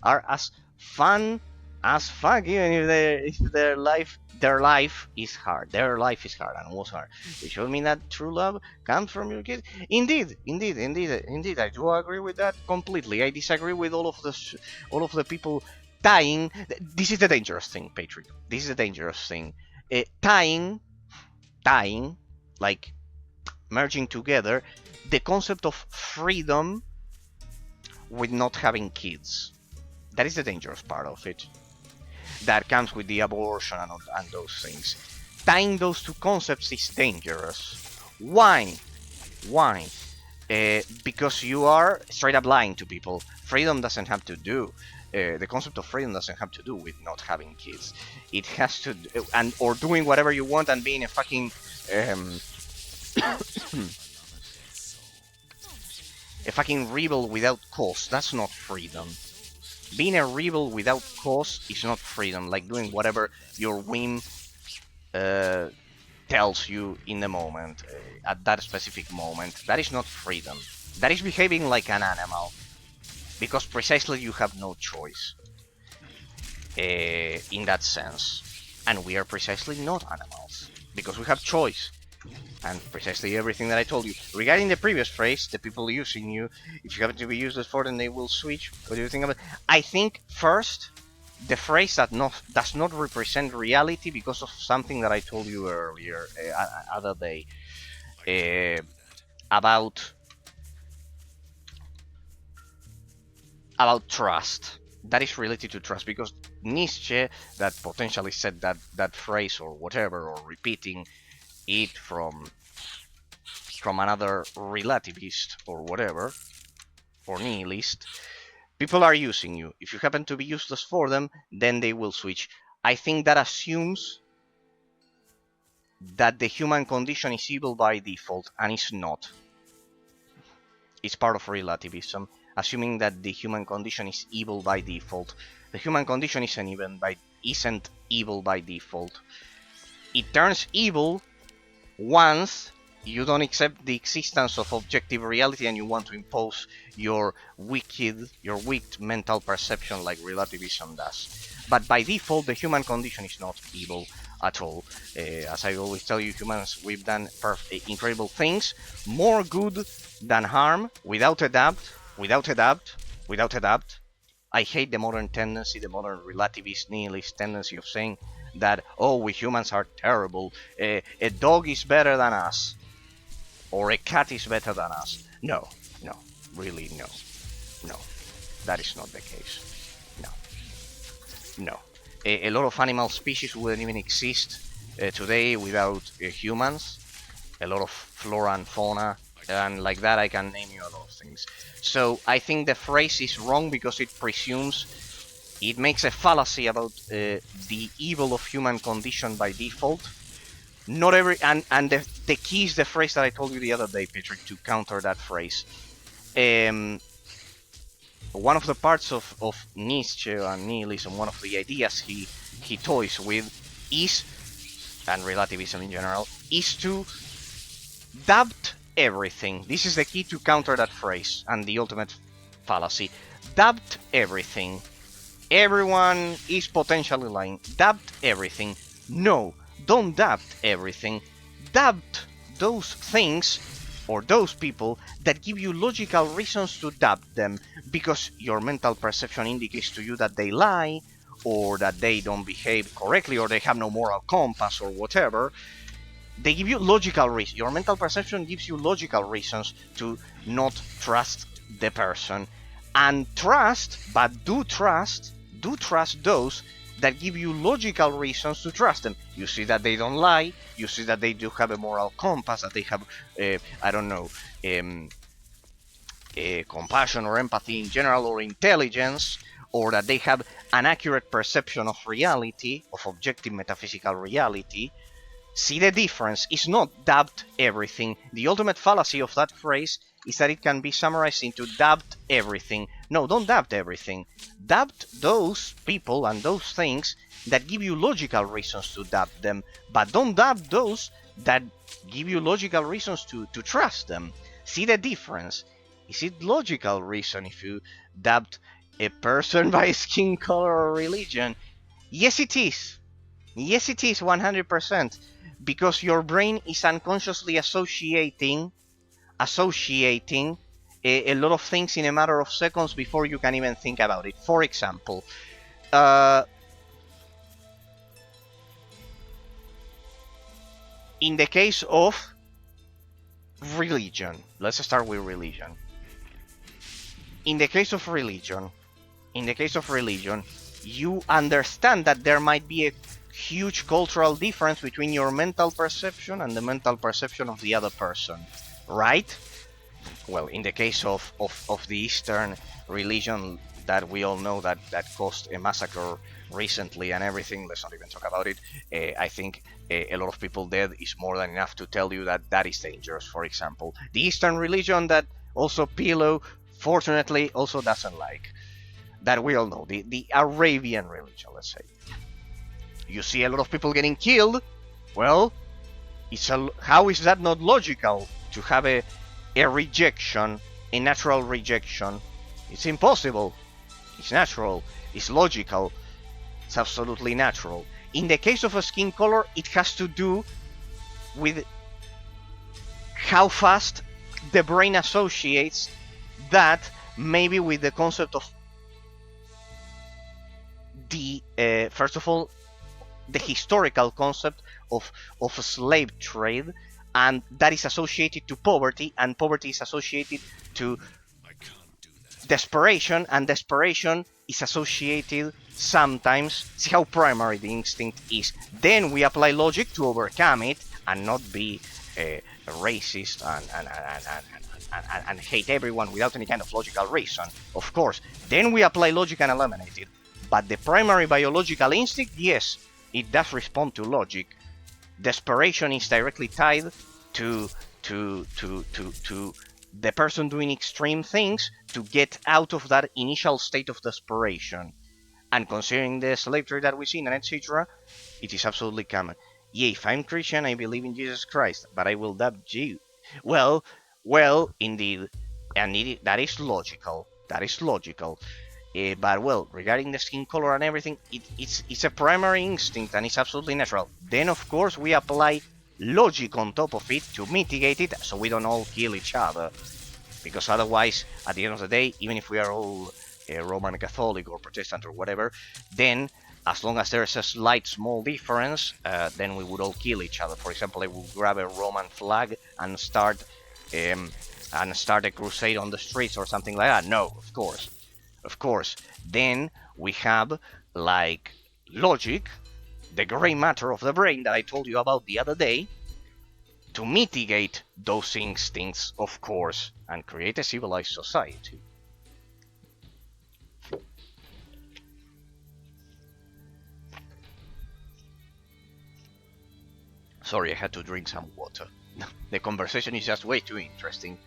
are as fun as fuck, even if their life is hard. Their life is hard and was hard. They showed me that true love comes from your kids. Indeed. I do agree with that completely. I disagree with all of the people tying. This is the dangerous thing, Patrick. This is the dangerous thing. Tying, like merging together, the concept of freedom with not having kids. That is the dangerous part of it. That comes with the abortion and those things. Tying those two concepts is dangerous. Why? Because you are straight up lying to people. Freedom doesn't have to do. The concept of freedom doesn't have to do with not having kids. It has to, or doing whatever you want and being a fucking a fucking rebel without cause. That's not freedom. Being a rebel without cause is not freedom. Like doing whatever your whim tells you in the moment, at that specific moment. That is not freedom. That is behaving like an animal, because precisely you have no choice in that sense. And we are precisely not animals, because we have choice. And precisely everything that I told you. Regarding the previous phrase, the people using you, if you happen to be useless for them, they will switch. What do you think of it? I think, first, the phrase does not represent reality because of something that I told you earlier, other day, about trust. That is related to trust, because Nietzsche, that potentially said that phrase or whatever, or repeating it from another relativist or whatever, or nihilist, People are using you. If you happen to be useless for them, then they will switch. I think that assumes that the human condition is evil by default, and it's not. It's part of relativism, assuming that the human condition is evil by default. The human condition isn't evil by default. It turns evil once you don't accept the existence of objective reality and you want to impose your weak mental perception like relativism does. But by default, the human condition is not evil at all. As I always tell you, humans, we've done incredible things, more good than harm, without a doubt. I hate the modern tendency, the modern relativist, nihilist tendency of saying that, oh, we humans are terrible, a dog is better than us, or a cat is better than us. No, really no. That is not the case. No. A lot of animal species wouldn't even exist today without humans. A lot of flora and fauna, and like that I can name you a lot of things. So I think the phrase is wrong because it makes a fallacy about the evil of human condition by default. Not every and the key is the phrase that I told you the other day, Patrick, to counter that phrase. One of the parts of Nietzsche and nihilism, one of the ideas he toys with is, and relativism in general, is to doubt everything. This is the key to counter that phrase and the ultimate fallacy. Doubt everything. Everyone is potentially lying. Doubt everything. No, don't doubt everything. Doubt those things or those people that give you logical reasons to doubt them, because your mental perception indicates to you that they lie, or that they don't behave correctly, or they have no moral compass, or whatever. They give you logical reasons. Your mental perception gives you logical reasons to not trust the person. And trust, but do trust those that give you logical reasons to trust them. You see that they don't lie, you see that they do have a moral compass, that they have, compassion or empathy in general, or intelligence, or that they have an accurate perception of reality, of objective metaphysical reality. See the difference. It's not doubt everything. The ultimate fallacy of that phrase is that it can be summarized into doubt everything. No, don't doubt everything. Doubt those people and those things that give you logical reasons to doubt them, but don't doubt those that give you logical reasons to trust them. See the difference. Is it logical reason if you doubt a person by skin color or religion? Yes, it is. Yes, it is 100%. Because your brain is unconsciously associating a lot of things in a matter of seconds before you can even think about it. For example, in the case of religion, let's start with religion. In the case of religion, you understand that there might be a huge cultural difference between your mental perception and the mental perception of the other person, right? Well, in the case of the Eastern religion that we all know that caused a massacre recently and everything, let's not even talk about it. I think a lot of people dead is more than enough to tell you that that is dangerous, for example. The Eastern religion that also Pilo, fortunately, also doesn't like. That we all know. The Arabian religion, let's say. You see a lot of people getting killed. Well, how is that not logical to have a rejection, a natural rejection? It's impossible. It's natural. It's logical. It's absolutely natural. In the case of a skin color, it has to do with how fast the brain associates that maybe with the concept of the, first of all, the historical concept of a slave trade, and that is associated to poverty, and poverty is associated to desperation, and desperation is associated sometimes, see how primary the instinct is. Then we apply logic to overcome it and not be racist and and hate everyone without any kind of logical reason, of course. Then we apply logic and eliminate it. But the primary biological instinct, yes, it does respond to logic. Desperation is directly tied to the person doing extreme things to get out of that initial state of desperation. And considering the slave trade that we see, and etc., it is absolutely common. Yeah, if I'm Christian, I believe in Jesus Christ, but I will doubt you. Well, indeed, and that is logical. That is logical. But well, regarding the skin color and everything, it's a primary instinct and it's absolutely natural. Then of course we apply logic on top of it to mitigate it, so we don't all kill each other. Because otherwise, at the end of the day, even if we are all Roman Catholic or Protestant or whatever, then as long as there's a slight small difference, then we would all kill each other. For example, I would grab a Roman flag and start a crusade on the streets or something like that. No, of course. Of course, then we have, like, logic, the gray matter of the brain that I told you about the other day, to mitigate those instincts, of course, and create a civilized society. Sorry, I had to drink some water. The conversation is just way too interesting.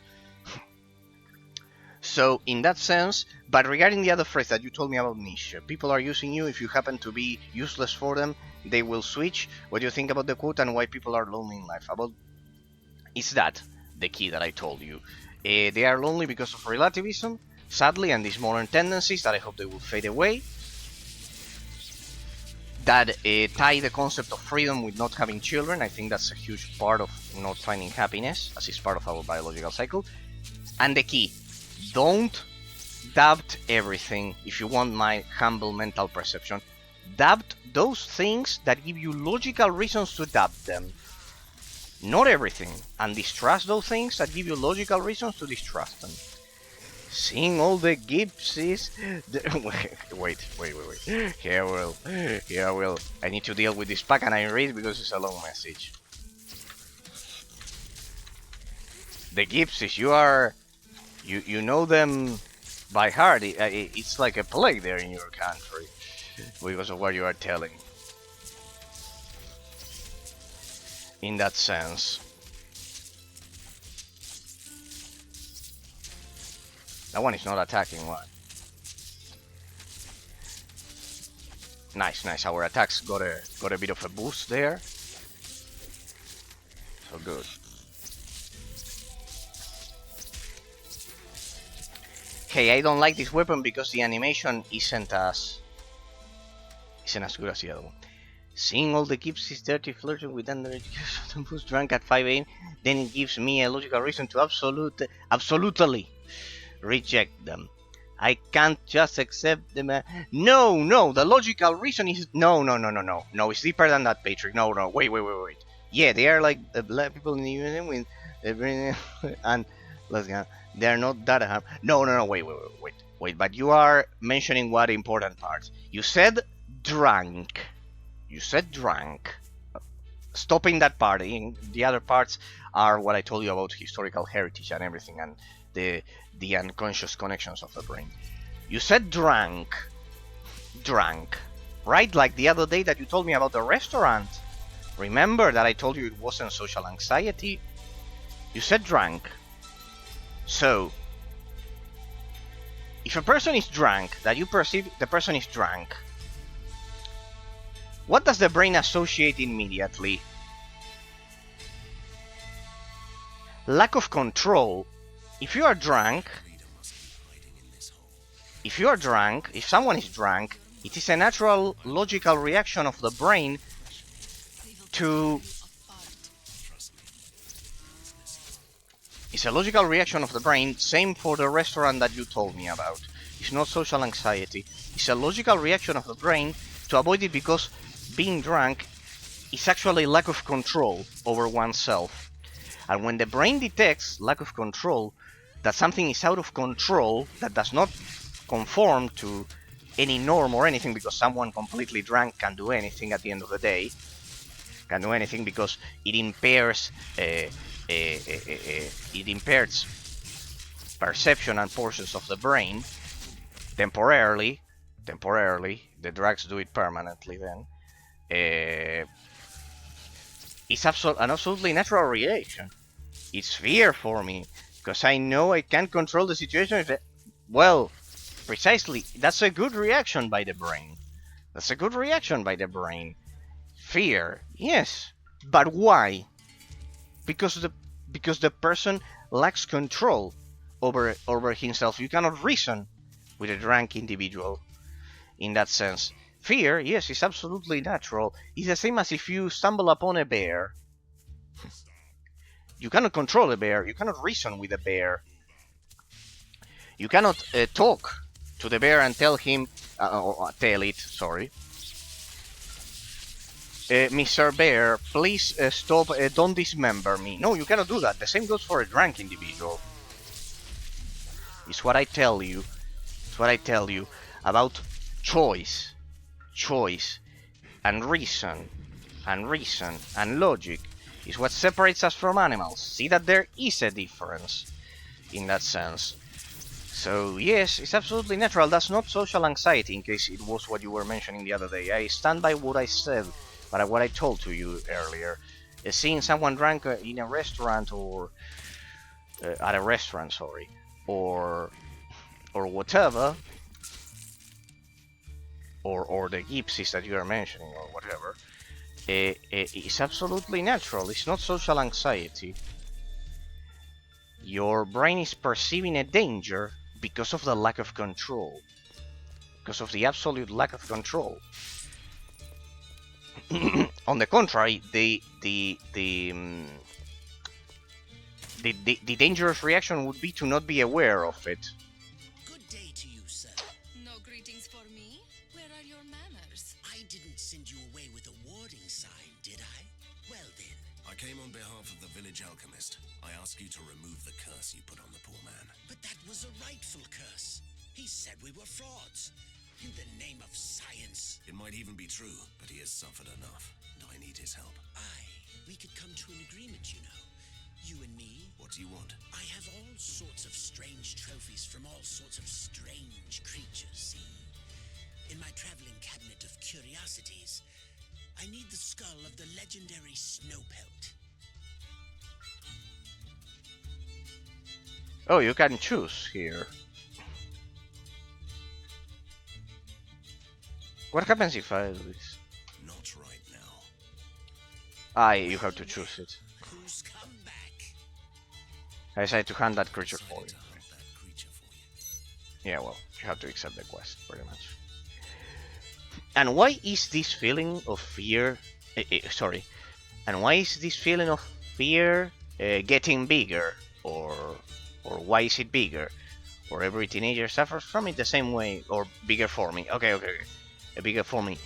So, in that sense, but regarding the other phrase that you told me about niche, people are using you, if you happen to be useless for them, they will switch. What do you think about the quote and why people are lonely in life? Is that the key that I told you? They are lonely because of relativism, sadly, and these modern tendencies that I hope they will fade away. That tie the concept of freedom with not having children. I think that's a huge part of not finding happiness, as is part of our biological cycle. And the key, don't doubt everything. If you want my humble mental perception, doubt those things that give you logical reasons to doubt them. Not everything. And distrust those things that give you logical reasons to distrust them. Seeing all the gypsies... Wait. Here I will. I need to deal with this pack and I read because it's a long message. The gypsies, you know them by heart. It's like a plague there in your country because of what you are telling. In that sense. That one is not attacking one. Nice. Our attacks got a bit of a boost there. So good. Okay, I don't like this weapon because the animation isn't as good as the other one. Seeing all the gypsies dirty flirting with underage who's drunk at 5 AM, then it gives me a logical reason to absolutely reject them. I can't just accept them. No, the logical reason is no, it's deeper than that, Patrick. No, wait. Yeah, they are like the black people in the union with and let's go. They're not that harm. No, wait. But you are mentioning what important parts. You said drunk. Stopping that part. The other parts are what I told you about historical heritage and everything, and the unconscious connections of the brain. You said drunk, right? Like the other day that you told me about the restaurant. Remember that I told you it wasn't social anxiety? You said drunk. So, if a person is drunk, that you perceive the person is drunk, what does the brain associate immediately? Lack of control. If you are drunk, if someone is drunk, it is a natural logical reaction of the brain to... It's a logical reaction of the brain, same for the restaurant that you told me about. It's not social anxiety. It's a logical reaction of the brain to avoid it because being drunk is actually lack of control over oneself. And when the brain detects lack of control, that something is out of control, that does not conform to any norm or anything, because someone completely drunk can do anything at the end of the day, can do anything because it impairs perception and portions of the brain temporarily. The drugs do it permanently. Then it's an absolutely natural reaction. It's fear for me because I know I can't control the situation. Well, precisely, that's a good reaction by the brain. Fear, yes, but why? Because the person lacks control over himself. You cannot reason with a drunk individual in that sense. Fear, yes, is absolutely natural. It's the same as if you stumble upon a bear. You cannot control a bear. You cannot reason with a bear. You cannot talk to the bear and tell him, Mr. Bear, please stop, don't dismember me. No, you cannot do that. The same goes for a drunk individual. It's what I tell you. About choice, and reason, and logic. Is what separates us from animals. See that there is a difference in that sense. So yes, it's absolutely natural. That's not social anxiety, in case it was what you were mentioning the other day. I stand by what I said, but what I told to you earlier. Seeing someone drunk in a restaurant or at a restaurant, or whatever, or the gypsies that you are mentioning, or whatever. It's absolutely natural. It's not social anxiety. Your brain is perceiving a danger because of the lack of control. Because of the absolute lack of control. On the contrary, the dangerous reaction would be to not be aware of it. Good day to you, sir. No greetings for me? Where are your manners? I didn't send you away with a warning sign, did I? Well then. I came on behalf of the village alchemist. I ask you to remove the curse you put on the poor man. But that was a rightful curse. He said we were frauds. In the name of science. It might even be true, but he has suffered enough, and I need his help. Aye, we could come to an agreement, you know. You and me. What do you want? I have all sorts of strange trophies from all sorts of strange creatures, see? In my traveling cabinet of curiosities, I need the skull of the legendary Snowpelt. Oh, you can choose here. What happens if I do this? Not right now. You have to choose it. Who's come back? I decided to hand that creature for you. To hunt that creature for you. Yeah, well, you have to accept the quest, pretty much. And why is this feeling of fear... And why is this feeling of fear getting bigger? Or why is it bigger? Or every teenager suffers from it the same way? Or bigger for me? Okay. Bigger for me.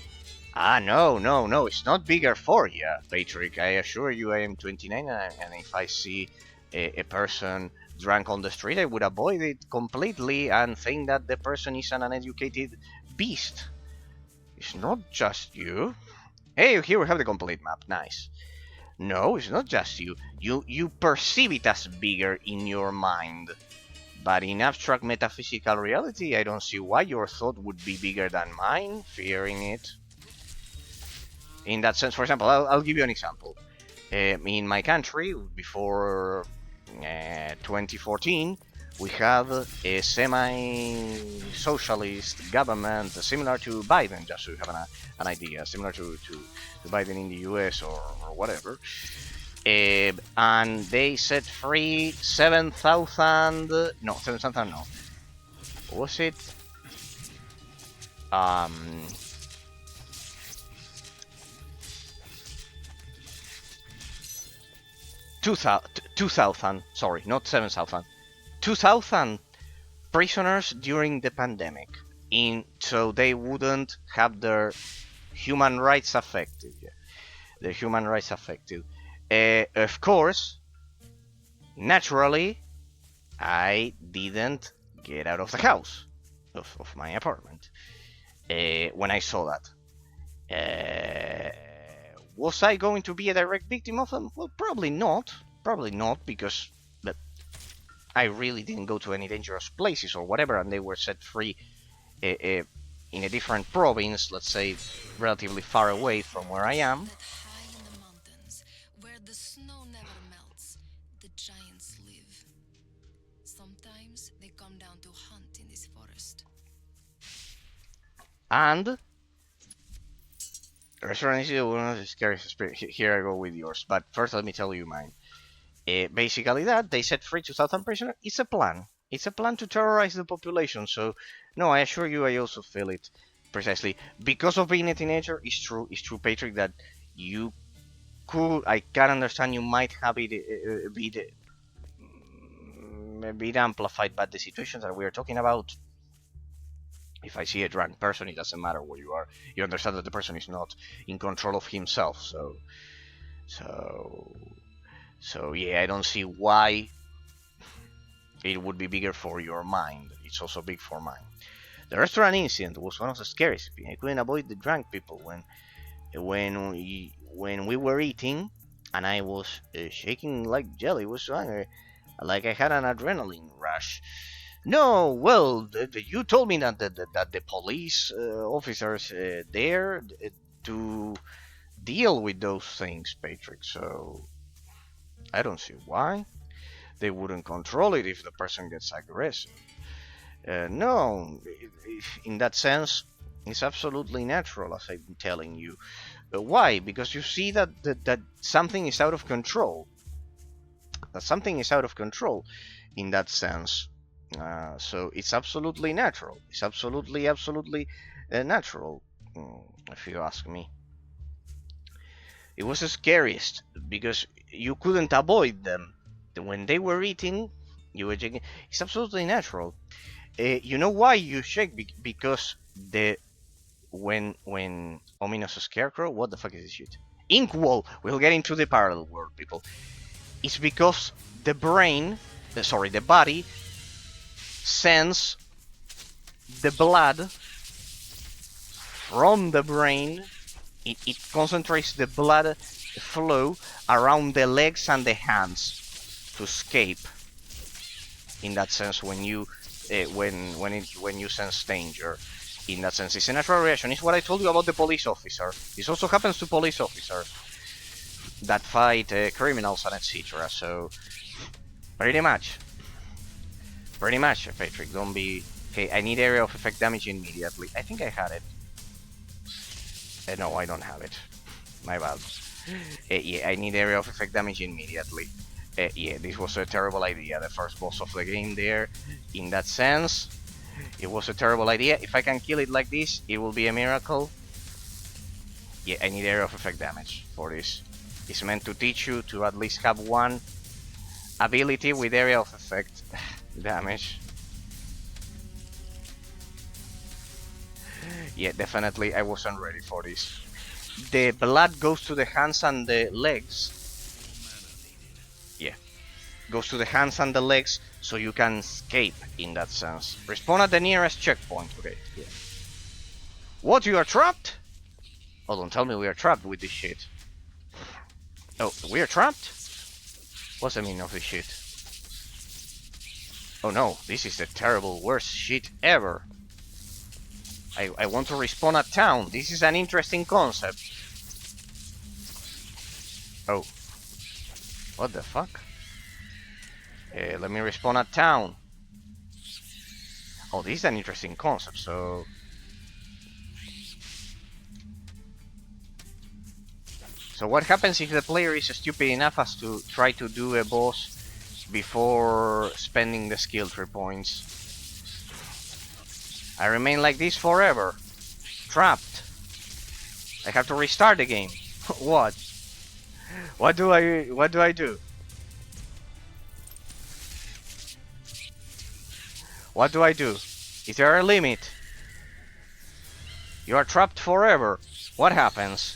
No, it's not bigger for you, Patrick. I assure you I am 29 and if I see a person drunk on the street, I would avoid it completely and think that the person is an uneducated beast. It's not just you. Hey, here we have the complete map. Nice. No, it's not just you. You perceive it as bigger in your mind. But in abstract metaphysical reality, I don't see why your thought would be bigger than mine, fearing it. In that sense, for example, I'll give you an example. In my country, before 2014, we had a semi-socialist government similar to Biden, just so you have an idea, similar to Biden in the US or whatever. And they set free 7,000... No, 7,000 no. What was it? 2,000, sorry, not 7,000. 2,000 prisoners during the pandemic, so they wouldn't have their human rights affected. Of course, naturally, I didn't get out of the house, of my apartment, when I saw that. Was I going to be a direct victim of them? Well, probably not, because I really didn't go to any dangerous places or whatever, and they were set free in a different province, let's say relatively far away from where I am. That high in the mountains, where the snow never melts, the giants live. Sometimes they come down to hunt in this forest. And the restaurant is one of the scariest experiences. Here I go with yours, but first let me tell you mine. Basically, that they set free 2,000 prisoners. It's a plan. It's a plan to terrorize the population. So, no, I assure you, I also feel it precisely because of being a teenager. It's true, Patrick, that you could. I can understand you might have it a bit amplified, but the situations that we are talking about. If I see a drunk person, it doesn't matter where you are. You understand that the person is not in control of himself. So yeah, I don't see why it would be bigger for your mind. It's also big for mine. The restaurant incident was one of the scariest. I couldn't avoid the drunk people when we were eating, and I was shaking like jelly. It was like I had an adrenaline rush. No, well, you told me that the police officers there to deal with those things, Patrick. So I don't see why they wouldn't control it if the person gets aggressive. No, in that sense, it's absolutely natural, as I'm telling you. Why? Because you see that something is out of control. That something is out of control in that sense. So it's absolutely natural. It's absolutely natural, if you ask me. It was the scariest because you couldn't avoid them. When they were eating, you were shaking. It's absolutely natural. You know why you shake? Because when ominous scarecrow. What the fuck is this shit? Inkwall. We'll get into the parallel world, people. It's because the brain, the body, sends the blood from the brain. It concentrates the blood flow around the legs and the hands to escape. In that sense, when you sense danger, in that sense, it's a natural reaction. It's what I told you about the police officer. This also happens to police officers that fight criminals and etc. So pretty much, Patrick. Don't be. Okay, I need area of effect damage immediately. I think I had it. No, I don't have it. My bad. Yeah, I need area of effect damage immediately. Yeah, this was a terrible idea. The first boss of the game there. In that sense, it was a terrible idea. If I can kill it like this, it will be a miracle. Yeah, I need area of effect damage for this. It's meant to teach you to at least have one ability with area of effect damage. Yeah, definitely I wasn't ready for this. The blood goes to the hands and the legs. Yeah, goes to the hands and the legs so you can escape in that sense. Respawn at the nearest checkpoint. Okay, yeah. What, you are trapped? Oh, don't tell me we are trapped with this shit. Oh, we are trapped? What's the meaning of this shit? Oh no, this is the terrible worst shit ever. I want to respawn at town. This is an interesting concept. Oh. What the fuck? Let me respawn at town. Oh, this is an interesting concept, so... So what happens if the player is stupid enough as to try to do a boss before spending the skill 3 points? I remain like this forever. Trapped. I have to restart the game. What? What do I do? What do I do? Is there a limit? You are trapped forever. What happens?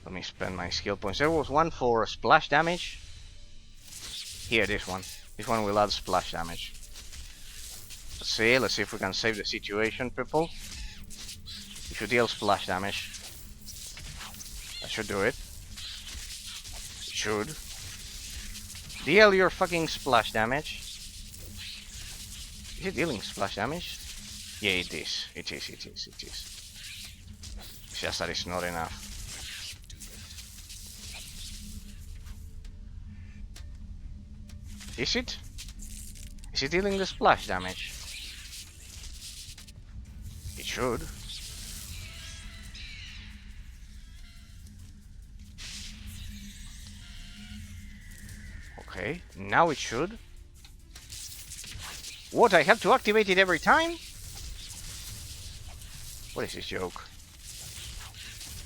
Let me spend my skill points. There was one for splash damage. Here, this one. This one will add splash damage. Let's see if we can save the situation, people. If you deal splash damage, that should do it. It should. Deal your fucking splash damage. Is it dealing splash damage? Yeah, it is. It is. It's just that it's not enough. Is it? Is it dealing the splash damage? It should. Okay, now it should. What, I have to activate it every time? What is this joke?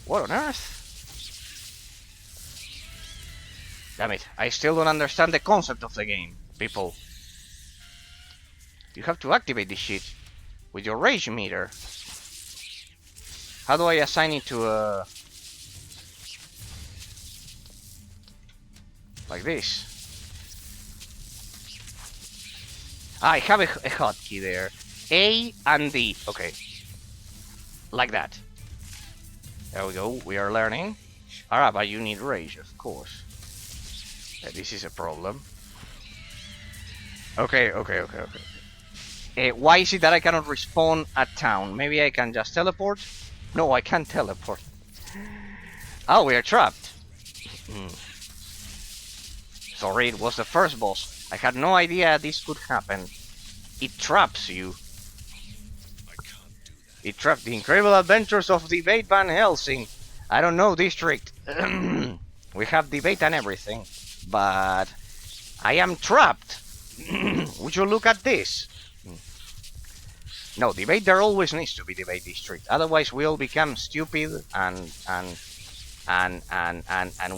What on earth? Damn it, I still don't understand the concept of the game, people. You have to activate this shit with your rage meter. How do I assign it to a... like this? I have a hotkey there. A and D. Okay. Like that. There we go. We are learning. Alright, but you need rage, of course. This is a problem. Okay. Why is it that I cannot respawn at town? Maybe I can just teleport? No, I can't teleport. Oh, we are trapped. Sorry, it was the first boss. I had no idea this could happen. It traps you. It trapped the incredible adventures of Debate Van Helsing. I don't know, district. We have debate and everything. But I am trapped. Would you look at this? No, debate, there always needs to be debate district. Otherwise we all become stupid and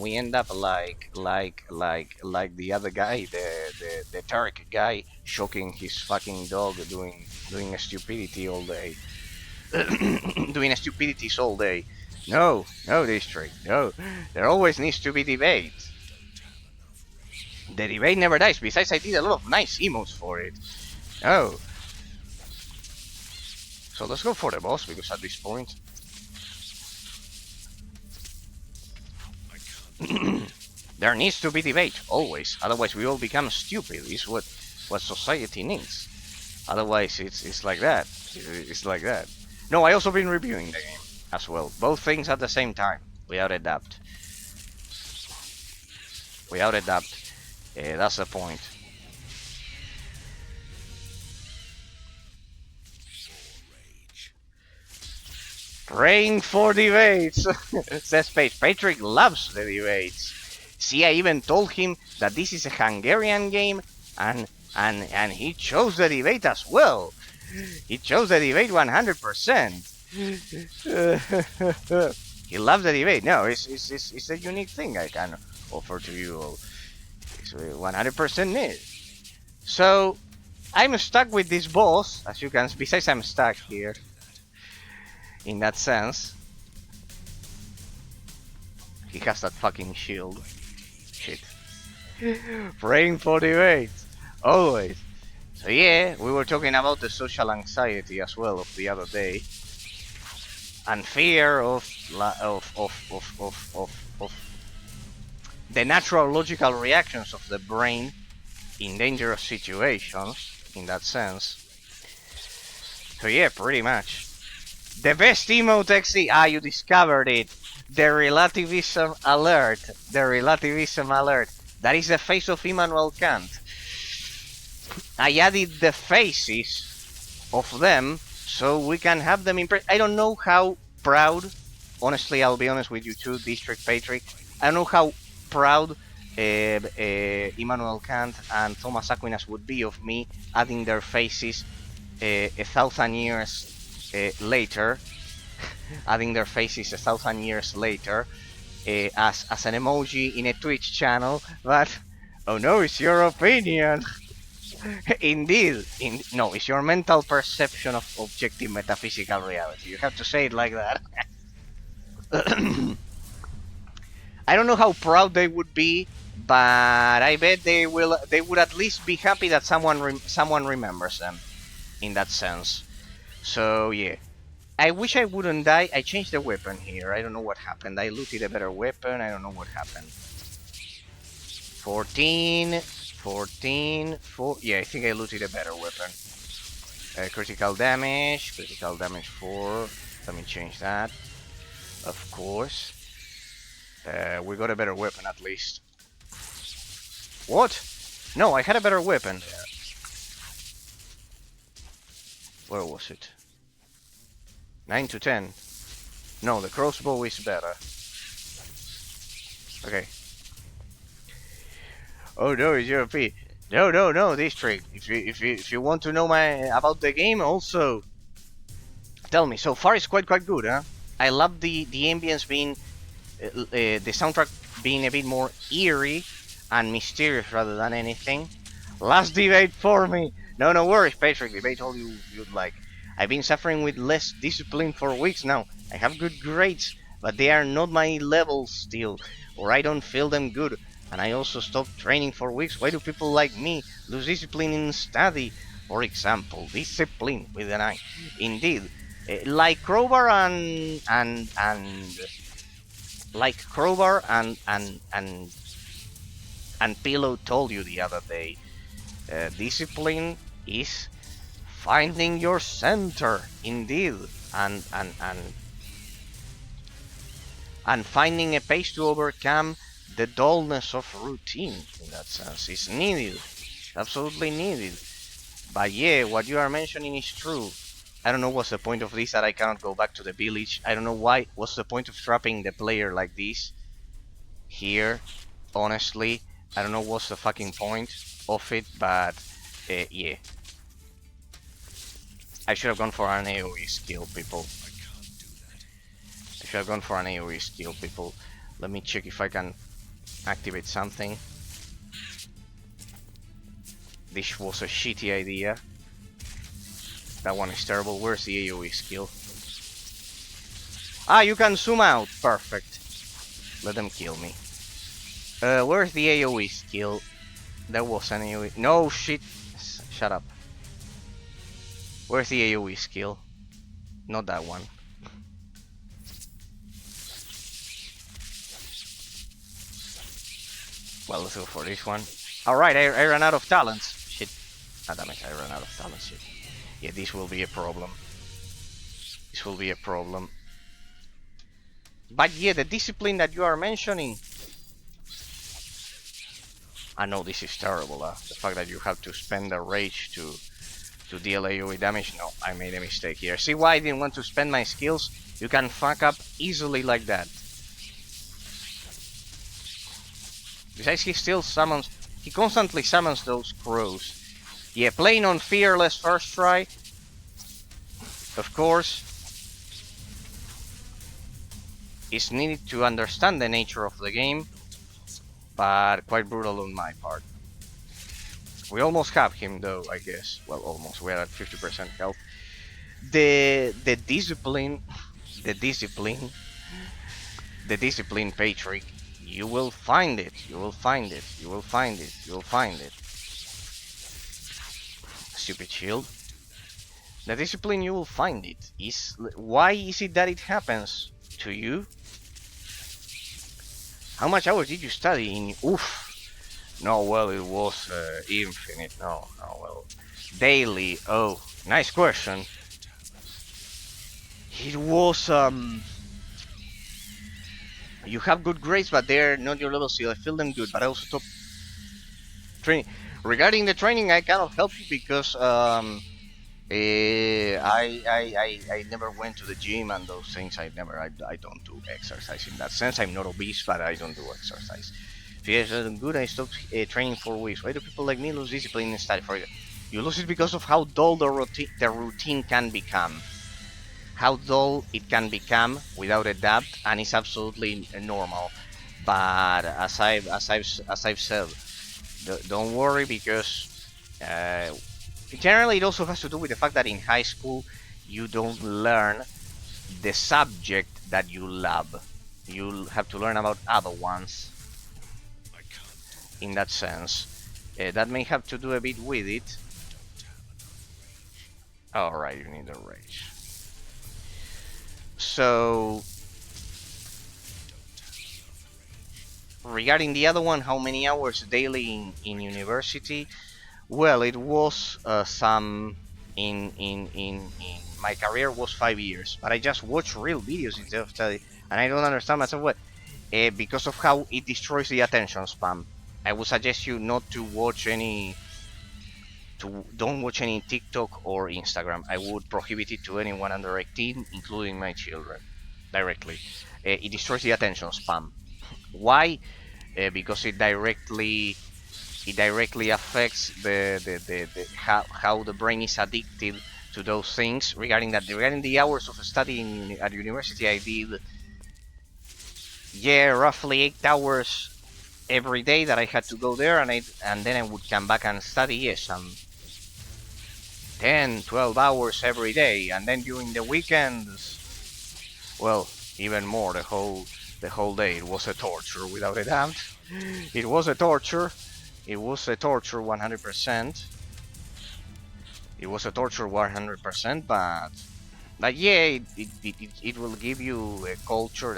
we end up like the other guy, the Turk guy, shocking his fucking dog, doing a stupidity all day. Doing a stupidities all day. No, district, no. There always needs to be debate. The debate never dies. Besides, I did a lot of nice emotes for it. Oh. So let's go for the boss, because at this point... there needs to be debate, always. Otherwise we all become stupid. It's what society needs. Otherwise it's like that. It's like that. No, I also been reviewing the game as well. Both things at the same time. Without a doubt. That's the point. Praying for debates, says Paige. Patrick loves the debates. See, I even told him that this is a Hungarian game, and he chose the debate as well. He chose the debate 100%. He loves the debate. No, it's a unique thing I can offer to you all. It's 100% neat. So, I'm stuck with this boss, as you can. Besides, I'm stuck here. In that sense, he has that fucking shield. Shit. Praying for debate, always. So yeah, we were talking about the social anxiety as well of the other day, and fear of the natural logical reactions of the brain in dangerous situations. In that sense. So yeah, pretty much. The best emote XD. Ah, you discovered it. The relativism alert. That is the face of Immanuel Kant. I added the faces of them so we can have them in. I don't know how proud. Honestly, I'll be honest with you too, District Patrick. I don't know how proud Immanuel Kant and Thomas Aquinas would be of me adding their faces 1,000 years later, adding their faces 1,000 years later as an emoji in a Twitch channel, but oh no, it's your opinion. Indeed, no, it's your mental perception of objective metaphysical reality. You have to say it like that. I don't know how proud they would be, but I bet they would at least be happy that someone remembers them in that sense. So yeah, I wish I wouldn't die. I changed the weapon here. I don't know what happened. I looted a better weapon. I don't know what happened. 14, 14, 4. Yeah, I think I looted a better weapon. Critical damage 4. Let me change that. Of course. We got a better weapon at least. What? No, I had a better weapon. Where was it? 9 to 10. No, the crossbow is better. Okay. Oh no, it's European. No, district. If you want to know about the game, also tell me. So far, it's quite good, huh? I love the ambience being, the soundtrack being a bit more eerie and mysterious rather than anything. Last debate for me. No worries, Patrick. Debate all you'd like. I've been suffering with less discipline for weeks now. I have good grades, but they are not my level still, or I don't feel them good. And I also stopped training for weeks. Why do people like me lose discipline in study? For example, discipline with an I. Indeed, like Crowbar and like Crowbar and Pillow told you the other day, discipline is finding your center, indeed, and finding a pace to overcome the dullness of routine. In that sense, is needed, absolutely needed. But yeah, what you are mentioning is true. I don't know what's the point of this, that I cannot go back to the village. I don't know why. What's the point of trapping the player like this here? Honestly, I don't know what's the fucking point of it, but yeah. I should have gone for an AoE skill, people. I should have gone for an AoE skill, people. Let me check if I can activate something. This was a shitty idea. That one is terrible. Where's the AoE skill? Ah, you can zoom out. Perfect. Let them kill me. Where's the AoE skill? There was an AoE. No shit. Shut up. Where's the AoE skill? Not that one. Well, let's go for this one. Alright, I ran out of talents. Shit. Ah, damn it, I ran out of talents. Shit. Yeah, this will be a problem. This will be a problem. But yeah, the discipline that you are mentioning. I know this is terrible, the fact that you have to spend a rage to deal AoE damage. No, I made a mistake here. See why I didn't want to spend my skills? You can fuck up easily like that. Besides, he still summons... He constantly summons those crows. Yeah, playing on Fearless first try. Of course. Is needed to understand the nature of the game. But quite brutal on my part. We almost have him though, I guess. Well, almost. We're at 50% health. The discipline, Patrick. You will find it. You will find it. You will find it. You will find it. Stupid shield. The discipline, you will find it. Why is it that it happens to you? How much hours did you study in? Oof. No, well, it was infinite. No, well, daily. Oh, nice question. It was you have good grades, but they're not your level, so I feel them good. But I also stopped training. Regarding the training, I cannot help you because I never went to the gym and those things. I don't do exercise in that sense. I'm not obese, but I don't do exercise. If you guys are good, I stopped training for weeks. Why do people like me lose discipline in study? For you lose it because of how dull the routine can become. How dull it can become, without a doubt, and it's absolutely normal. But as I've said, don't worry, because generally it also has to do with the fact that in high school you don't learn the subject that you love. You'll have to learn about other ones. In that sense, that may have to do a bit with it. Alright, you need a rage. So regarding the other one, how many hours daily in university? Well, it was some in my career was 5 years, but I just watch real videos instead of study, and I don't understand myself what because of how it destroys the attention span. I would suggest you not to watch any to don't watch any TikTok or Instagram. I would prohibit it to anyone under 18, including my children, directly. It destroys the attention span. Why? Because it directly affects the how the brain is addicted to those things. Regarding the hours of studying at university, I did roughly 8 hours every day that I had to go there, and then I would come back and study. Yes, 10, 12 hours every day, and then during the weekends, well, even more, the whole day. It was a torture, without a doubt. It was a torture. It was a torture 100%. It was a torture 100%, but yeah, it will give you a culture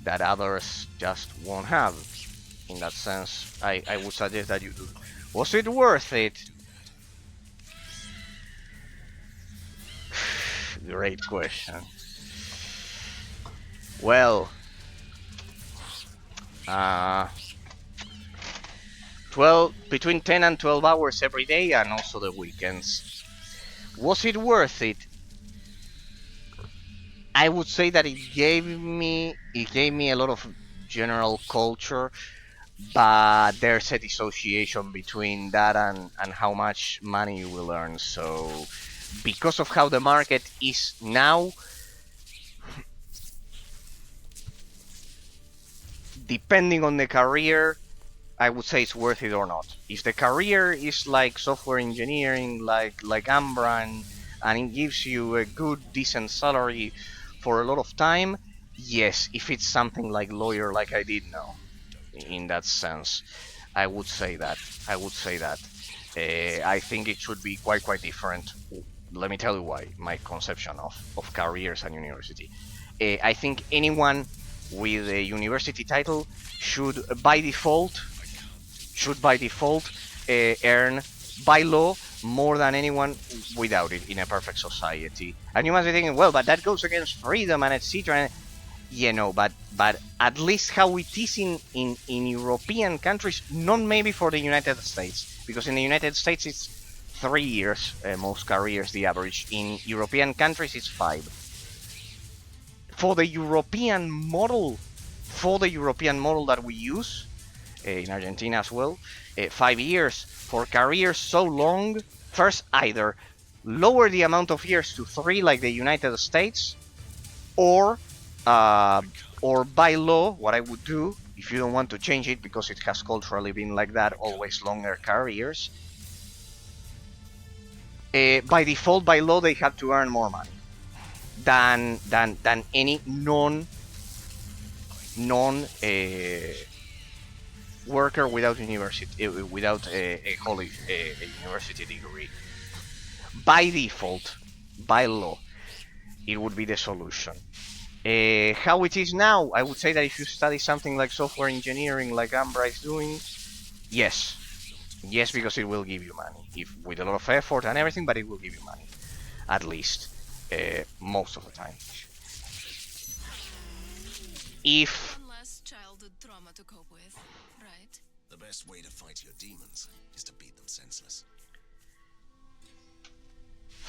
that others just won't have. In that sense, I would suggest that you do. Was it worth it? Great question. Well, uh, 12 between 10 and 12 hours every day, and also the weekends. Was it worth it? I would say that it gave me a lot of general culture, but there's a dissociation between that and how much money you will earn. So because of how the market is now, depending on the career, I would say it's worth it or not. If the career is like software engineering, like Ambra, and it gives you a good, decent salary for a lot of time, yes. If it's something like lawyer, like I did, no. In that sense, I would say that. I would say that. I think it should be quite different. Let me tell you why. My conception of careers and university. I think anyone with a university title should, by default, earn by law more than anyone without it in a perfect society. And you must be thinking, well, but that goes against freedom and etc. But at least how it is in European countries, not maybe for the United States, because in the United States it's 3 years, most careers, the average. In European countries it's 5. For the European model, that we use, in Argentina as well, 5 years for careers so long. First, either lower the amount of years to 3, like the United States, or by law, what I would do, if you don't want to change it, because it has culturally been like that, always longer careers. By default, by law, they have to earn more money than any non worker without university, without a college, a university degree. By default, by law, it would be the solution. How it is now, I would say that if you study something like software engineering, like Ambra is doing, yes, because it will give you money, if with a lot of effort and everything, but it will give you money, at least, most of the time. If One less childhood trauma to cope with, right? The best way to fight your demons is to beat them senseless.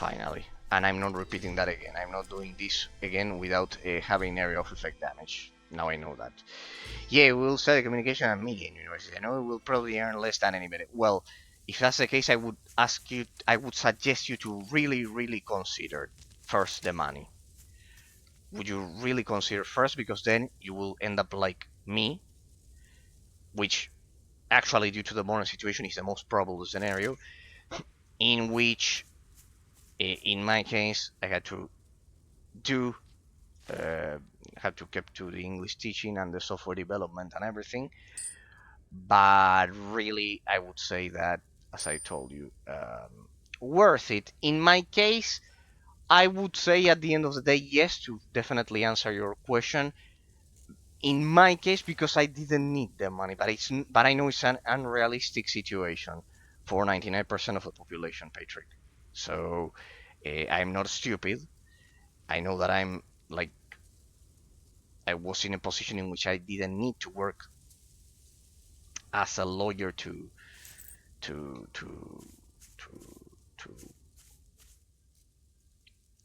finally, and I'm not repeating that again. I'm not doing this again without having area of effect damage. Now I know that. Yeah, we'll study communication and media in university. I know we will probably earn less than anybody. Well, if that's the case, I would suggest you to really consider first the money. Would you really consider first? Because then you will end up like me, which actually, due to the modern situation, is the most probable scenario, in which, in my case, I had to do had to keep to the English teaching and the software development and everything. But really, I would say that, as I told you, worth it. In my case, I would say at the end of the day, yes, to definitely answer your question. in my case, because I didn't need the money, but I know it's an unrealistic situation for 99% of the population, Patrick. So I'm not stupid. I know that I was in a position in which I didn't need to work as a lawyer to to to to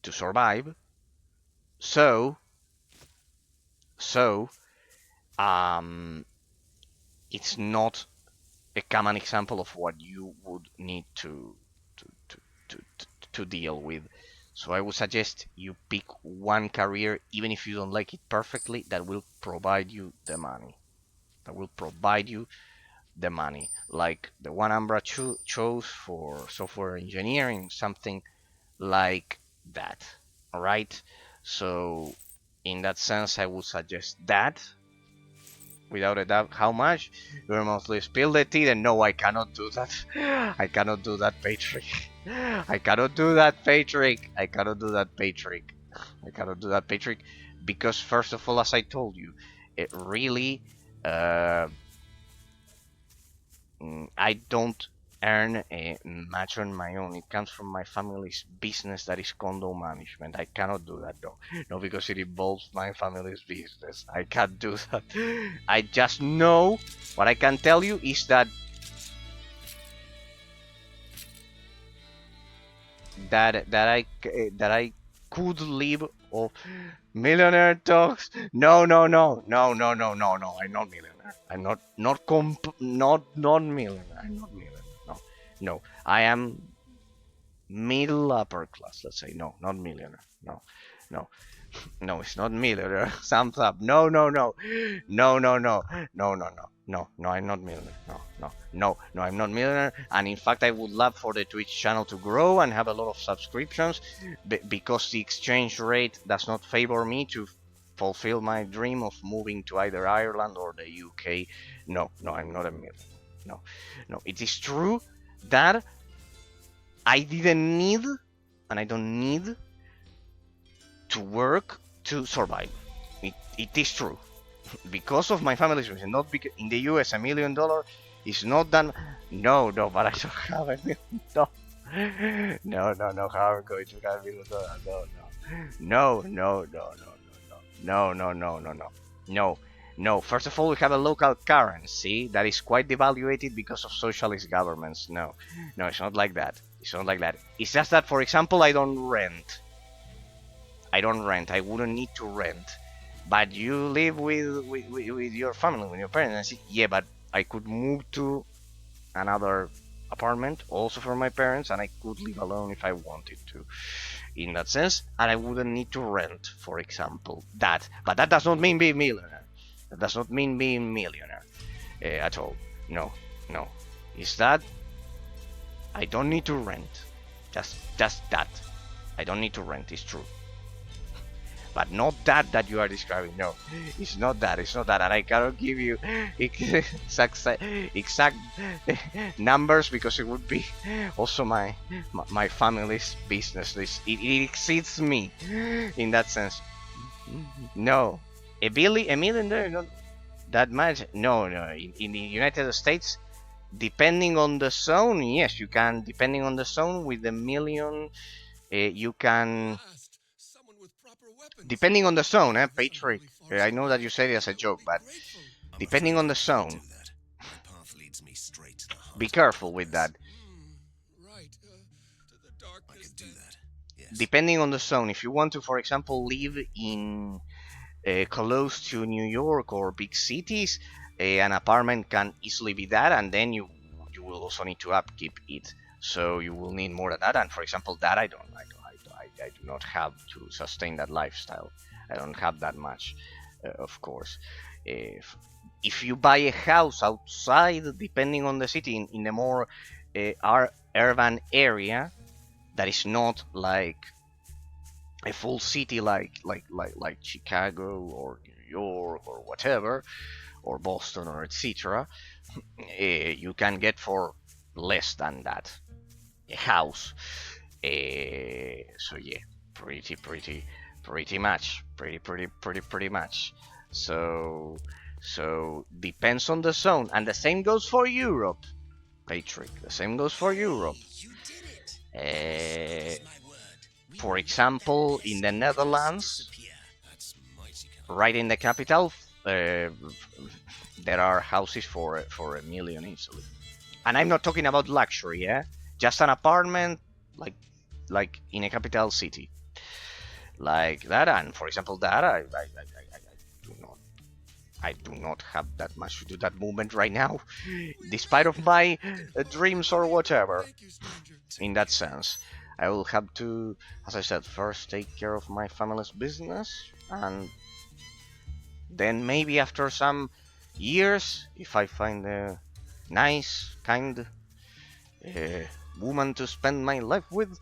to survive. So so um, it's not a common example of what you would need to to to deal with. So I would suggest you pick one career, even if you don't like it perfectly, that will provide you the money. That will provide you the money. Like the one Ambra chose for software engineering, something like that. All right. So in that sense, I would suggest that without a doubt. How much? You mostly spill the tea, and no, I cannot do that. I cannot do that, Patrick. I cannot do that, Patrick. I cannot do that, Patrick. I cannot do that, Patrick, because first of all, as I told you, it really, uh, I don't earn much on my own. It comes from my family's business, that is condo management. I cannot do that though. No, because it involves my family's business. I can't do that. I just know what I can tell you is that I could live off millionaire talks. No, no, no, no, no, no, no, no. I'm not millionaire. I'm not millionaire. I'm not millionaire. No, no. I am middle upper class. Let's say no, not millionaire. No, no. No, it's not millionaire. Thumbs up. No, no, no, no, no, no, no, no, no, no, no. I'm not millionaire. No, no, no, no. I'm not millionaire. And in fact, I would love for the Twitch channel to grow and have a lot of subscriptions, because the exchange rate does not favor me to fulfill my dream of moving to either Ireland or the UK. No, no, I'm not a millionaire. No, no. It is true that I didn't need, and I don't need to work to survive. It is true. Because of my family's reason, not because in the US $1 million is not that. No, no, but I don't have $1 million. No, no, no. How am I going to have $1 million? No, no, no, no, no, no, no, no, no, no, no, no. First of all, we have a local currency that is quite devaluated because of socialist governments. No, no, it's not like that. It's not like that. It's just that, for example, I don't rent. I wouldn't need to rent. But you live with your family, with your parents. Yeah, but I could move to another apartment also for my parents, and I could live alone if I wanted to. In that sense, and I wouldn't need to rent, for example. But that does not mean being millionaire. That does not mean being millionaire at all. No, no. Is that I don't need to rent. Just that. I don't need to rent. It's true. But not that you are describing. No, it's not that. It's not that, and I cannot give you exact numbers because it would be also my family's business. It exceeds me in that sense. No, a million there, not that much. No, no. In the United States, depending on the zone, yes, you can. Depending on the zone, with a million, you can. Depending on the zone, Patrick. I know that you said it as a joke, but depending on the zone, be careful with that. Depending on the zone, if you want to, for example, live in close to New York or big cities, an apartment can easily be that, and then you will also need to upkeep it. So you will need more than that. And for example, that I do not have to sustain that lifestyle. I don't have that much, of course. If you buy a house outside, depending on the city, in a more urban area, that is not like a full city like Chicago or New York or whatever, or Boston or etc., you can get for less than that a house. So yeah, pretty much. So depends on the zone, and the same goes for Europe, Patrick. The same goes for Europe. You did it. Uh, As my word, we for will example, never in let the this curse Netherlands, disappear. That's mighty kind. right in the capital, there are houses for a million easily. And I'm not talking about luxury, yeah, just an apartment like in a capital city, like that. And for example, that I do not have that much to do that movement right now, despite of my dreams or whatever. In that sense, I will have to, as I said, first take care of my family's business, and then maybe after some years, if I find a nice, kind woman to spend my life with,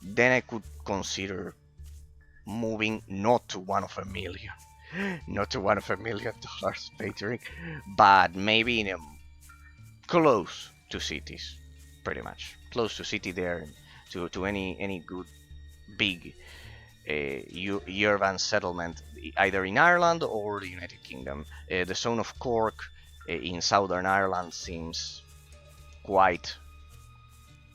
then I could consider moving not to one of a million, not to $1 million, Patrick, but maybe in a close to cities, pretty much close to city there, to any good big urban settlement, either in Ireland or the United Kingdom. The zone of Cork in Southern Ireland seems quite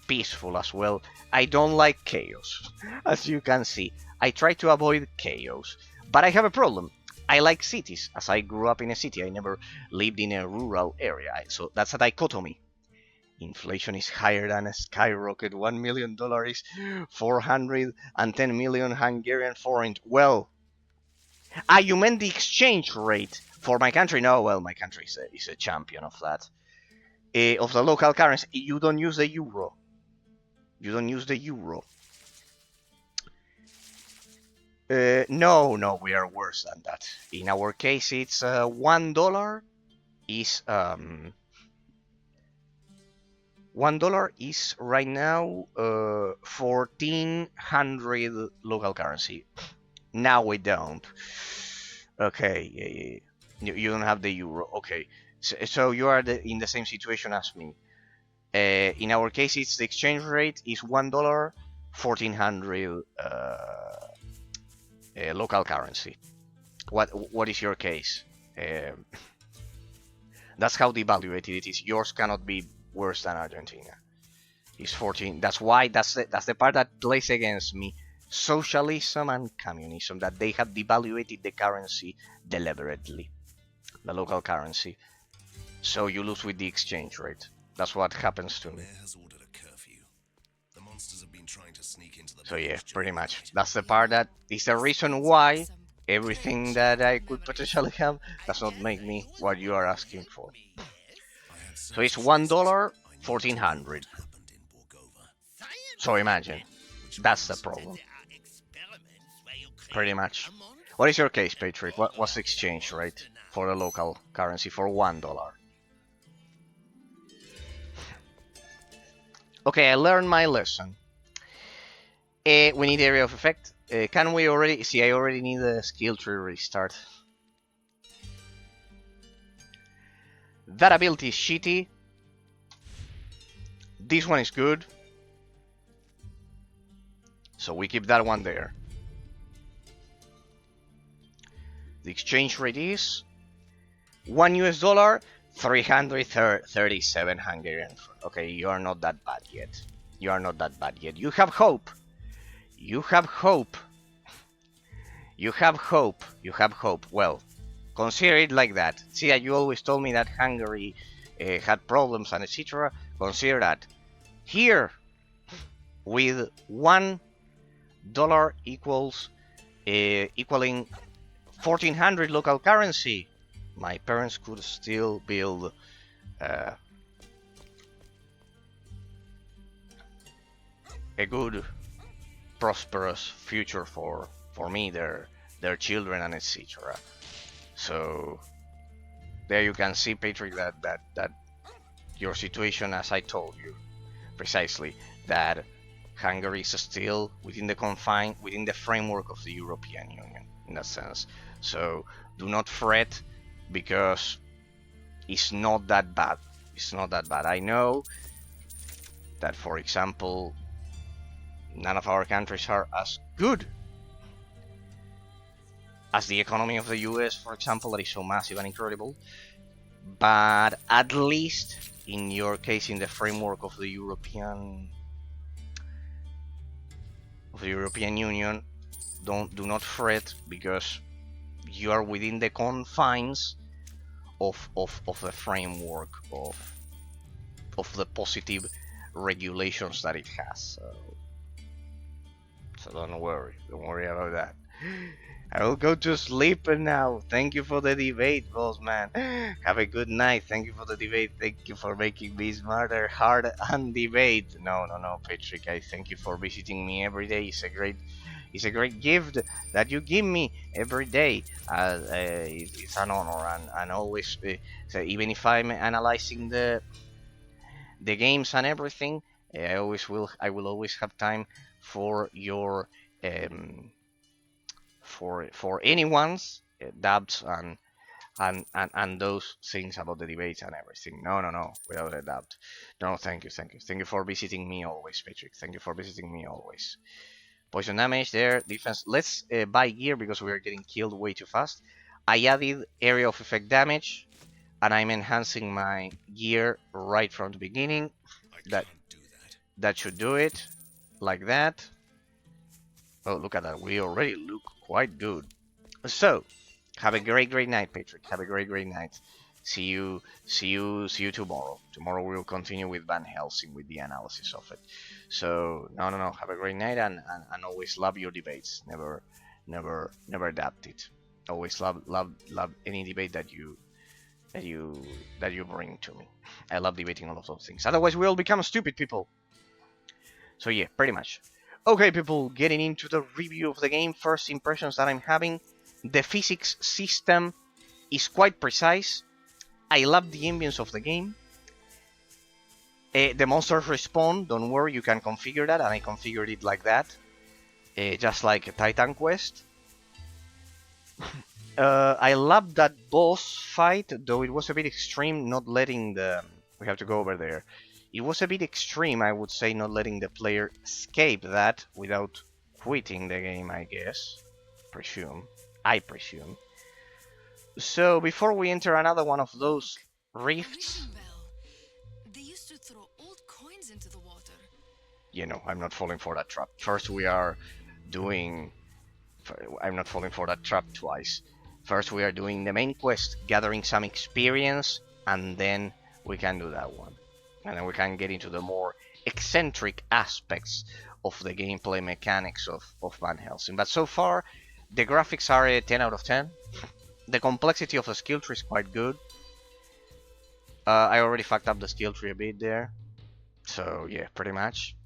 peaceful as well. I don't like chaos, as you can see. I try to avoid chaos, but I have a problem. I like cities, as I grew up in a city. I never lived in a rural area, so that's a dichotomy. Inflation is higher than a skyrocket. $1 million is 410 million Hungarian forint. Well, you meant the exchange rate for my country? No, well, my country is a champion of that. Of the local currency, you don't use the euro. You don't use the euro. No, we are worse than that. In our case, it's $1 is $1 is right now 1400 local currency. Now we don't. Okay, you don't have the euro. Okay, so you are in the same situation as me. In our case, it's the exchange rate is $1, 1400 local currency. What is your case? That's how devaluated it is. Yours cannot be worse than Argentina. It's 14. That's why that's the part that plays against me. Socialism and communism, that they have devaluated the currency deliberately, the local currency. So you lose with the exchange rate. That's what happens to me. Mayor has ordered a curfew. The monsters have been trying to sneak into the So yeah, village pretty during much. night. That's the part that is the reason why everything that I could potentially have does not make me what you are asking for. I had So it's searched $1, I need to know 1400. what happened in Borgova, So imagine, which that's the means problem. Pretty much. What is your case, Patrick? What's the exchange rate for the local currency for $1? Okay, I learned my lesson. We need area of effect. Can we already see? I already need a skill tree restart. That ability is shitty. This one is good. So we keep that one there. The exchange rate is $1, 337 Hungarian. Okay, you are not that bad yet. You are not that bad yet. You have hope. You have hope. You have hope. You have hope. Well, consider it like that. See, you always told me that Hungary had problems and etc. Consider that. Here, with $1 equals equaling 1400 local currency, my parents could still build a good, prosperous future for me, their children, and etc. So there you can see, Patrick, that your situation, as I told you precisely, that Hungary is still within the framework of the European Union in that sense. So do not fret, because it's not that bad. It's not that bad. I know that, for example, none of our countries are as good as the economy of the US, for example, that is so massive and incredible. But at least in your case, in the framework of the European Union, do not fret, because you are within the confines of the framework of the positive regulations that it has. So don't worry about that. I will go to sleep now. Thank you for the debate, boss man. Have a good night. Thank you for the debate. Thank you for making me smarter, hard, and debate. No, Patrick. I thank you for visiting me every day. It's a great gift that you give me every day. It's an honor, and always. So even if I'm analyzing the games and everything, I will always have time for your for anyone's doubts and those things about the debates and everything. No, without a doubt. No, thank you for visiting me always, Patrick. Thank you for visiting me always. Poison damage there, defense. Let's buy gear because we are getting killed way too fast. I added area of effect damage, and I'm enhancing my gear right from the beginning. That should do it, like that. Oh, look at that. We already look quite good. So, have a great night, Patrick. Have a great night. See you tomorrow. Tomorrow we will continue with Van Helsing with the analysis of it. So, no. Have a great night, and always love your debates. Never adapt it. Always love any debate that you bring to me. I love debating all of those things. Otherwise, we all become stupid people. So yeah, pretty much. Okay, people, getting into the review of the game. First impressions that I'm having. The physics system is quite precise. I love the ambience of the game. The monsters respawn. Don't worry, you can configure that, and I configured it like that. Just like a Titan Quest. I love that boss fight, though it was a bit extreme not letting the... We have to go over there. It was a bit extreme, I would say, not letting the player escape that without quitting the game, I guess. I presume. So, before we enter another one of those rifts... They used to throw old coins into the water. You know, I'm not falling for that trap. First we are doing... I'm not falling for that trap twice. First we are doing the main quest, gathering some experience, and then we can do that one. And then we can get into the more eccentric aspects of the gameplay mechanics of Van Helsing. But so far, the graphics are a 10 out of 10. The complexity of the skill tree is quite good. I already fucked up the skill tree a bit there. So yeah, pretty much.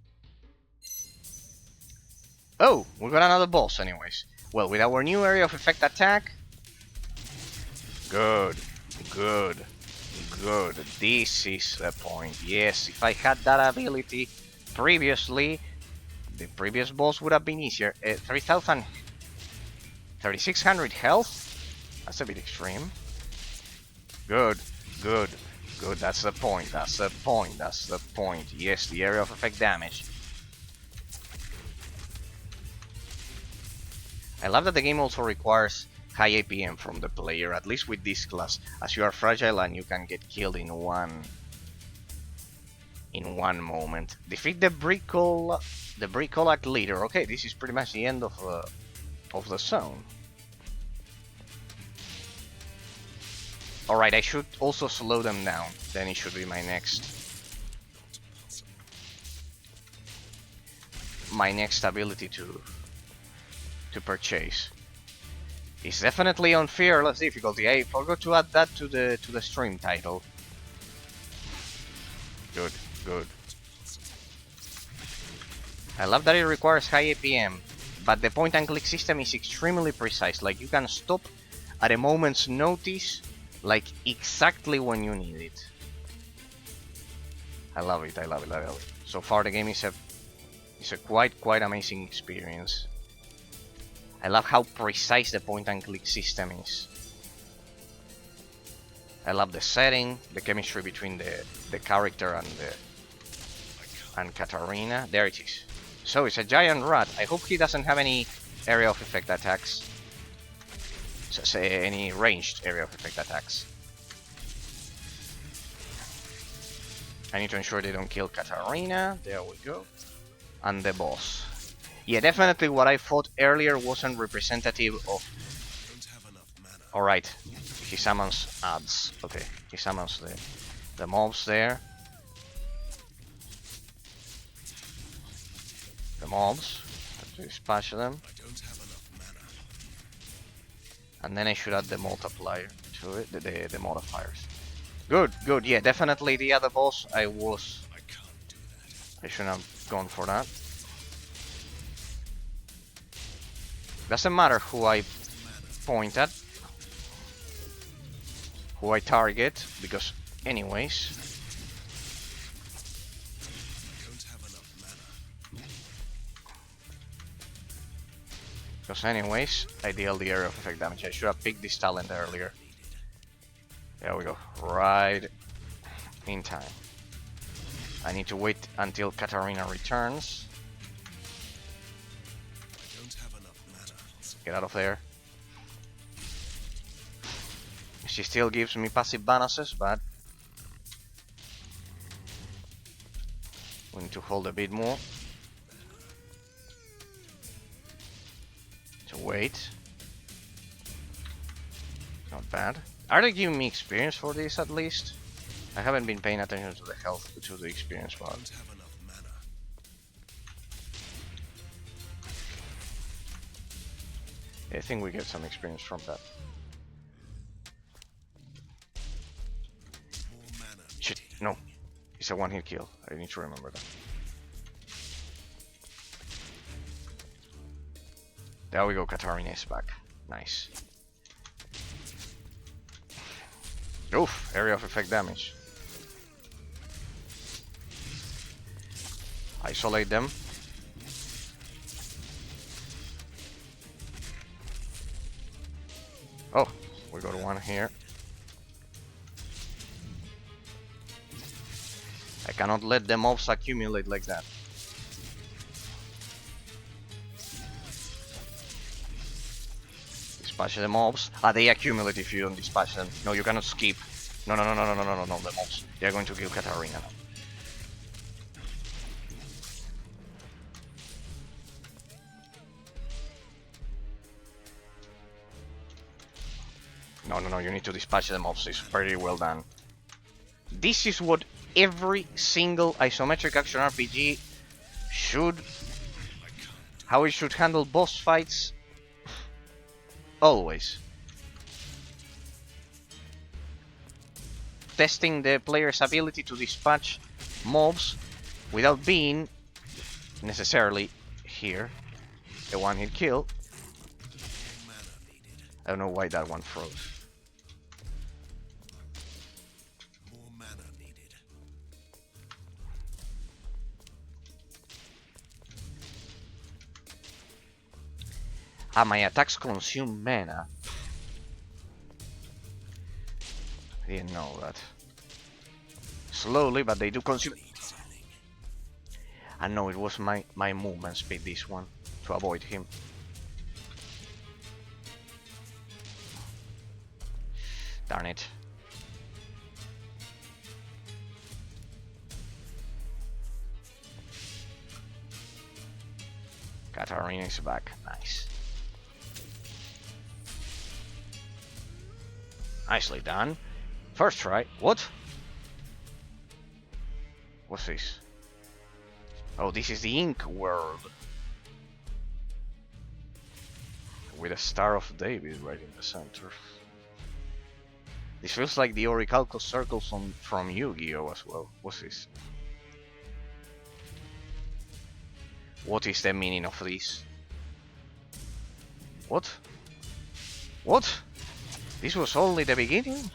Oh, we got another boss anyways. Well, with our new area of effect attack. Good. This is the point. Yes, if I had that ability previously, the previous boss would have been easier. 3600 health? That's a bit extreme. Good. That's the point. Yes, the area of effect damage. I love that the game also requires high APM from the player, at least with this class, as you are fragile and you can get killed in one moment. Defeat the Bricolac leader. Okay, this is pretty much the end of the zone. Alright, I should also slow them down. Then it should be my next ability to purchase. It's definitely on fearless difficulty. I forgot to add that to the stream title. Good. I love that it requires high APM, but the point and click system is extremely precise. Like, you can stop at a moment's notice, like exactly when you need it. I love it. So far the game is a quite amazing experience. I love how precise the point and click system is. I love the setting, the chemistry between the character and Katarina. There it is. So it's a giant rat. I hope he doesn't have any area of effect attacks. So, say any ranged area of effect attacks. I need to ensure they don't kill Katarina. There we go. And the boss. Yeah, definitely what I fought earlier wasn't representative of... Alright, he summons ads. Okay, he summons the mobs there. The mobs. Have to dispatch them. And then I should add the multiplier to it, the modifiers. Good, good, yeah, definitely the other boss I shouldn't have gone for that. Doesn't matter who I point at, who I target, because anyways. Because anyways, I deal the area of effect damage. I should have picked this talent earlier. There we go, right in time. I need to wait until Katarina returns. Get out of there. She still gives me passive bonuses, but we need to hold a bit more. To wait. Not bad. Are they giving me experience for this at least? I haven't been paying attention to the health, to the experience bar. I think we get some experience from that. Shit, no. It's a one-hit kill. I need to remember that. There we go, Katarina is back. Nice. Oof, area of effect damage. Isolate them. Oh, we got one here. I cannot let the mobs accumulate like that. Dispatch the mobs. Ah, they accumulate if you don't dispatch them. No, you cannot skip. No, no, no, no, no, no, no, no, the mobs. They are going to kill Katarina now. No, no, no, you need to dispatch the mobs. It's very well done. This is what every single isometric action RPG should... how it should handle boss fights. Always. Testing the player's ability to dispatch mobs without being necessarily here. A one-hit kill. I don't know why that one froze. Ah, my attacks consume mana. I didn't know that. Slowly, but they do consume. I know it was my movement speed, this one, to avoid him. Darn it. Katarina is back. Nice. Nicely done. First try. What? What's this? Oh, this is the Ink World. With a Star of David right in the center. This feels like the Orichalco circles from Yu-Gi-Oh! As well. What's this? What is the meaning of this? What? What? This was only the beginning?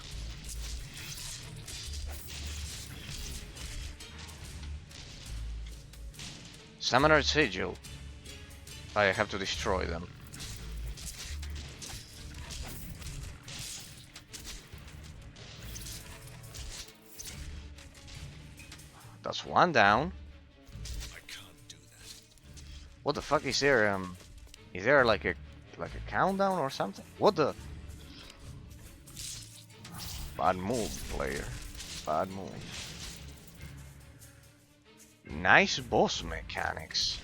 Summoner Sigil. I have to destroy them. That's one down. I can't do that. What the fuck is there? Is there like a countdown or something? What the? Bad move, player. Bad move. Nice boss mechanics.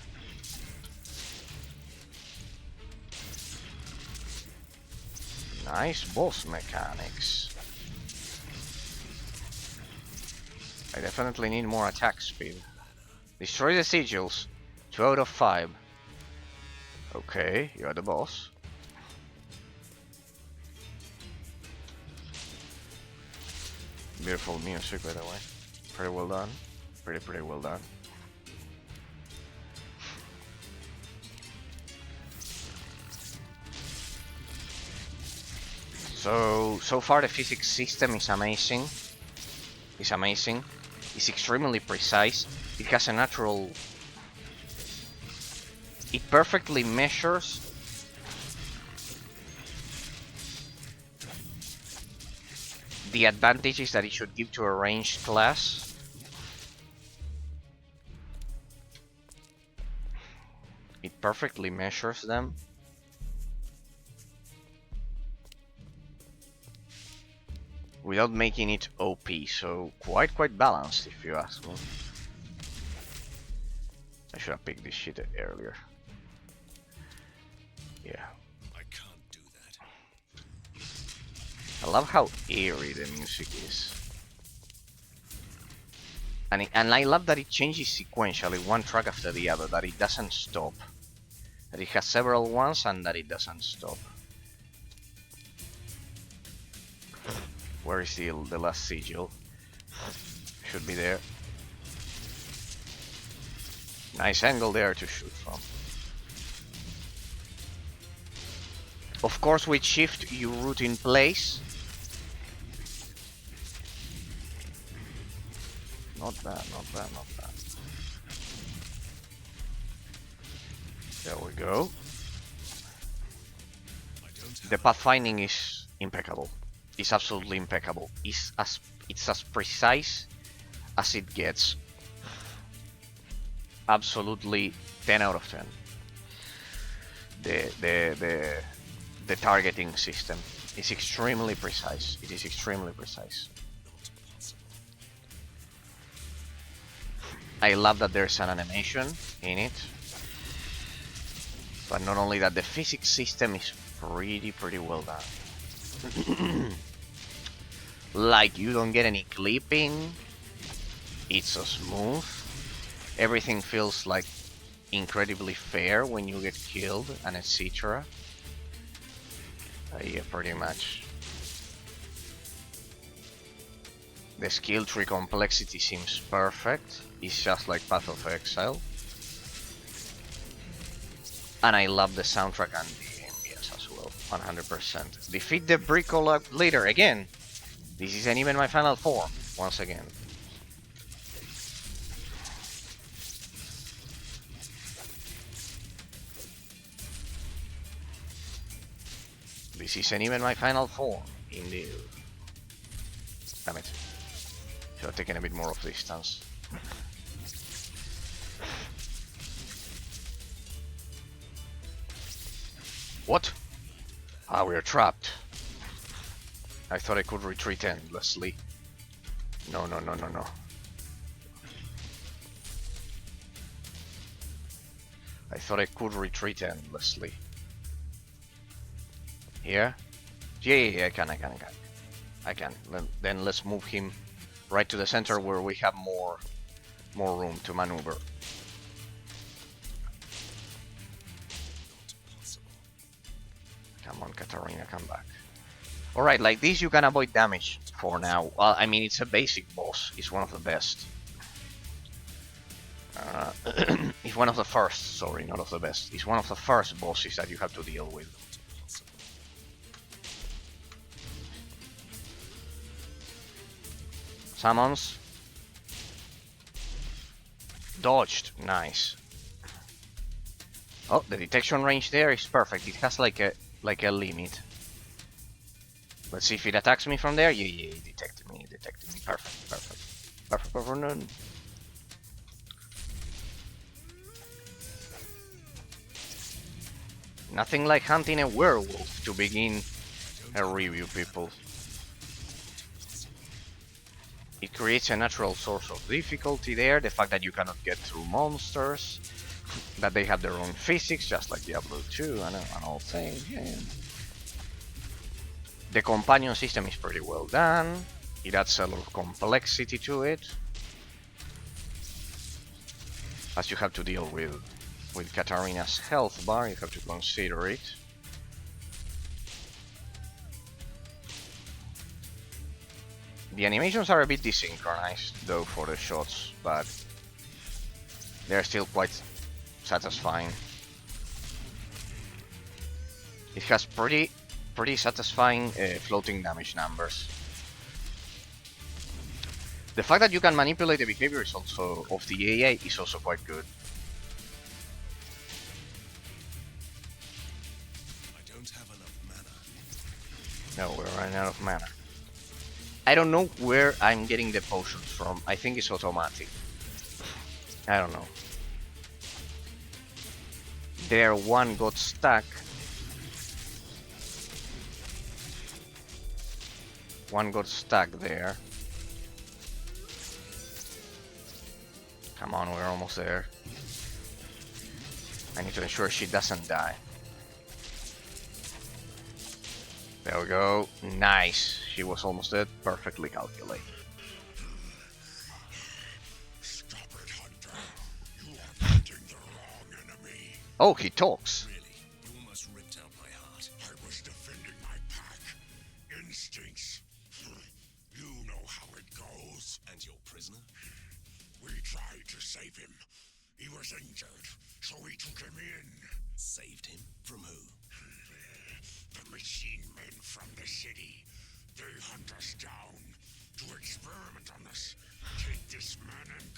Nice boss mechanics. I definitely need more attack speed. Destroy the sigils. 2 out of 5. Okay, you're the boss. Beautiful music, by the way. Pretty well done. Pretty well done. So far the physics system is amazing. It's amazing. It's extremely precise. It has a natural... It perfectly measures the advantages that it should give to a ranged class. It perfectly measures them. Without making it OP, so quite balanced if you ask me. I should have picked this shit earlier. Yeah. I can't do that. I love how eerie the music is. And I love that it changes sequentially, one track after the other, that it doesn't stop. That it has several ones and that it doesn't stop. Where is the last sigil? Should be there. Nice angle there to shoot from. Of course, with shift you root in place. Not bad, not bad, not bad. There we go. The pathfinding is impeccable. It's absolutely impeccable. It's as precise as it gets. Absolutely 10 out of 10. The targeting system is extremely precise. It is extremely precise. I love that there's an animation in it. But not only that, the physics system is pretty well done. Like, you don't get any clipping. It's so smooth. Everything feels like incredibly fair when you get killed and etc. Yeah, pretty much. The skill tree complexity seems perfect. It's just like Path of Exile. And I love the soundtrack and the ambience as well, 100%. Defeat the Bricolab later again. This isn't even my final form, once again. This isn't even my final form, indeed. Damn it. Should have taken a bit more of distance. What? Ah, we are trapped. I thought I could retreat endlessly. No. I thought I could retreat endlessly. Here? Yeah, I can. Then let's move him right to the center where we have more room to maneuver. Come on, Katarina, come back. Alright, like this you can avoid damage for now. Well, I mean, it's a basic boss. It's one of the best. It's one of the first, sorry, not of the best. It's one of the first bosses that you have to deal with. Summons. Dodged, nice. Oh, the detection range there is perfect. It has like a limit. Let's see if it attacks me from there. Yeah, it detected me. Perfect. No. Nothing like hunting a werewolf to begin a review, people. It creates a natural source of difficulty there. The fact that you cannot get through monsters, that they have their own physics, just like Diablo 2 and all things. Yeah. The companion system is pretty well done. It adds a lot of complexity to it, as you have to deal with Katarina's health bar. You have to consider it. The animations are a bit desynchronized though for the shots, but they're still quite satisfying. It has pretty satisfying floating damage numbers. The fact that you can manipulate the behavior is also of the AI is also quite good. I don't have enough mana. No, we're running out of mana. I don't know where I'm getting the potions from. I think it's automatic. I don't know. There, one got stuck. One got stuck there. Come on, we're almost there. I need to ensure she doesn't die. There we go. Nice. She was almost dead. Perfectly calculated. Stop it, Hunter. You are fighting the wrong enemy. Oh, he talks. Really? You almost ripped out my heart. I was defending my pack. Instincts. You know how it goes. And your prisoner? We tried to save him. He was injured, so we took him in. Saved him? From who? The machine men from the city. They hunt us down to experiment on us. Take this man and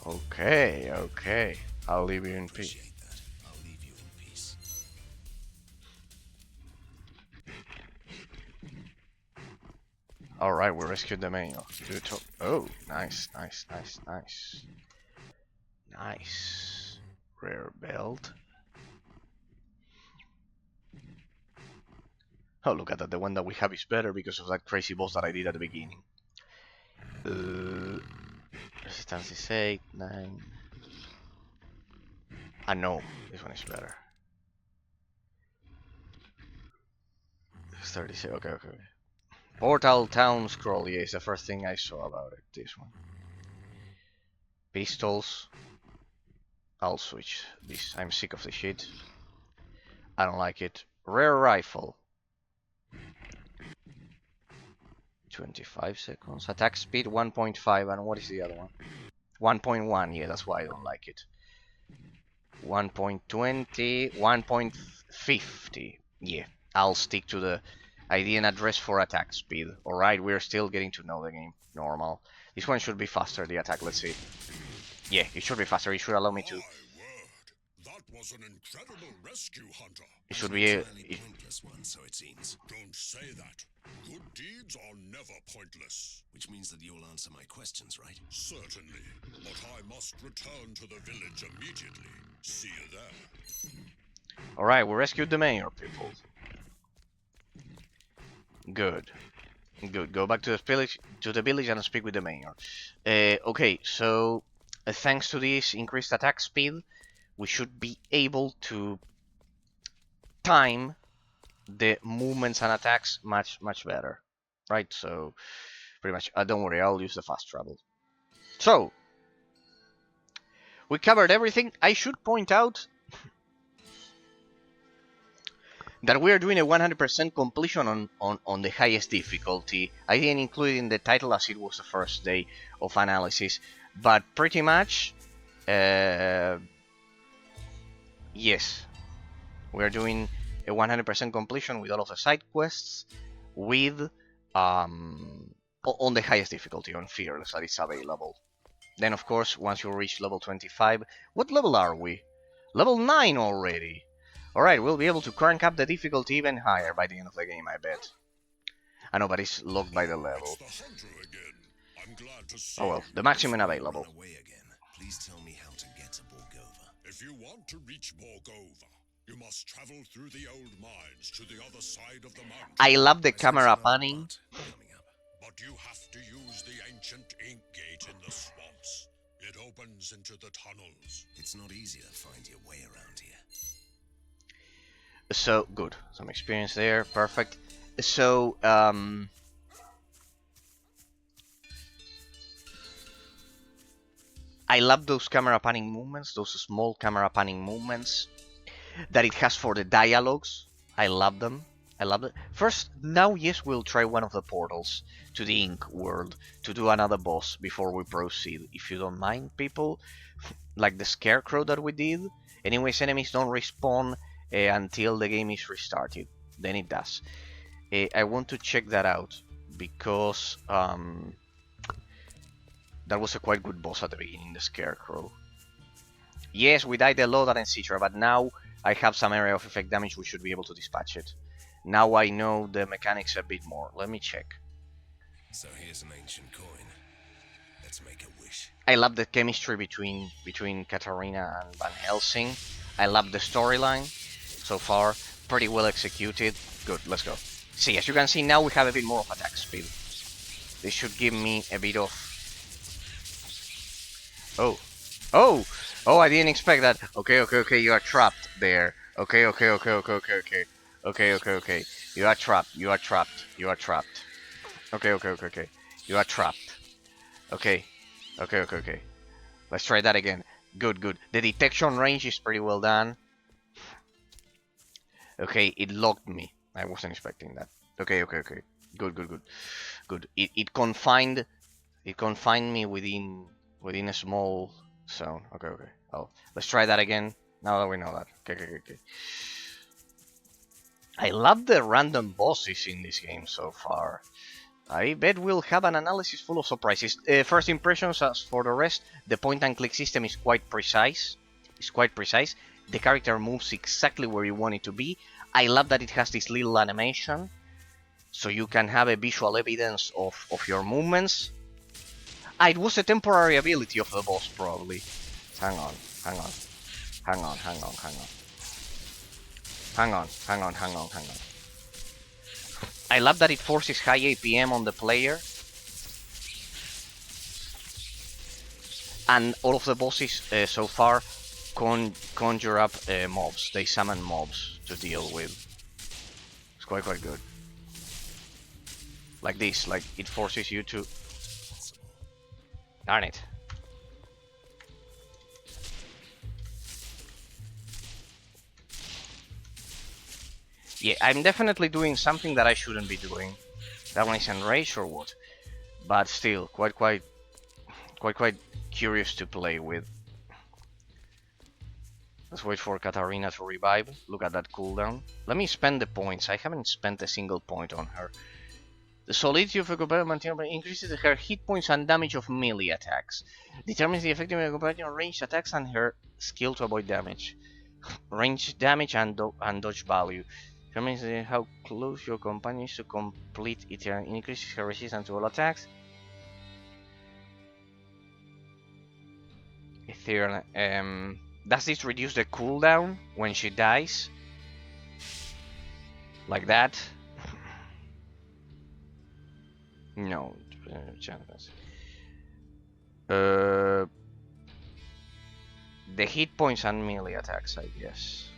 go. Okay, okay. I'll leave you in peace. Appreciate that. I'll leave you in peace. Alright, we rescued the manual. Oh, nice, nice, nice, nice. Nice. Rare belt. Oh, look at that. The one that we have is better because of that crazy boss that I did at the beginning. Resistance is 8, 9. Ah, no. This one is better. It's 36. Okay, okay. Portal Town Scroll. Yeah, it's the first thing I saw about it. This one. Pistols. I'll switch this. I'm sick of the shit. I don't like it. Rare rifle. 25 seconds. Attack speed 1.5. And what is the other one? 1.1. Yeah, that's why I don't like it. 1.20. 1.50. Yeah, I'll stick to the ID and address for attack speed. Alright, we're still getting to know the game. Normal. This one should be faster, the attack. Let's see. Yeah, it should be faster. It should allow me to. My word. That was an incredible rescue, Hunter. It should be a. Entirely pointless one, so it seems. Don't say that. Good deeds are never pointless. Which means that you'll answer my questions, right? Certainly. But I must return to the village immediately. See you there. Alright, we rescued the mayor, people. Good. Good. Go back to the village and speak with the mayor. Okay, so thanks to this increased attack speed, we should be able to time the movements and attacks much better, right? So pretty much. Don't worry, I'll use the fast travel. So we covered everything. I should point out that we are doing a 100% completion on the highest difficulty. I didn't include it in the title as it was the first day of analysis, but pretty much, yes, we are doing a 100% completion with all of the side quests, with on the highest difficulty, on Fearless, that is available. Then, of course, once you reach level 25, what level are we? Level 9 already. Alright, we'll be able to crank up the difficulty even higher by the end of the game, I bet. I know, but it's locked by the level. It's the Hunter again. I'm glad to see Oh well, the maximum available. Run away again. Please tell me how to get to Borgova. If you want to reach Borgova, You must travel through the old mines to the other side of the mountain. I love the I sense camera another panning. part coming up. But you have to use the ancient ink gate in the swamps. It opens into the tunnels. It's not easy to find your way around here. So good, some experience there, perfect. So I love those camera panning movements, those small camera panning movements that it has for the dialogues. I love them. I love it. First, now yes, we'll try one of the portals to the Ink world to do another boss before we proceed. If you don't mind, people, like the scarecrow that we did. Anyways, enemies don't respawn until the game is restarted. Then it does. I want to check that out because that was a quite good boss at the beginning, the scarecrow. Yes, we died a lot, etc., but now I have some area of effect damage, we should be able to dispatch it. Now I know the mechanics a bit more. Let me check. So here's an ancient coin. Let's make a wish. I love the chemistry between Katarina and Van Helsing. I love the storyline so far. Pretty well executed. Good, let's go. See, as you can see now we have a bit more of attack speed. This should give me a bit of... Oh! Oh! Oh, I didn't expect that. Okay, okay, okay, you are trapped there. Okay, okay, okay, okay, okay, okay. Okay, okay, okay. You are trapped, you are trapped, you are trapped. Okay, okay, okay, okay. You are trapped. Okay. Okay, okay, okay. Let's try that again. Good, good. The detection range is pretty well done. Okay, it locked me. I wasn't expecting that. Okay, okay, okay. Good, good, good. Good. It confined me within a small zone. Okay, okay. Oh, let's try that again. Now that we know that. Okay, okay, okay, okay. I love the random bosses in this game so far. I bet we'll have an analysis full of surprises. First impressions, as for the rest, the point-and-click system is quite precise. The character moves exactly where you want it to be. I love that it has this little animation, so you can have a visual evidence of your movements. It was a temporary ability of the boss, probably. Hang on, hang on. Hang on, hang on, hang on. Hang on, hang on, hang on, hang on. I love that it forces high APM on the player. And all of the bosses so far conjure up mobs. They summon mobs to deal with. It's quite good. Like this, like it forces you to... Darn it. Yeah, I'm definitely doing something that I shouldn't be doing. That one is enraged or what? But still, quite curious to play with. Let's wait for Katarina to revive. Look at that cooldown. Let me spend the points. I haven't spent a single point on her. The solidity of a combatant increases her hit points and damage of melee attacks. Determines the effectiveness of a combatant on ranged attacks and her skill to avoid damage. Range damage and dodge value. Determines how close your companion is to complete it and increases her resistance to all attacks. Ethereal, does this reduce the cooldown when she dies? Like that? No. The hit points and melee attacks, I guess.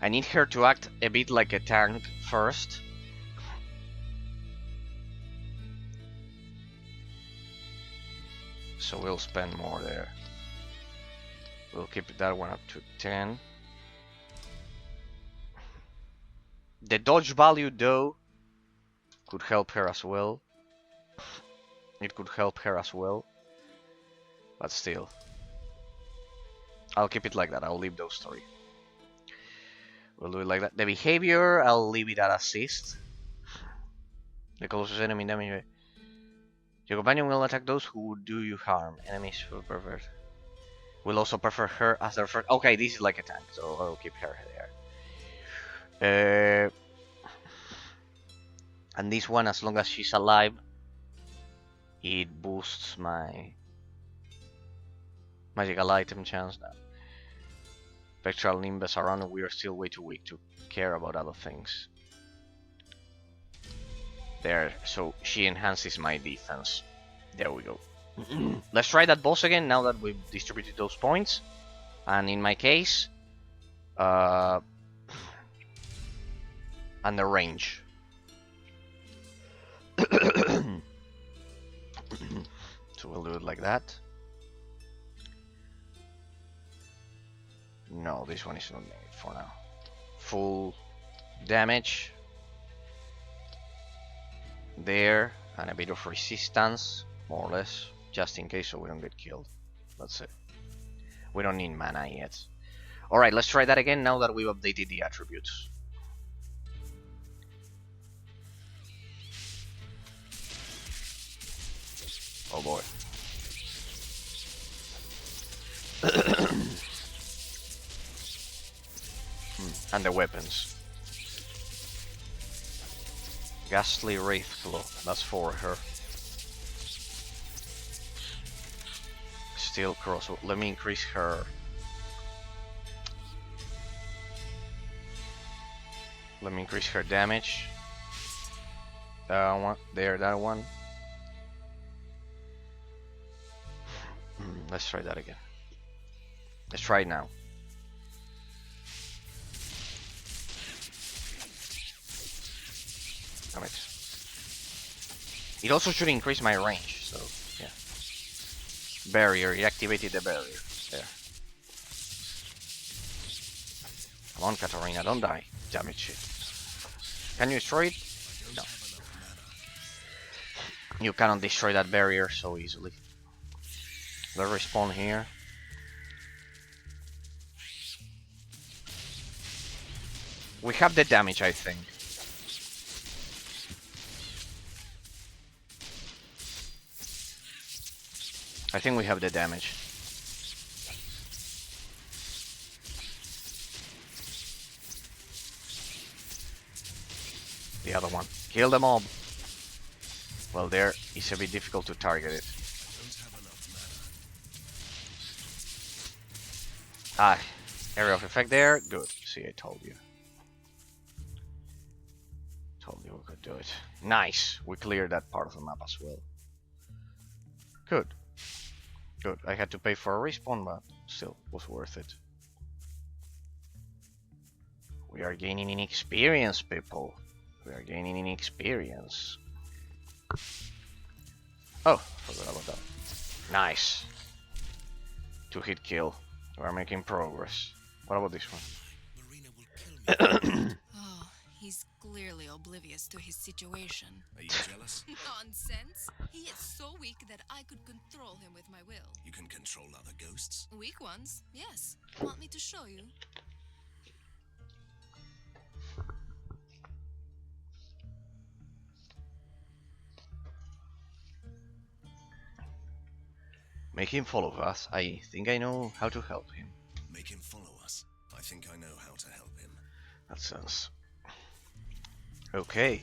I need her to act a bit like a tank first. So we'll spend more there. We'll keep that one up to 10. The dodge value, though, could help her as well. It could help her as well. But still. I'll keep it like that. I'll leave those three. We'll do it like that. The behavior, I'll leave it at assist. The closest enemy damage. Your companion will attack those who would do you harm. Enemies will prefer. Will also prefer her as their first. Okay, this is like a tank, so I'll keep her there. And this one, as long as she's alive, it boosts my magical item chance now. Spectral nimbus around, and we are still way too weak to care about other things. There, so she enhances my defense. There we go. Let's try that boss again now that we've distributed those points. And in my case, and the range. So we'll do it like that. No, this one is not made for now. Full damage. There, and a bit of resistance, more or less, just in case so we don't get killed. That's it. We don't need mana yet. Alright, let's try that again now that we've updated the attributes. Oh boy. And the weapons. Ghastly Wraith Claw, that's for her. Steel Crossbow, let me increase her. Let me increase her damage. That one, there, that one. Let's try that again. Let's try it now. Damn it. It also should increase my range, so yeah. Barrier, it activated the barrier. There. Come on, Katarina, don't die. Damn it, shit. Can you destroy it? No. You cannot destroy that barrier so easily. Let's respawn here. We have the damage, I think. I think we have the damage. The other one. Kill the mob. Well, there it's a bit difficult to target it. Ah, area of effect there. Good. See, I told you. Told you we could do it. Nice. We cleared that part of the map as well. Good. Good. I had to pay for a respawn, but still was worth it. We are gaining in experience, people. We are gaining in experience. Oh, forgot about that. Nice. 2-hit kill. We are making progress. What about this one? Oh, he's clearly oblivious to his situation. Are you jealous? Nonsense! He is so weak that I could control him with my will. You can control other ghosts? Weak ones? Yes. Want me to show you? Make him follow us. I think I know how to help him. Make him follow us. I think I know how to help him. That sounds... Okay.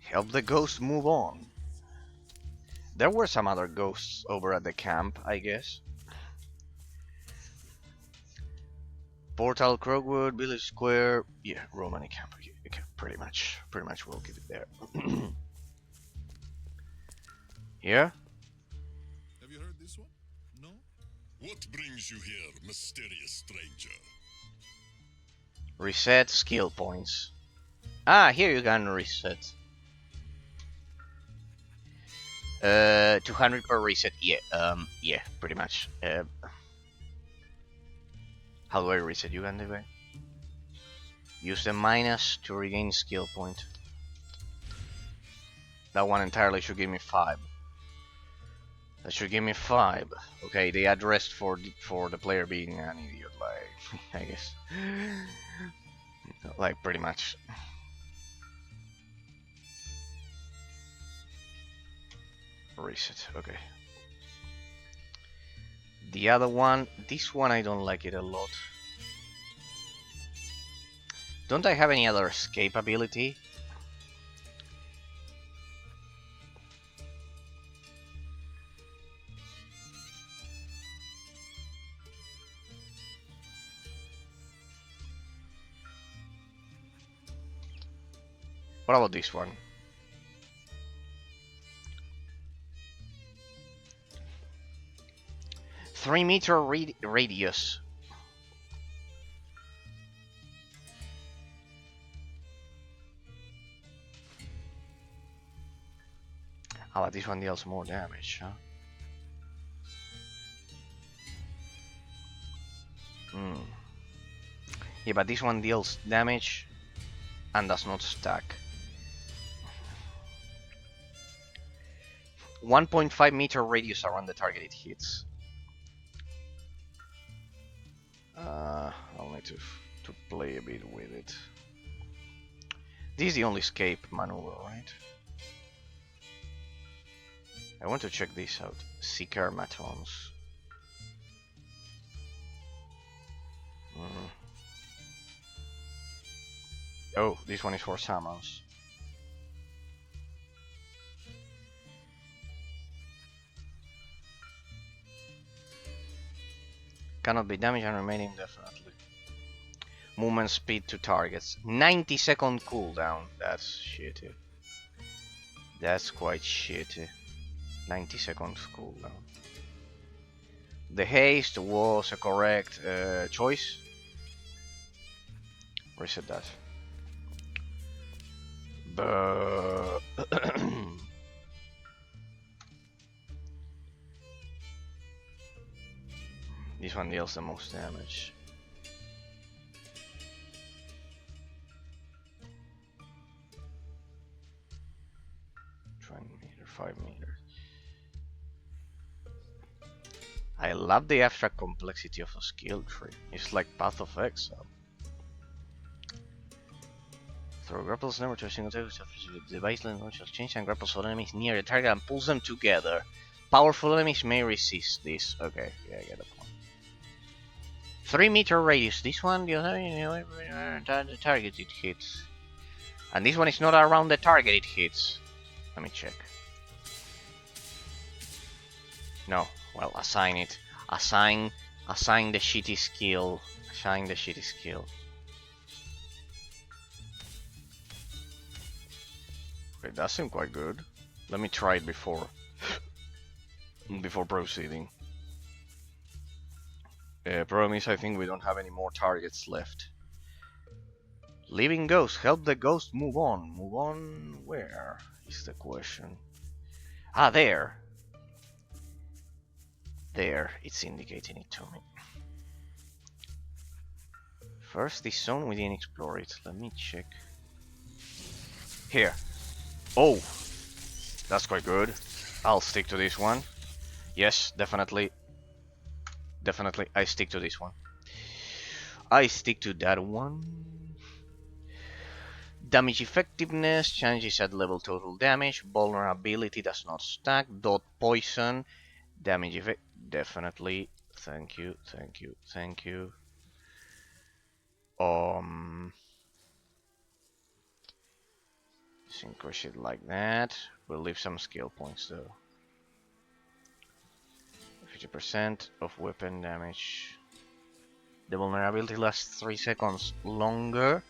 Help the ghost move on. There were some other ghosts over at the camp, I guess. Portal, Crowwood, Village Square... Yeah, Romani camp. Okay, pretty much we'll keep it there. Here? Have you heard this one? No? What brings you here, mysterious stranger? Reset skill points. Ah, here you can reset. 200 per reset. Yeah, yeah, pretty much. How do I reset you anyway? Use the minus to regain skill point. That one entirely should give me 5. That should give me 5. Okay, they addressed for the player being an idiot, like I guess, like pretty much. Reset. Okay. The other one, this one I don't like it a lot. Don't I have any other escape ability? What about this one? Three-meter radius. How about this one deals more damage, huh? Yeah, but this one deals damage and does not stack. 1.5 meter radius around the target it hits. I'll need to play a bit with it. This is the only escape maneuver, right? I want to check this out. Seeker Matons. Oh, this one is for summons. Cannot be damaged and remain indefinitely. Movement speed to targets. 90-second cooldown. That's shitty. That's quite shitty. 90 seconds cooldown. The haste was a correct choice. Reset that. But this one deals the most damage. Meter, 5 meters. I love the abstract complexity of a skill tree. It's like Path of Exile. Throw grapples never to a single target. The baseline launch will change and grapples all enemies near the target and pulls them together. Powerful enemies may resist this. Okay, yeah, I get the point. 3-meter radius. This one, the target it hits. And this one is not around the target it hits. Let me check. No. Well, assign it. Assign the shitty skill. Assign the shitty skill. Okay, that seemed quite good. Let me try it before proceeding. Problem is, I think we don't have any more targets left. Living ghost. Help the ghost move on. Move on where is the question? Ah, there. There, it's indicating it to me. First, this zone, we didn't explore it. Let me check. Here. Oh! That's quite good. I'll stick to this one. Yes, definitely. Definitely, I stick to this one. I stick to that one. Damage effectiveness, changes at level total damage. Vulnerability does not stack. Dot poison. Damage effect. Definitely. Thank you, thank you, thank you. Just increase it like that. We'll leave some skill points though. 50% of weapon damage. The vulnerability lasts 3 seconds longer.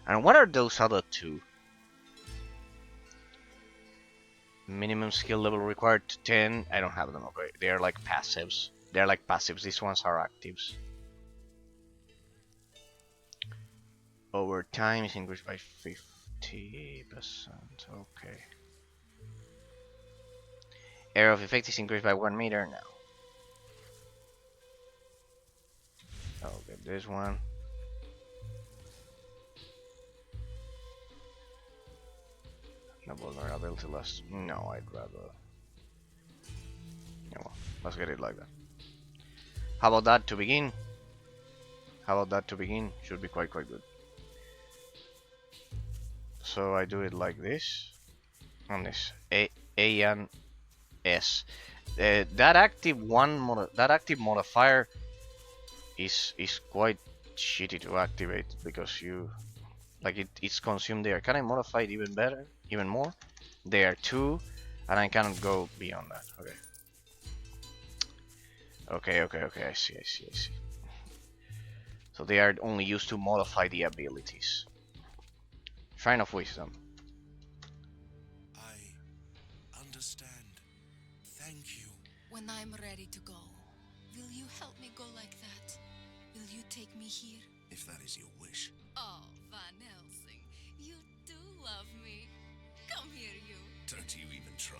And what are those other two? Minimum skill level required to 10. I don't have them. Okay, they are like passives. They're like passives. These ones are actives. Over time is increased by 50%. Okay. Area of effect is increased by 1 meter now. I'll get this one. No vulnerability less. No, I'd rather. Yeah, well, let's get it like that. How about that to begin? How about that to begin? Should be quite good. So I do it like this. On this A and S. That active modifier is quite shitty to activate because you like it's consumed there. Can I modify it even better? Even more? There too, and I cannot go beyond that. Okay. I see. So they are only used to modify the abilities. Shrine of Wisdom. I understand. Thank you. When I'm ready to go, will you help me go like that? Will you take me here? If that is your wish. Oh, Van Helsing, you do love me. Come here, you. Don't you even try.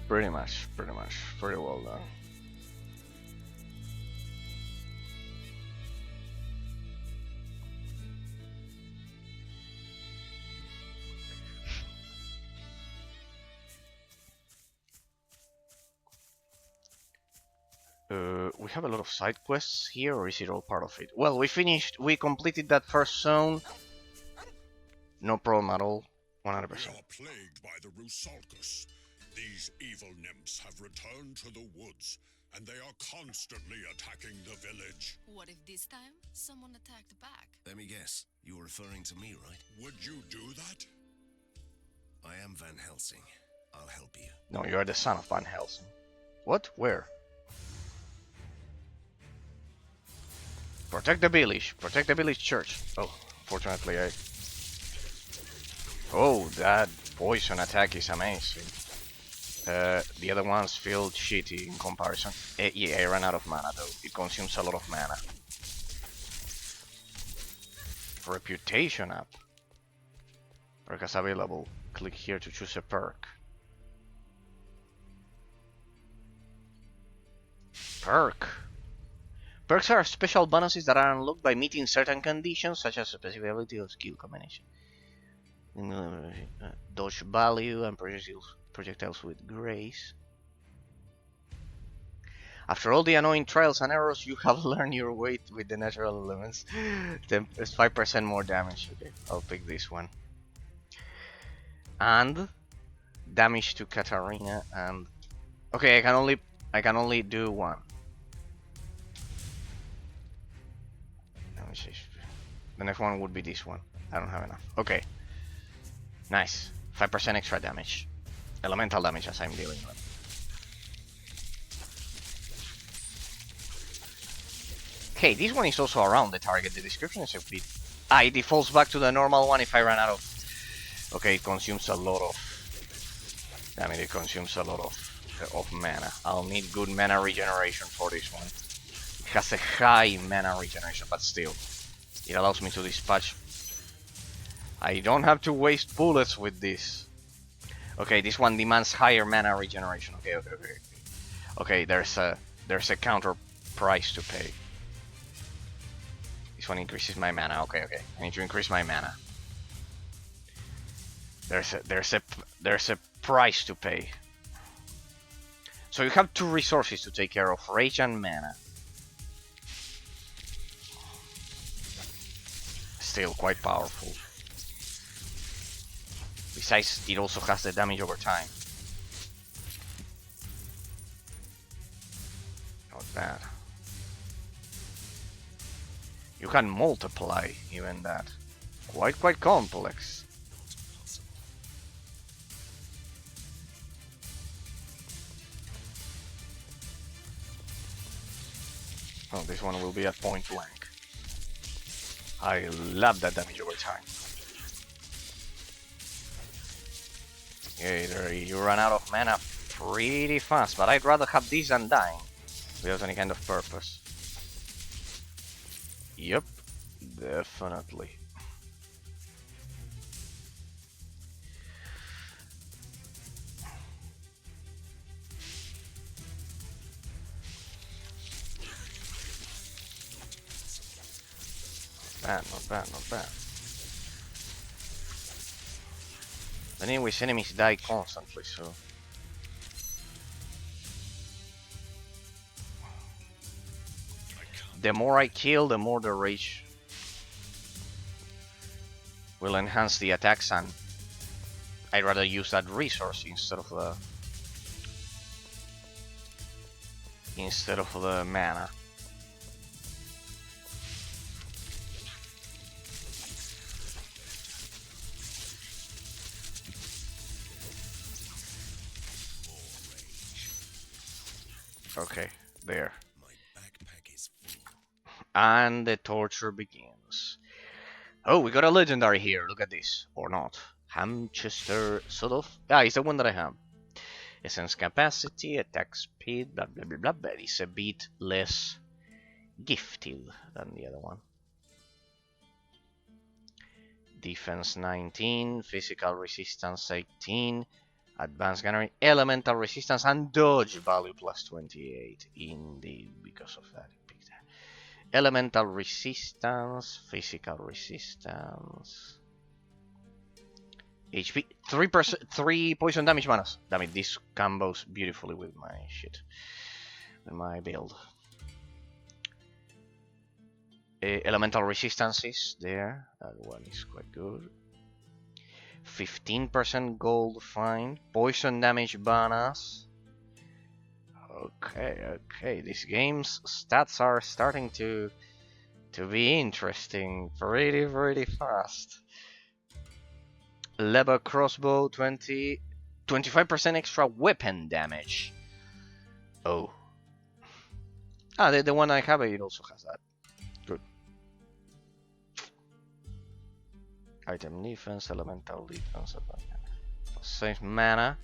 Pretty much. Pretty well done. We have a lot of side quests here, or is it all part of it? Well, we completed that first zone. No problem at all. 100%. We are plagued by the Rusalkas. These evil nymphs have returned to the woods, and they are constantly attacking the village. What if this time someone attacked back? Let me guess. You're referring to me, right? Would you do that? I am Van Helsing. I'll help you. No, you are the son of Van Helsing. What? Where? Protect the village. Protect the village church. Oh, fortunately I... Oh, that poison attack is amazing. The other ones feel shitty in comparison. Yeah, I ran out of mana though. It consumes a lot of mana. Reputation up. Perk is available. Click here to choose a perk. Perk. Perks are special bonuses that are unlocked by meeting certain conditions, such as specific ability or skill combination. Dodge value and projectiles with grace. After all the annoying trials and errors, you have learned your way with the natural elements. There's 5% more damage. Okay, I'll pick this one. And damage to Katarina and... Okay, I can only do one. The next one would be this one. I don't have enough. Okay. Nice. 5% extra damage. Elemental damage as I'm dealing with. Okay, this one is also around the target. The description is a bit... it defaults back to the normal one if I run out of... Okay, it consumes a lot of... Damn it, it consumes a lot of mana. I'll need good mana regeneration for this one. It has a high mana regeneration, but still. It allows me to dispatch. I don't have to waste bullets with this. Okay, this one demands higher mana regeneration. Okay. Okay, there's a counter price to pay. This one increases my mana. Okay. I need to increase my mana. There's a price to pay. So you have 2 resources to take care of: rage and mana. Still quite powerful. Besides, it also has the damage over time. Not bad. You can multiply even that. Quite complex. Oh, this one will be at point blank. I love that damage over time. Yeah, you run out of mana pretty fast, but I'd rather have this than dying without any kind of purpose. Yep, definitely. Not bad. But anyways, enemies die constantly, so... The more I kill, the more the rage will enhance the attacks, and I'd rather use that resource instead of the mana. Okay, there. My backpack is full. And the torture begins. Oh, we got a legendary here. Look at this. Or not. Hamchester, sort of. Ah, it's the one that I have. Essence capacity, attack speed, blah blah blah blah. But it's a bit less gifted than the other one. Defense 19, physical resistance 18, advanced gunnery, elemental resistance, and dodge value plus 28. Indeed, because of that, I picked that. Elemental resistance, physical resistance, HP, 3%, 3 poison damage bonus. Damn it, this combos beautifully with my shit, with my build. Elemental resistance is there. That one is quite good. 15% gold fine. Poison damage bonus. Okay. This game's stats are starting to be interesting pretty fast. Lever crossbow 20, 25% extra weapon damage. Oh. Ah, the one I have, it also has that. Good. Item defense, elemental defense, save mana.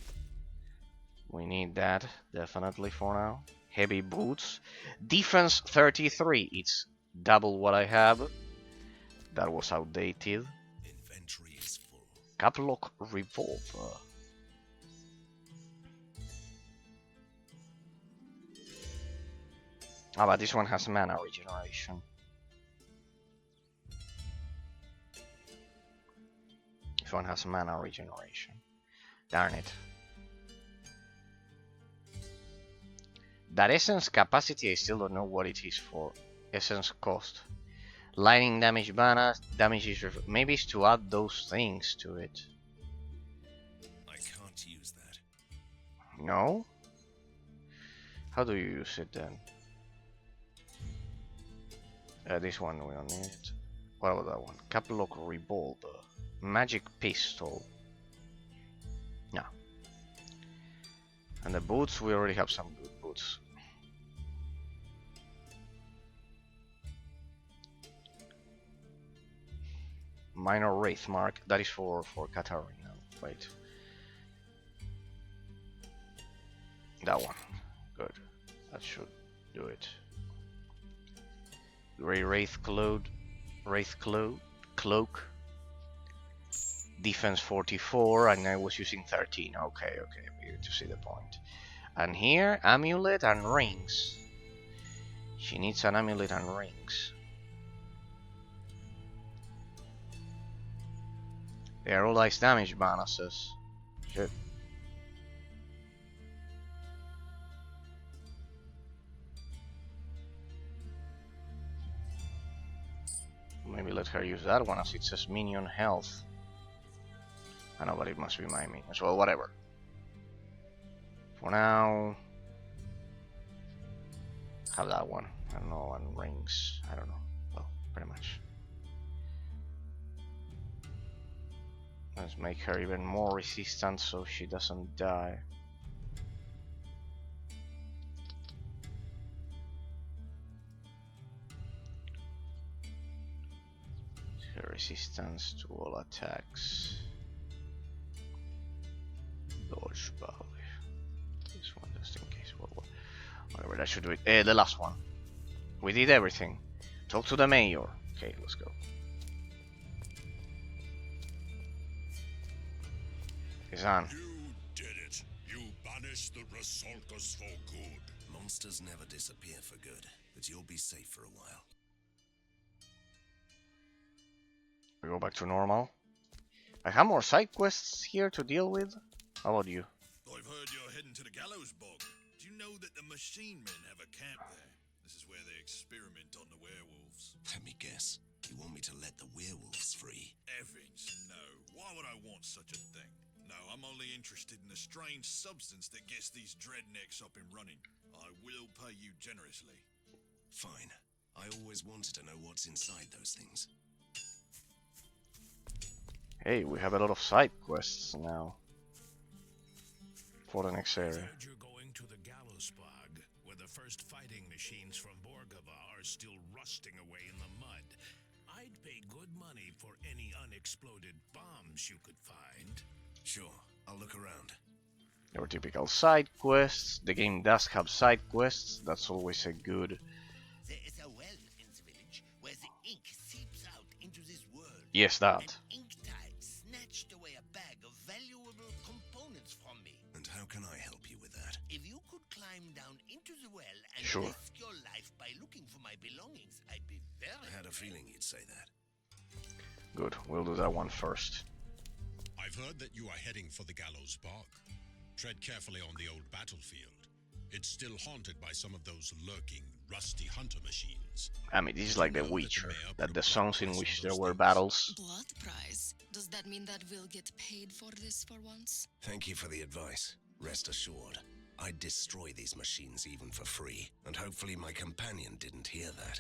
We need that definitely for now. Heavy boots. Defense 33. It's double what I have. That was outdated. Inventory is full. Caplock revolver. Ah, but this one has mana regeneration. This one has mana regeneration. Darn it. That essence capacity, I still don't know what it is for. Essence cost. Lightning damage bonus, damage is maybe it's to add those things to it. I can't use that. No? How do you use it then? This one we don't need it. What about that one? Caplock revolver. Magic pistol. No. And the boots, we already have some good boots. Minor Wraith Mark, that is for Katarina. Wait. That one. Good. That should do it. Wraith Cloak. Defense 44, and I was using 13. Okay, we get to see the point. And here, amulet and rings. She needs an amulet and rings. They are all ice damage bonuses. Shit. Maybe let her use that one as it says minion health. I know, but it must be my minions. Well, whatever. For now, have that one. I don't know, and rings. I don't know. Well, pretty much. Let's make her even more resistant so she doesn't die. Her resistance to all attacks. Dodge value. This one just in case. Whatever, that should do it. The last one. We did everything. Talk to the mayor. Okay, let's go. It's on. You did it. You banished the Rasalkas for good. Monsters never disappear for good, but you'll be safe for a while. We go back to normal. I have more side quests here to deal with. How about you? I've heard you're heading to the gallows bog. Do you know that the machine men have a camp there? This is where they experiment on the werewolves. Let me guess. You want me to let the werewolves free? Evans, no. Why would I want such a thing? No, I'm only interested in the strange substance that gets these dreadnecks up and running. I will pay you generously. Fine. I always wanted to know what's inside those things. Hey, we have a lot of side quests now. For the next area. Heard you're going to the gallows bog. where the first fighting machines from Borgova are still rusting away in the mud. I'd pay good money for any unexploded bombs you could find. Sure, I'll look around. Your typical side quests. The game does have side quests. That's always a good. There is a well in the village where the ink seeps out into this world. Yes, that. An ink tide snatched away a bag of valuable components from me. And how can I help you with that? If you could climb down into the well and Sure. risk your life by looking for my belongings, I'd be very... I had a feeling you'd say that. Good. We'll do that one first. I've heard that you are heading for the Gallows Park. Tread carefully on the old battlefield. It's still haunted by some of those lurking, rusty hunter machines. I mean, this is like The Witcher. That the songs in which there were battles. Blood prize. Does that mean that we'll get paid for this for once? Thank you for the advice. Rest assured, I'd destroy these machines even for free, and hopefully my companion didn't hear that.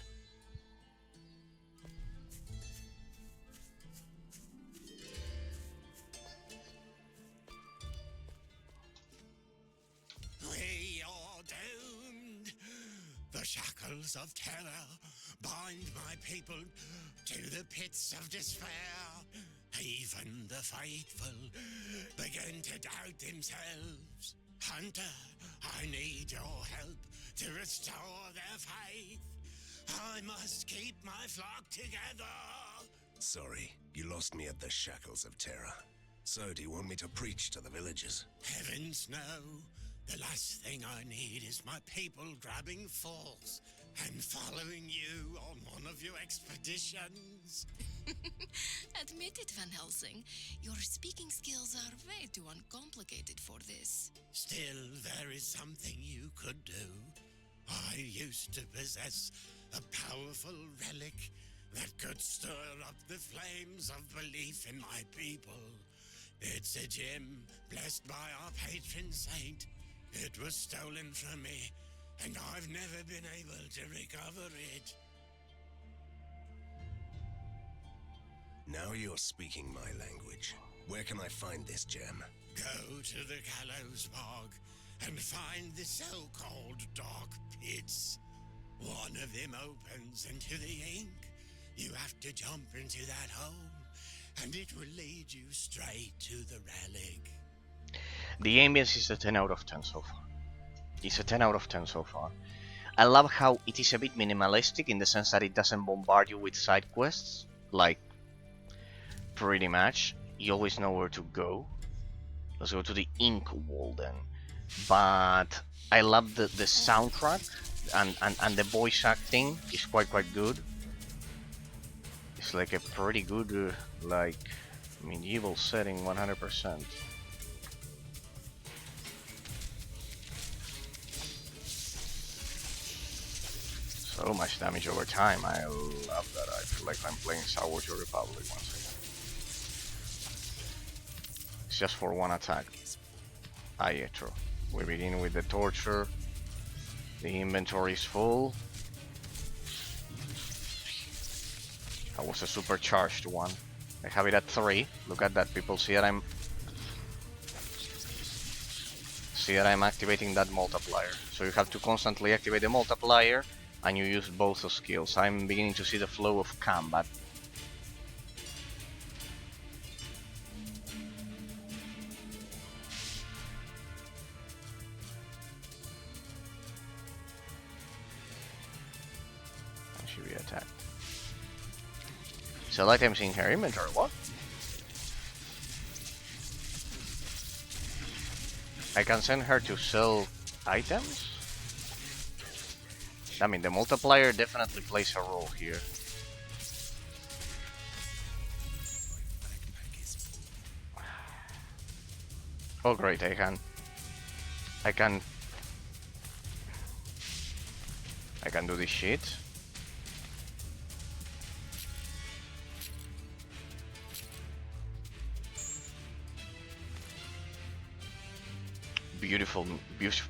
We are doomed. The shackles of terror bind my people to the pits of despair. Even the faithful begin to doubt themselves. Hunter, I need your help to restore their faith. I must keep my flock together. Sorry, you lost me at the shackles of terror. So, do you want me to preach to the villagers? Heavens, no. The last thing I need is my people grabbing falls and following you on one of your expeditions. Admit it, Van Helsing. Your speaking skills are way too uncomplicated for this. Still, there is something you could do. I used to possess a powerful relic that could stir up the flames of belief in my people. It's a gem blessed by our patron saint. It was stolen from me, and I've never been able to recover it. Now you're speaking my language. Where can I find this gem? Go to the gallows bog and find the so-called dark pits. One of them opens into the ink. You have to jump into that hole, and it will lead you straight to the relic. The ambience is a 10 out of 10 so far. It's a 10 out of 10 so far. I love how it is a bit minimalistic in the sense that it doesn't bombard you with side quests. Like, pretty much. You always know where to go. Let's go to the ink wall then. But I love the soundtrack and the voice acting is quite good. It's like a pretty good like medieval setting 100%. So much damage over time. I love that. I feel like I'm playing Star Wars The Republic once again. It's just for one attack. Ah, yeah, true. We begin with the torture. The inventory is full. That was a supercharged one. I have it at 3. Look at that, people. See that I'm activating that multiplier. So you have to constantly activate the multiplier, and you use both of skills. I'm beginning to see the flow of combat. And she be attacked. Sell items in her inventory. What? I can send her to sell items? I mean, the multiplier definitely plays a role here. Oh great, I can do this shit.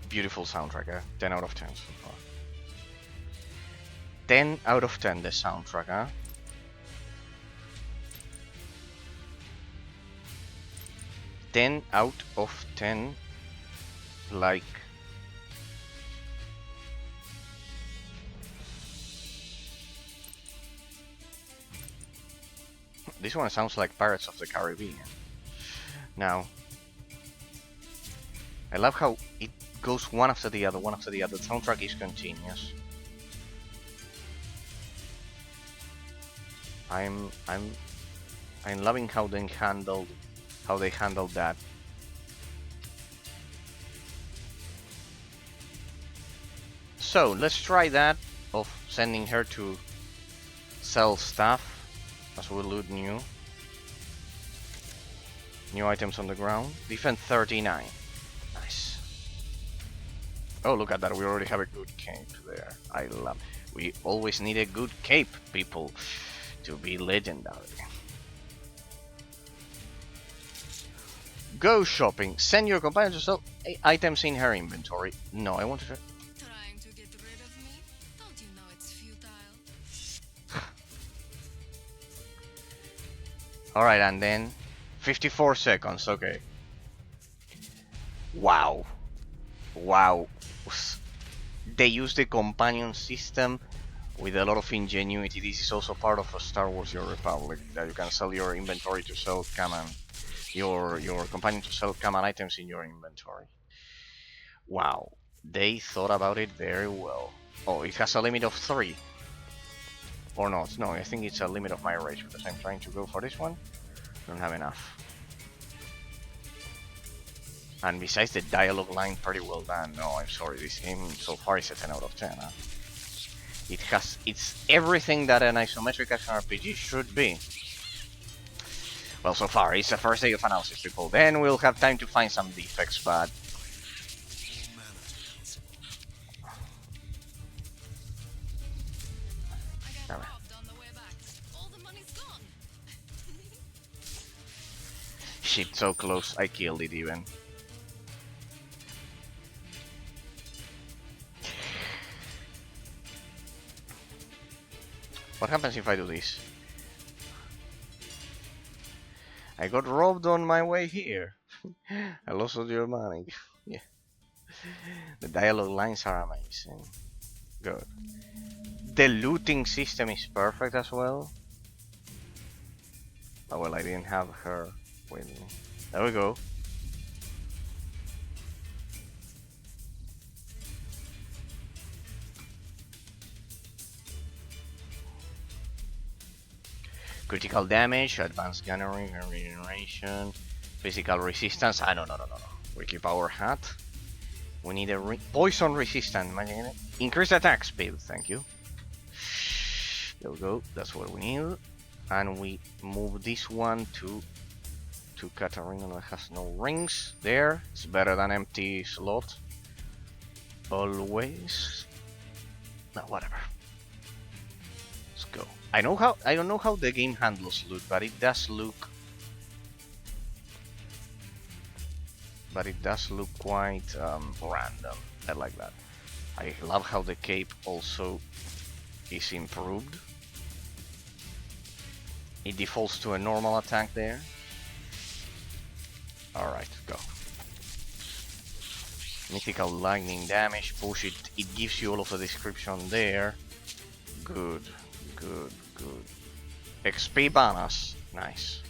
Beautiful soundtrack, 10 out of 10 so far. 10 out of 10 the soundtrack, huh? Ten out of 10, like This one sounds like Pirates of the Caribbean. Now, I love how it goes one after the other, one after the other. The soundtrack is continuous. I'm loving how they handled that. So let's try that of sending her to sell stuff as we loot new items on the ground. Defense 39. Nice. Oh, look at that. We already have a good cape there. I love it. We always need a good cape, people, to be legendary. Go shopping. Send your companion to sell items in her inventory. No, I wanted to... Trying to get rid of me? Don't you know it's futile? Alright, and then 54 seconds, okay. Wow. Wow. They use the companion system with a lot of ingenuity. This is also part of a Star Wars Your Republic, that you can sell your inventory to sell common, your companion to sell common items in your inventory. Wow. They thought about it very well. Oh, it has a limit of 3. Or not. No, I think it's a limit of my rage, because I'm trying to go for this one. Don't have enough. And besides the dialogue line, pretty well done. No, I'm sorry, this game so far is a 10 out of 10. Huh? It's everything that an isometric action RPG should be. Well, so far, it's the first day of analysis, people. Then we'll have time to find some defects, but... I got robbed on the way back. All the money's gone. Shit, so close. I killed it even. What happens if I do this? I got robbed on my way here. I lost all your money. Yeah. The dialogue lines are amazing. Good. The looting system is perfect as well. Oh well, I didn't have her with me. There we go. Critical damage, advanced gunnery, regeneration, physical resistance. No. We keep our hat. We need a poison resistant. Increase attack speed, thank you. There we go, that's what we need. And we move this one to Katarina that has no rings. There, it's better than empty slot. Always. No, whatever. Let's go. I don't know how the game handles loot, but it does look quite random. I like that. I love how the cape also is improved. It defaults to a normal attack there. Alright, go. Mythical lightning damage, push it. It gives you all of the description there. Good. XP bonus, nice.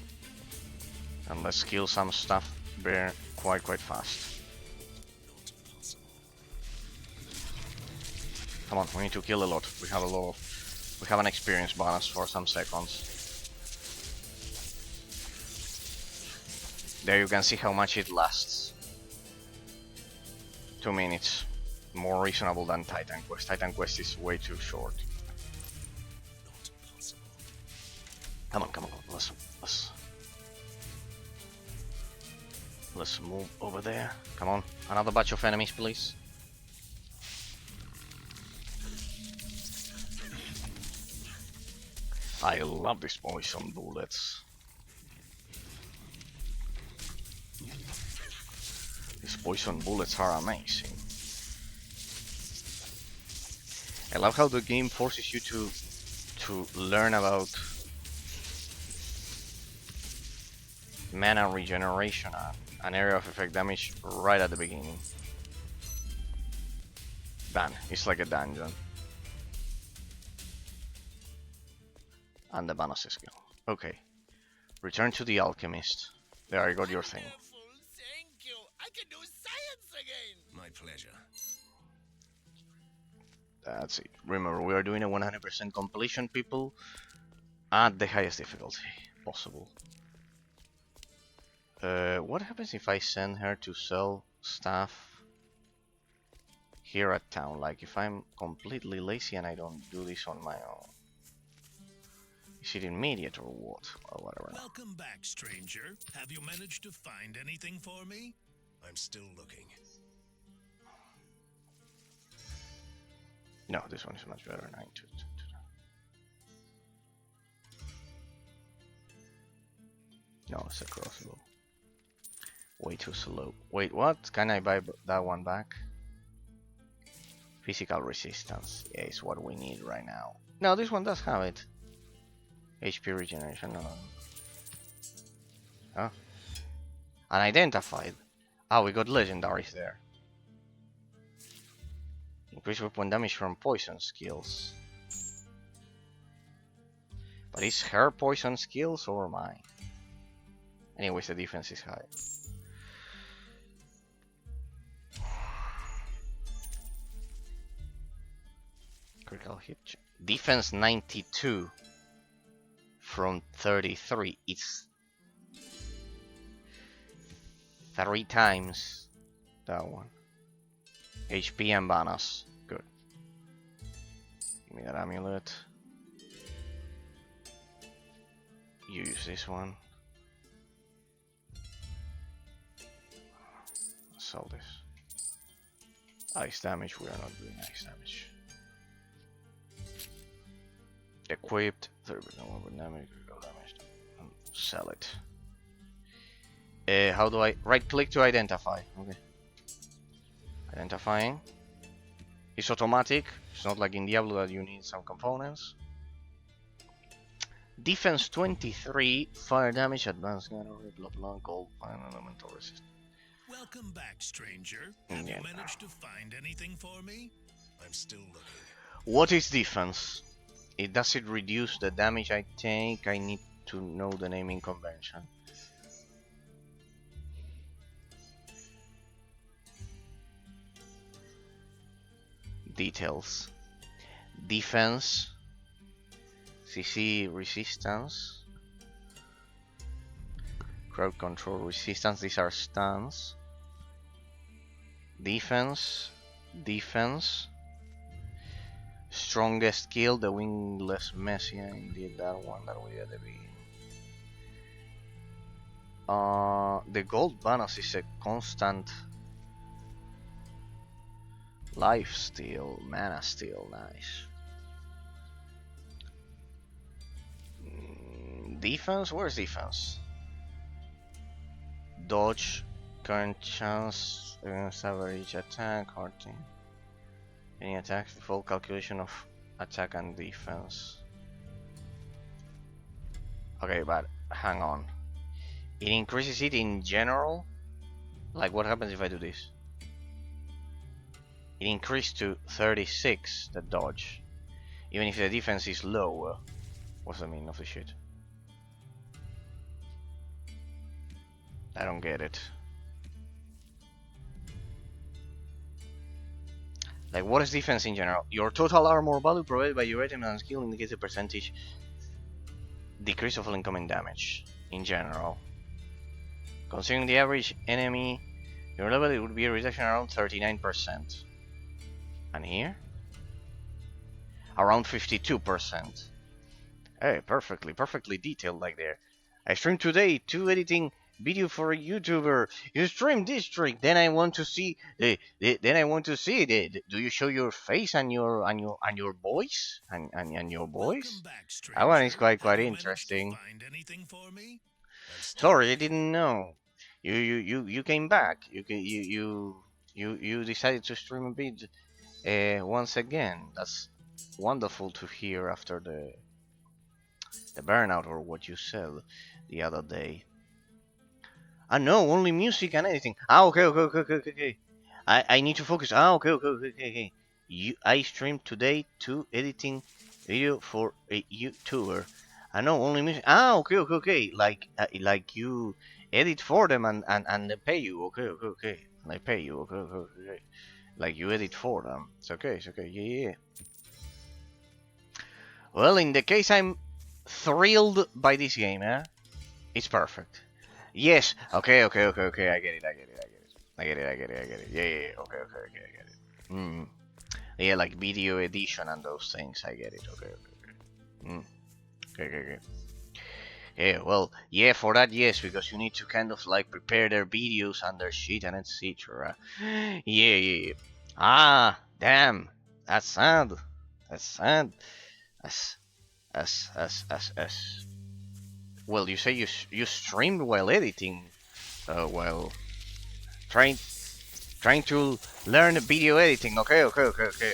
And let's kill some stuff there quite fast. Come on, we need to kill a lot. We have an experience bonus for some seconds. There you can see how much it lasts. 2 minutes. More reasonable than Titan Quest. Titan Quest is way too short. Come on, let's move over there. Come on, another batch of enemies, please. I love these poison bullets. These poison bullets are amazing. I love how the game forces you to learn about mana regeneration, an area of effect damage right at the beginning. Done. It's like a dungeon. And the bonus skill. Okay. Return to the alchemist. There, I got your thing. Wonderful, thank you. I can do science again. My pleasure. That's it. Remember, we are doing a 100% completion, people, at the highest difficulty possible. What happens if I send her to sell stuff here at town? Like, if I'm completely lazy and I don't do this on my own. Is it immediate or what? Or whatever. Welcome back, stranger. Have you managed to find anything for me? I'm still looking. No, this one is much better. 9 to No, it's a crossbow. Way too slow. Wait, what? Can I buy that one back? Physical resistance. Yeah, it's what we need right now. No, this one does have it. HP regeneration. No. Huh? Unidentified. Ah, we got legendaries there. Increase weapon damage from poison skills. But is her poison skills or mine? Anyways, the defense is high. Critical hit. Defense 92 from 33. It's 3 times that one. HP and bonus. Good. Give me that amulet. You use this one. Sell this. Ice damage. We are not doing ice damage. Equipped. 30% weapon damage. Critical damage. Sell it. How do I right click to identify? Okay. Identifying. It's automatic. It's not like in Diablo that you need some components. Defense 23, fire damage, advanced gunnery, blah blah, gold, fine, elemental resistance. Welcome back, stranger. Have you managed to find anything for me? I'm still looking. What is defense? Does it reduce the damage I take? I need to know the naming convention. Details. Defense. CC resistance. Crowd control resistance. These are stuns. Defense. Defense. Strongest skill, the wingless Messiah. Indeed, that one that we had to be. The gold bonus is a constant life steal, mana steal, nice. Defense, where's defense? Dodge, current chance against average attack, hurting. Any attack, full calculation of attack and defense. Okay, but hang on. It increases it in general? Like what happens if I do this? It increased to 36, the dodge. Even if the defense is lower. What's the meaning of the shit? I don't get it. Like, what is defense in general? Your total armor value provided by your item and skill indicates a percentage decrease of incoming damage in general. Considering the average enemy, your level, it would be a reduction around 39%. And here? Around 52%. Hey, perfectly detailed like there. I streamed today 2 editing video for a YouTuber. You stream this trick, then I want to see then I want to see it. Do you show your face and your voice and your voice? That one is quite interesting. Sorry, I didn't know. You came back. You decided to stream a bit once again. That's wonderful to hear after the burnout or what you said the other day. No, only music and editing. Okay. I need to focus. Okay. I streamed today 2 editing video for a YouTuber. I know only music. Ah, okay, okay, okay. Like you edit for them and they pay you. Okay, okay, okay. They pay you. Okay, okay, okay. Like you edit for them. It's okay, it's okay. Yeah, yeah. Well, in the case I'm thrilled by this game, eh? It's perfect. Yes. Okay, okay, okay, okay. I get it. I get it. I get it. I get it. I get it. I get it. Yeah, yeah. Yeah. Okay, okay, okay. I get it. Mm. Yeah, like video edition and those things. I get it. Okay, okay, okay. Mm. Okay, okay, okay. Yeah, well, yeah, for that, yes, because you need to kind of like prepare their videos and their shit and etc. Yeah, yeah, yeah. Ah, damn, that's sad. That's sad. As, as. Well, you say you streamed while editing, while trying trying to learn video editing. Okay, okay, okay, okay.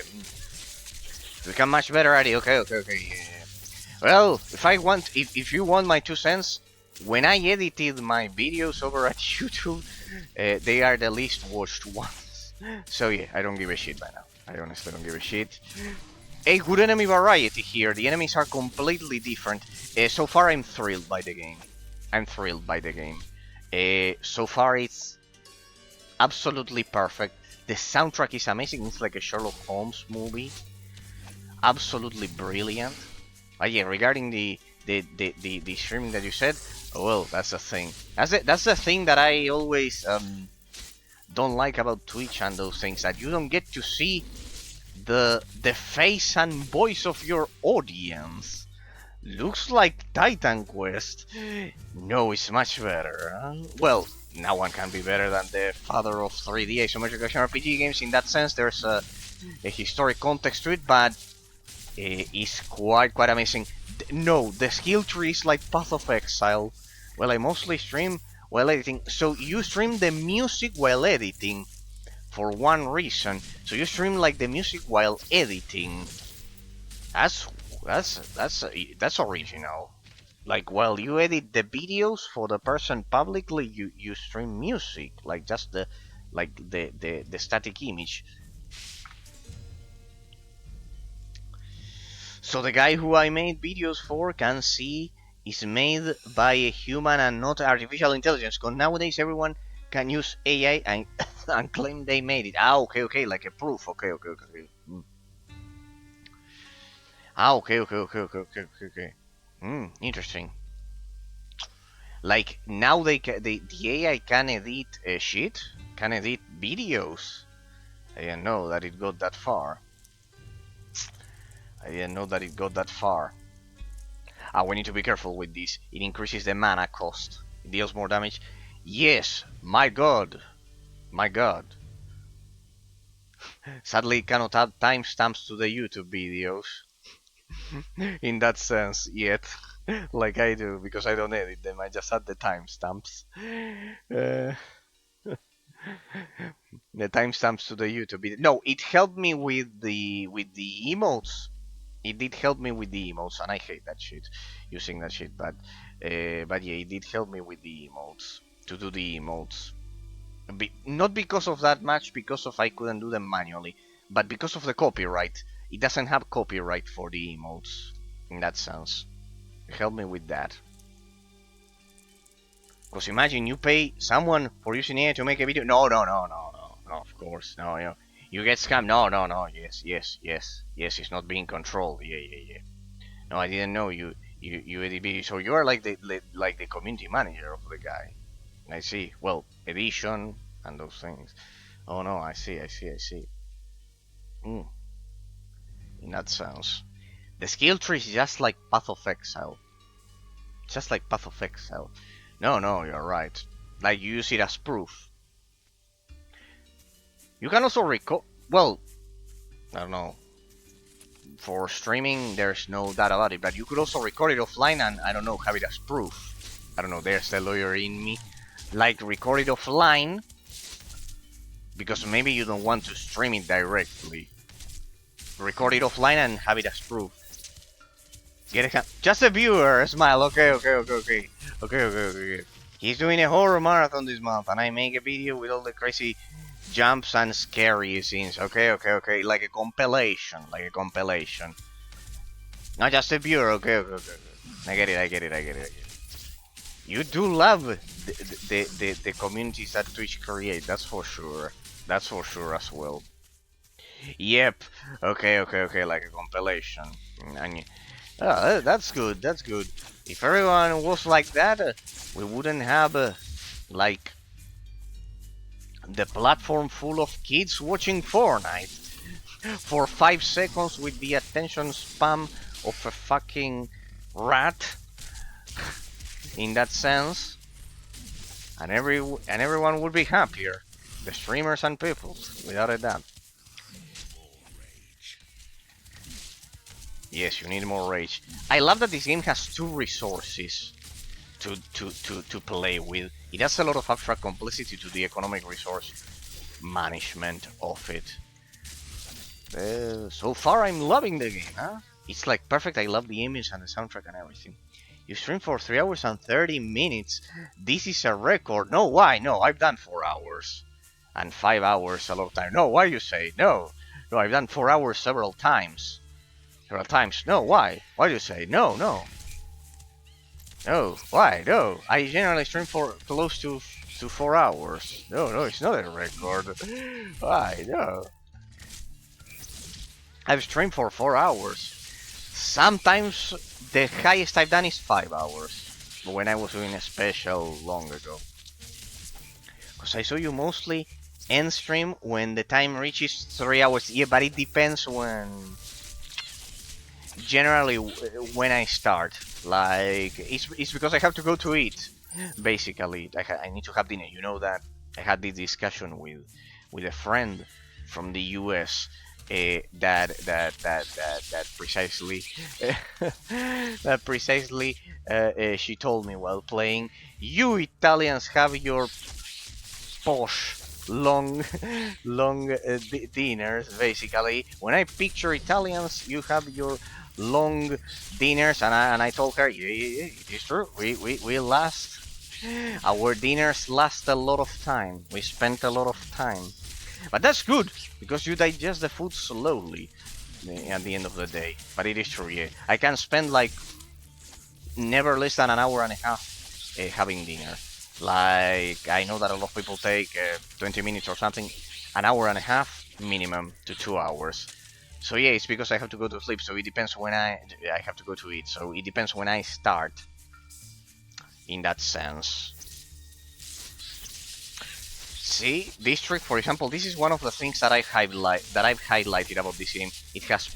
Become much better at it. Okay, okay, okay. Yeah. Well, if you want my 2 cents, when I edited my videos over at YouTube, they are the least watched ones. So yeah, I don't give a shit by now. I honestly don't give a shit. A good enemy variety here. The enemies are completely different. So far, I'm thrilled by the game. I'm thrilled by the game. So far, it's absolutely perfect. The soundtrack is amazing. It's like a Sherlock Holmes movie. Absolutely brilliant. Yeah, regarding the streaming that you said, well, that's the thing. That's the thing that I always don't like about Twitch and those things, that you don't get to see the face and voice of your audience. Looks like Titan Quest. No, it's much better. Huh? Well, no one can be better than the father of 3D isometric action RPG games. In that sense, there's a historic context to it, but is quite amazing. No, the skill tree is like Path of Exile. Well, I mostly stream while editing. So you stream the music while editing for one reason. So you stream like the music while editing. That's original. Like while you edit the videos for the person publicly, you stream music, like just the static image. So the guy who I made videos for can see is made by a human and not artificial intelligence. Because nowadays everyone can use AI and, and claim they made it. Ah, okay, okay, like a proof. Okay, okay, okay. Okay. Ah, okay, okay, okay, okay, okay, okay, okay. Interesting. Like now the AI can edit shit, can edit videos. I didn't know that it got that far. I didn't know that it got that far. Ah, we need to be careful with this. It increases the mana cost. It deals more damage. Yes, my god. My god. Sadly, it cannot add timestamps to the YouTube videos. In that sense, yet. Like I do, because I don't edit them. I just add the timestamps. The timestamps to the YouTube video. No, it helped me with the emotes. It did help me with the emotes, and I hate that shit, using that shit. But yeah, it did help me with the emotes, to do the emotes. Not because of that much, because of I couldn't do them manually, but because of the copyright. It doesn't have copyright for the emotes, in that sense. It helped me with that. Because imagine you pay someone for using AI to make a video. No, of course, no, you know. You get scammed. No, yes, it's not being controlled. Yeah. No, I didn't know you edit videos. So you are like the community manager of the guy. I see. Well, edition and those things. Oh no, I see. In that sense, the skill tree is just like Path of Exile. Just like Path of Exile. No, you're right. Like you use it as proof. You can also record. Well, I don't know. For streaming, there's no doubt about it. But you could also record it offline and, I don't know, have it as proof. I don't know, there's the lawyer in me. Like, record it offline. Because maybe you don't want to stream it directly. Record it offline and have it as proof. Get a just a viewer, smile. Okay. He's doing a horror marathon this month, and I make a video with all the crazy jumps and scary scenes. Okay. Like a compilation. Not just a viewer. Okay. I get it, I get it, I get it, I get it. You do love the communities that Twitch create, that's for sure. That's for sure as well. Yep. Okay, okay, okay, like a compilation. And oh, that's good, that's good. If everyone was like that, we wouldn't have, like, the platform full of kids watching Fortnite for 5 seconds with the attention span of a fucking rat. In that sense, and everyone would be happier, the streamers and people, without a doubt. Yes, you need more rage. I love that this game has 2 resources to play with. It has a lot of abstract complexity to the economic resource management of it. So far I'm loving the game, huh? It's like perfect. I love the image and the soundtrack and everything. You stream for 3 hours and 30 minutes. This is a record. No, why? No, I've done 4 hours. And 5 hours a lot of time. No, why you say? No. No, I've done 4 hours several times. Several times. No, why? Why do you say? No, no. No, why? No. I generally stream for close to 4 hours. No, no, it's not a record. Why? No. I've streamed for 4 hours. Sometimes the highest I've done is 5 hours. When I was doing a special long ago. Because I saw you mostly end stream when the time reaches 3 hours. Yeah, but it depends when... Generally, when I start. Like, it's because I have to go to eat. Basically, I need to have dinner. You know that I had this discussion with a friend from the US. That precisely she told me while playing, you Italians have your posh long dinners. Basically, when I picture Italians, you have your long dinners, and I told her, yeah, it is true. We last, our dinners last a lot of time. We spent a lot of time. But that's good, because you digest the food slowly at the end of the day. But it is true, yeah. I can spend like never less than an hour and a half having dinner. Like, I know that a lot of people take 20 minutes or something, an hour and a half minimum to 2 hours. So yeah, it's because I have to go to sleep, so it depends when I have to go to eat. So it depends when I start, in that sense. See, this trick, for example, this is one of the things that I've highlighted about this game. It has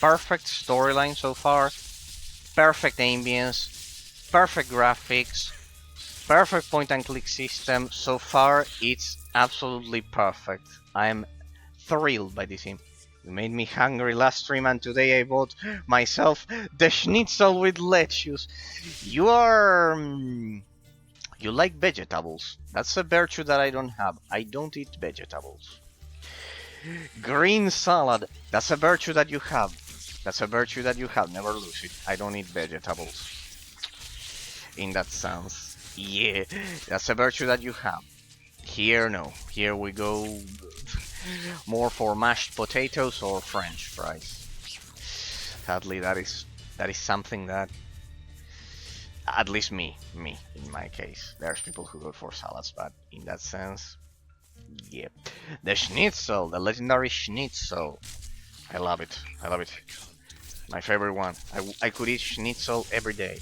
perfect storyline so far, perfect ambience, perfect graphics, perfect point-and-click system. So far, it's absolutely perfect. I'm thrilled by this game. You made me hungry last stream, and today I bought myself the schnitzel with lettuce. You are... You like vegetables. That's a virtue that I don't have. I don't eat vegetables. Green salad. That's a virtue that you have. That's a virtue that you have. Never lose it. I don't eat vegetables. In that sense. Yeah. That's a virtue that you have. Here, no. Here we go more for mashed potatoes or French fries. Sadly, that is something that... At least me, in my case. There's people who go for salads, but in that sense, yeah. The schnitzel, the legendary schnitzel. I love it, I love it. My favorite one. I could eat schnitzel every day.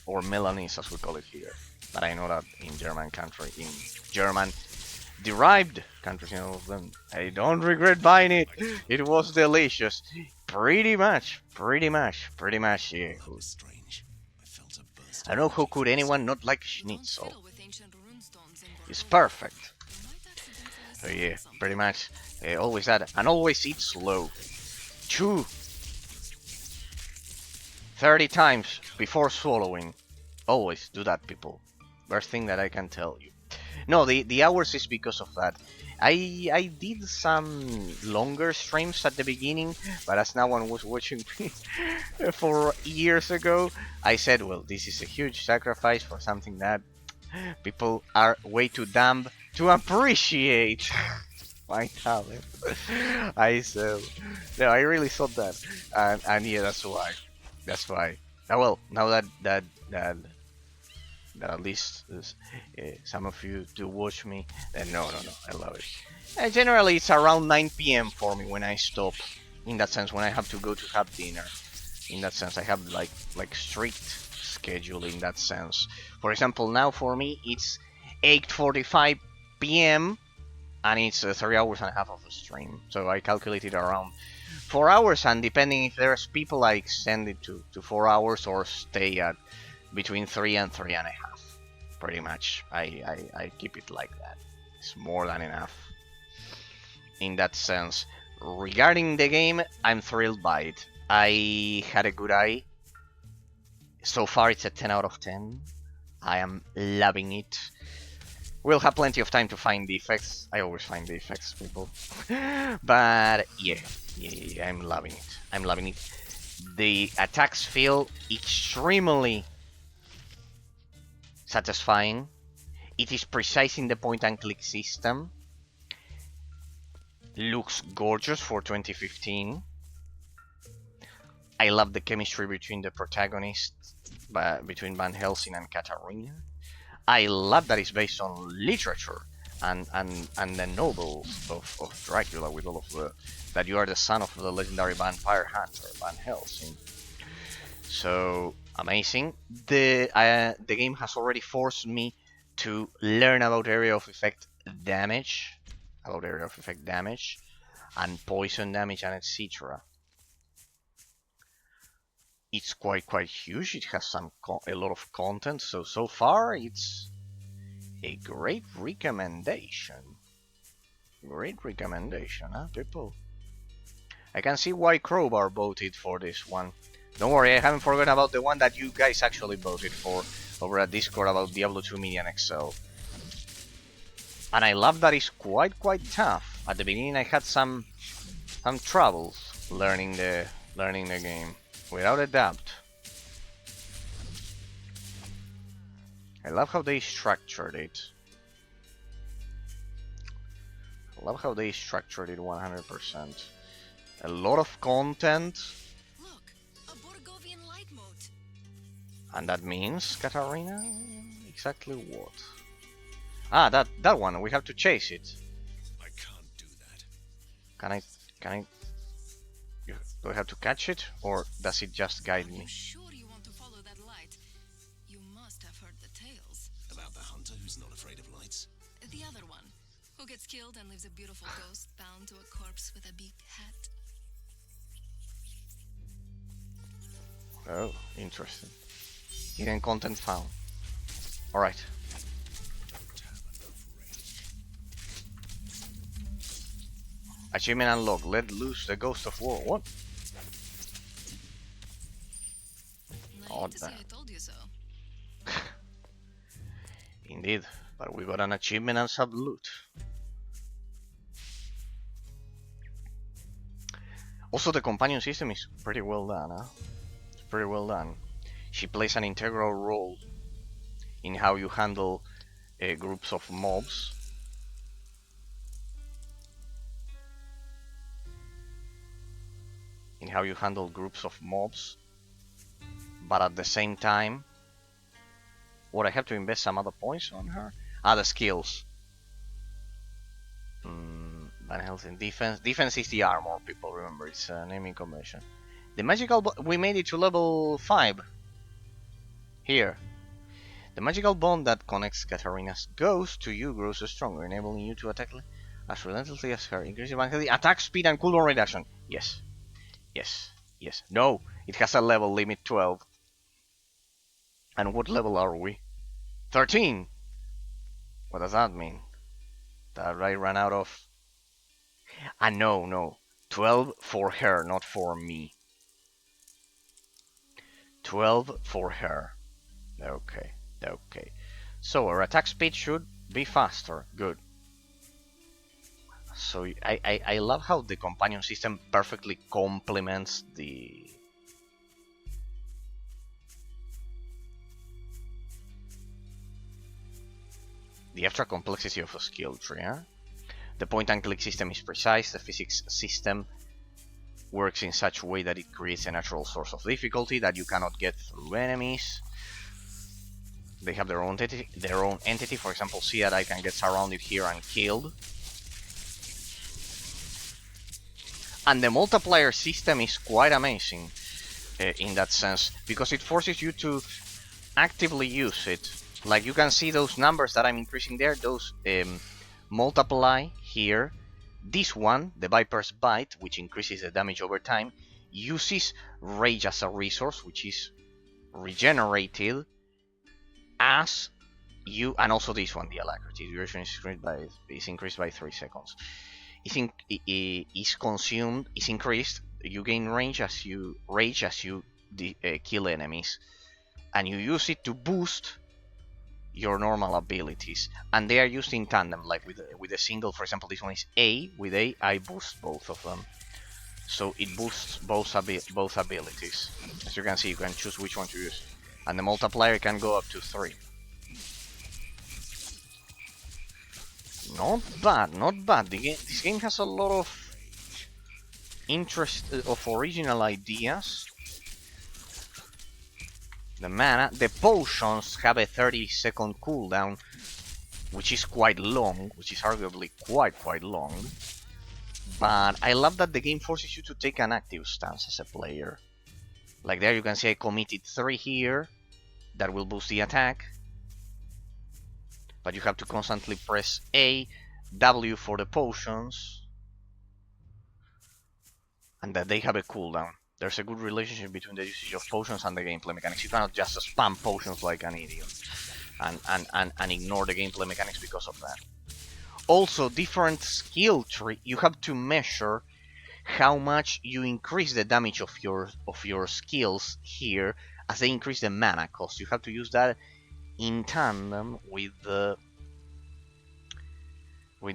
Or Milanese, as we call it here. But I know that in German derived countries, you know, I don't regret buying it. It was delicious. Pretty much, yeah. I don't know how could anyone not like schnitzel. It's perfect. So yeah, pretty much. Always that. And always eat slow. Chew 30 times before swallowing. Always do that, people. First thing that I can tell you. No, the hours is because of that. I did some longer streams at the beginning, but as no one was watching me for years ago, I said, well, this is a huge sacrifice for something that people are way too dumb to appreciate my talent. I said, no, I really thought that, and yeah, that's why. well, now that at least some of you do watch me, then no, I love it. Generally, it's around 9 p.m. for me when I stop. In that sense, when I have to go to have dinner. In that sense, I have like strict schedule in that sense. For example, now for me it's 8:45 p.m. and it's 3 hours and a half of a stream. So I calculated around 4 hours, and depending if there's people, I extend it to 4 hours or stay at between 3 and 3.5. Pretty much, I keep it like that. It's more than enough. In that sense, regarding the game, I'm thrilled by it. I had a good eye. So far, it's a 10 out of 10. I am loving it. We'll have plenty of time to find defects. I always find defects, people. But yeah, I'm loving it. I'm loving it. The attacks feel extremely satisfying. It is precise in the point and click system. Looks gorgeous for 2015. I love the chemistry between the protagonists, between Van Helsing and Katarina. I love that it's based on literature and the novels of Dracula, with all of the that you are the son of the legendary vampire hunter Van Helsing. So amazing. The game has already forced me to learn about area of effect damage, and poison damage and etc. It's quite huge. It has a lot of content. So far it's a great recommendation. Great recommendation, huh, people? I can see why Crowbar voted for this one. Don't worry, I haven't forgotten about the one that you guys actually voted for over at Discord about Diablo 2 Media and Excel. And I love that it's quite tough. At the beginning I had some troubles learning the game. Without a doubt. I love how they structured it. 100%. A lot of content. Look, a Borgovian light moat. And that means, Katarina? Exactly what? Ah, that one. We have to chase it. I can't do that. Can I? Do I have to catch it, or does it just guide Are me? you sure you want to follow that light? You must have heard the tales. About the hunter who's not afraid of lights? The other one, who gets killed and leaves a beautiful ghost bound to a corpse with a big hat. Oh, interesting. Hidden content found. Alright. Achievement unlocked. Let loose the ghost of war. What? I hate to say I told you so. Indeed, but we got an achievement and some loot. Also, the companion system is pretty well done, huh? It's pretty well done. She plays an integral role in how you handle groups of mobs. But at the same time, what I have to invest some other points on her? Ah, the skills. Van Helsing defense. Defense is the armor, people remember, it's a naming convention. The magical we made it to level 5. Here. The magical bond that connects Katarina's ghost to you grows stronger, enabling you to attack as relentlessly as her. Increasing Van Helsing attack speed and cooldown reduction. Yes. No, it has a level limit 12. And what level are we? 13! What does that mean? That I ran out of... Ah, no. 12 for her, not for me. 12 for her. Okay. So our attack speed should be faster. Good. So I love how the companion system perfectly complements the extra complexity of a skill tree. Huh? The point and click system is precise. The physics system works in such a way that it creates a natural source of difficulty that you cannot get through enemies. They have their own entity. For example, see that I can get surrounded here and killed. And the multiplier system is quite amazing in that sense, because it forces you to actively use it. Like you can see those numbers that I'm increasing there, those multiply here. This one, the Viper's Bite, which increases the damage over time, uses Rage as a resource, which is regenerated as you, and also this one, the Alacrity duration is increased by 3 seconds. Is consumed, is increased. You gain rage as you kill enemies, and you use it to boost your normal abilities, and they are used in tandem, like with a single. For example, this one is A. With A, I boost both of them, so it boosts both abilities. As you can see, you can choose which one to use, and the multiplier can go up to 3. Not bad, not bad. This game has a lot of of original ideas. The potions have a 30-second cooldown, which is quite long, which is arguably quite long. But I love that the game forces you to take an active stance as a player. Like there you can see I committed 3 here, that will boost the attack. But you have to constantly press A, W for the potions, and that they have a cooldown. There's a good relationship between the usage of potions and the gameplay mechanics. You cannot just spam potions like an idiot and ignore the gameplay mechanics because of that. Also, different skill tree, you have to measure how much you increase the damage of your skills here as they increase the mana cost. You have to use that in tandem with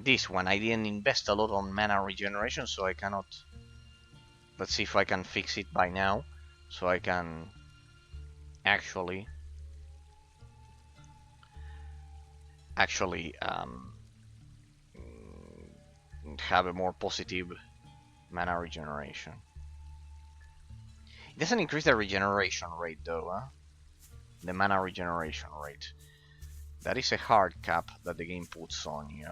this one. I didn't invest a lot on mana regeneration, so I cannot. Let's see if I can fix it by now, so I can actually have a more positive mana regeneration. It doesn't increase the regeneration rate though, huh? The mana regeneration rate. That is a hard cap that the game puts on you.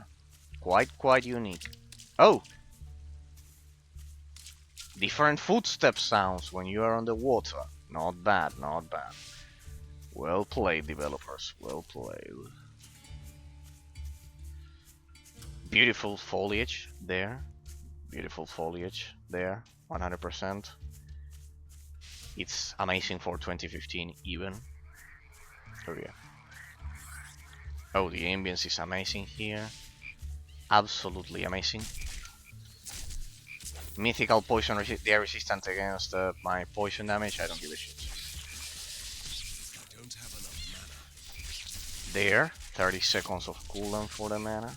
Quite unique. Oh! Different footstep sounds when you are on the water. Not bad, not bad. Well played, developers. Well played. Beautiful foliage there. Beautiful foliage there. 100%. It's amazing for 2015 even. Oh yeah. Oh, the ambience is amazing here. Absolutely amazing. Mythical poison, they are resistant against my poison damage. I don't give a shit. Don't have enough mana. There, 30 seconds of cooldown for the mana.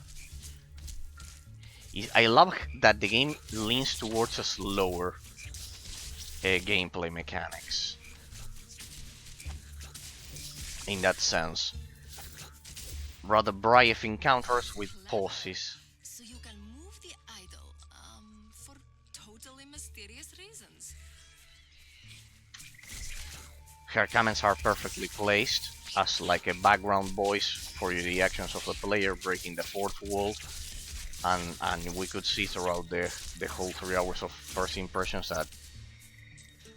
I love that the game leans towards a slower gameplay mechanics. In that sense, rather brief encounters with pauses. So you can move the idol, for totally mysterious reasons. Her comments are perfectly placed as like a background voice for the actions of the player breaking the fourth wall, and we could see throughout the whole 3 hours of first impressions that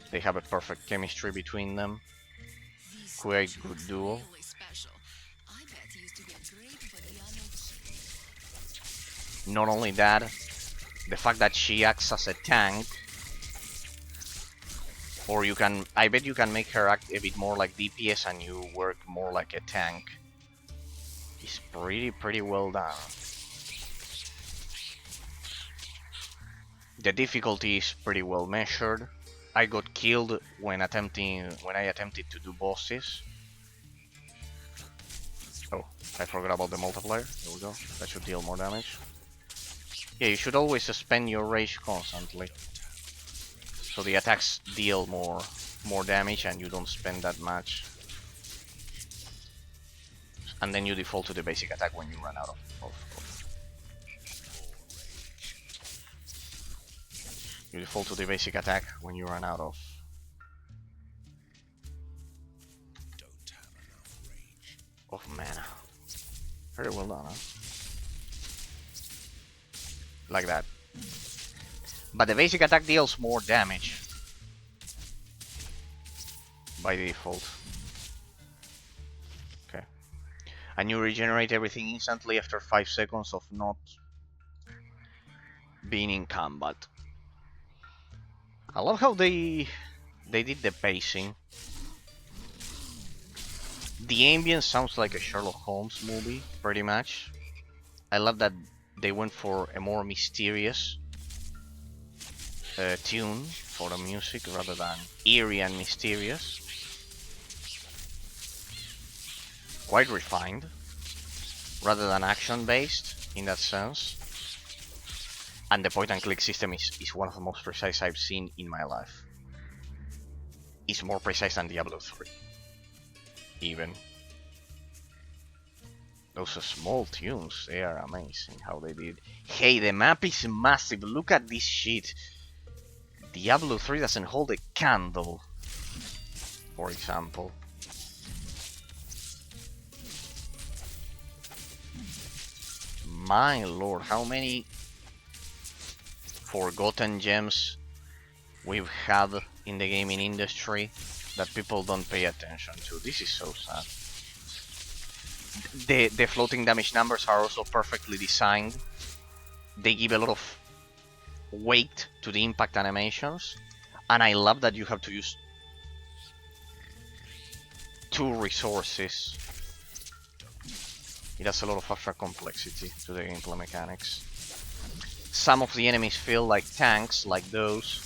they have a perfect chemistry between them. Quite good duo. Really special. I bet he used to be a great Vadiano kid. Not only that, the fact that she acts as a tank, or I bet you can make her act a bit more like DPS and you work more like a tank. It's pretty well done. The difficulty is pretty well measured. I got killed when I attempted to do bosses. Oh, I forgot about the multiplier. There we go. That should deal more damage. Yeah, you should always suspend your rage constantly, so the attacks deal more damage and you don't spend that much. And then you default to the basic attack when you run out of You default to the basic attack when you run out of. Don't have enough rage. Of mana. Very well done, huh? Like that. But the basic attack deals more damage. By default. Okay. And you regenerate everything instantly after 5 seconds of not being in combat. I love how they did the pacing. The ambience sounds like a Sherlock Holmes movie, pretty much. I love that they went for a more mysterious tune for the music rather than eerie and mysterious. Quite refined, rather than action-based in that sense. And the point-and-click system is one of the most precise I've seen in my life. It's more precise than Diablo 3. Even. Those small tunes, they are amazing how they did. Hey, the map is massive, look at this shit. Diablo 3 doesn't hold a candle, for example. My lord, how many forgotten gems we've had in the gaming industry that people don't pay attention to. This is so sad. The floating damage numbers are also perfectly designed. They give a lot of weight to the impact animations, and I love that you have to use 2 resources. It has a lot of extra complexity to the gameplay mechanics. Some of the enemies feel like tanks, like those.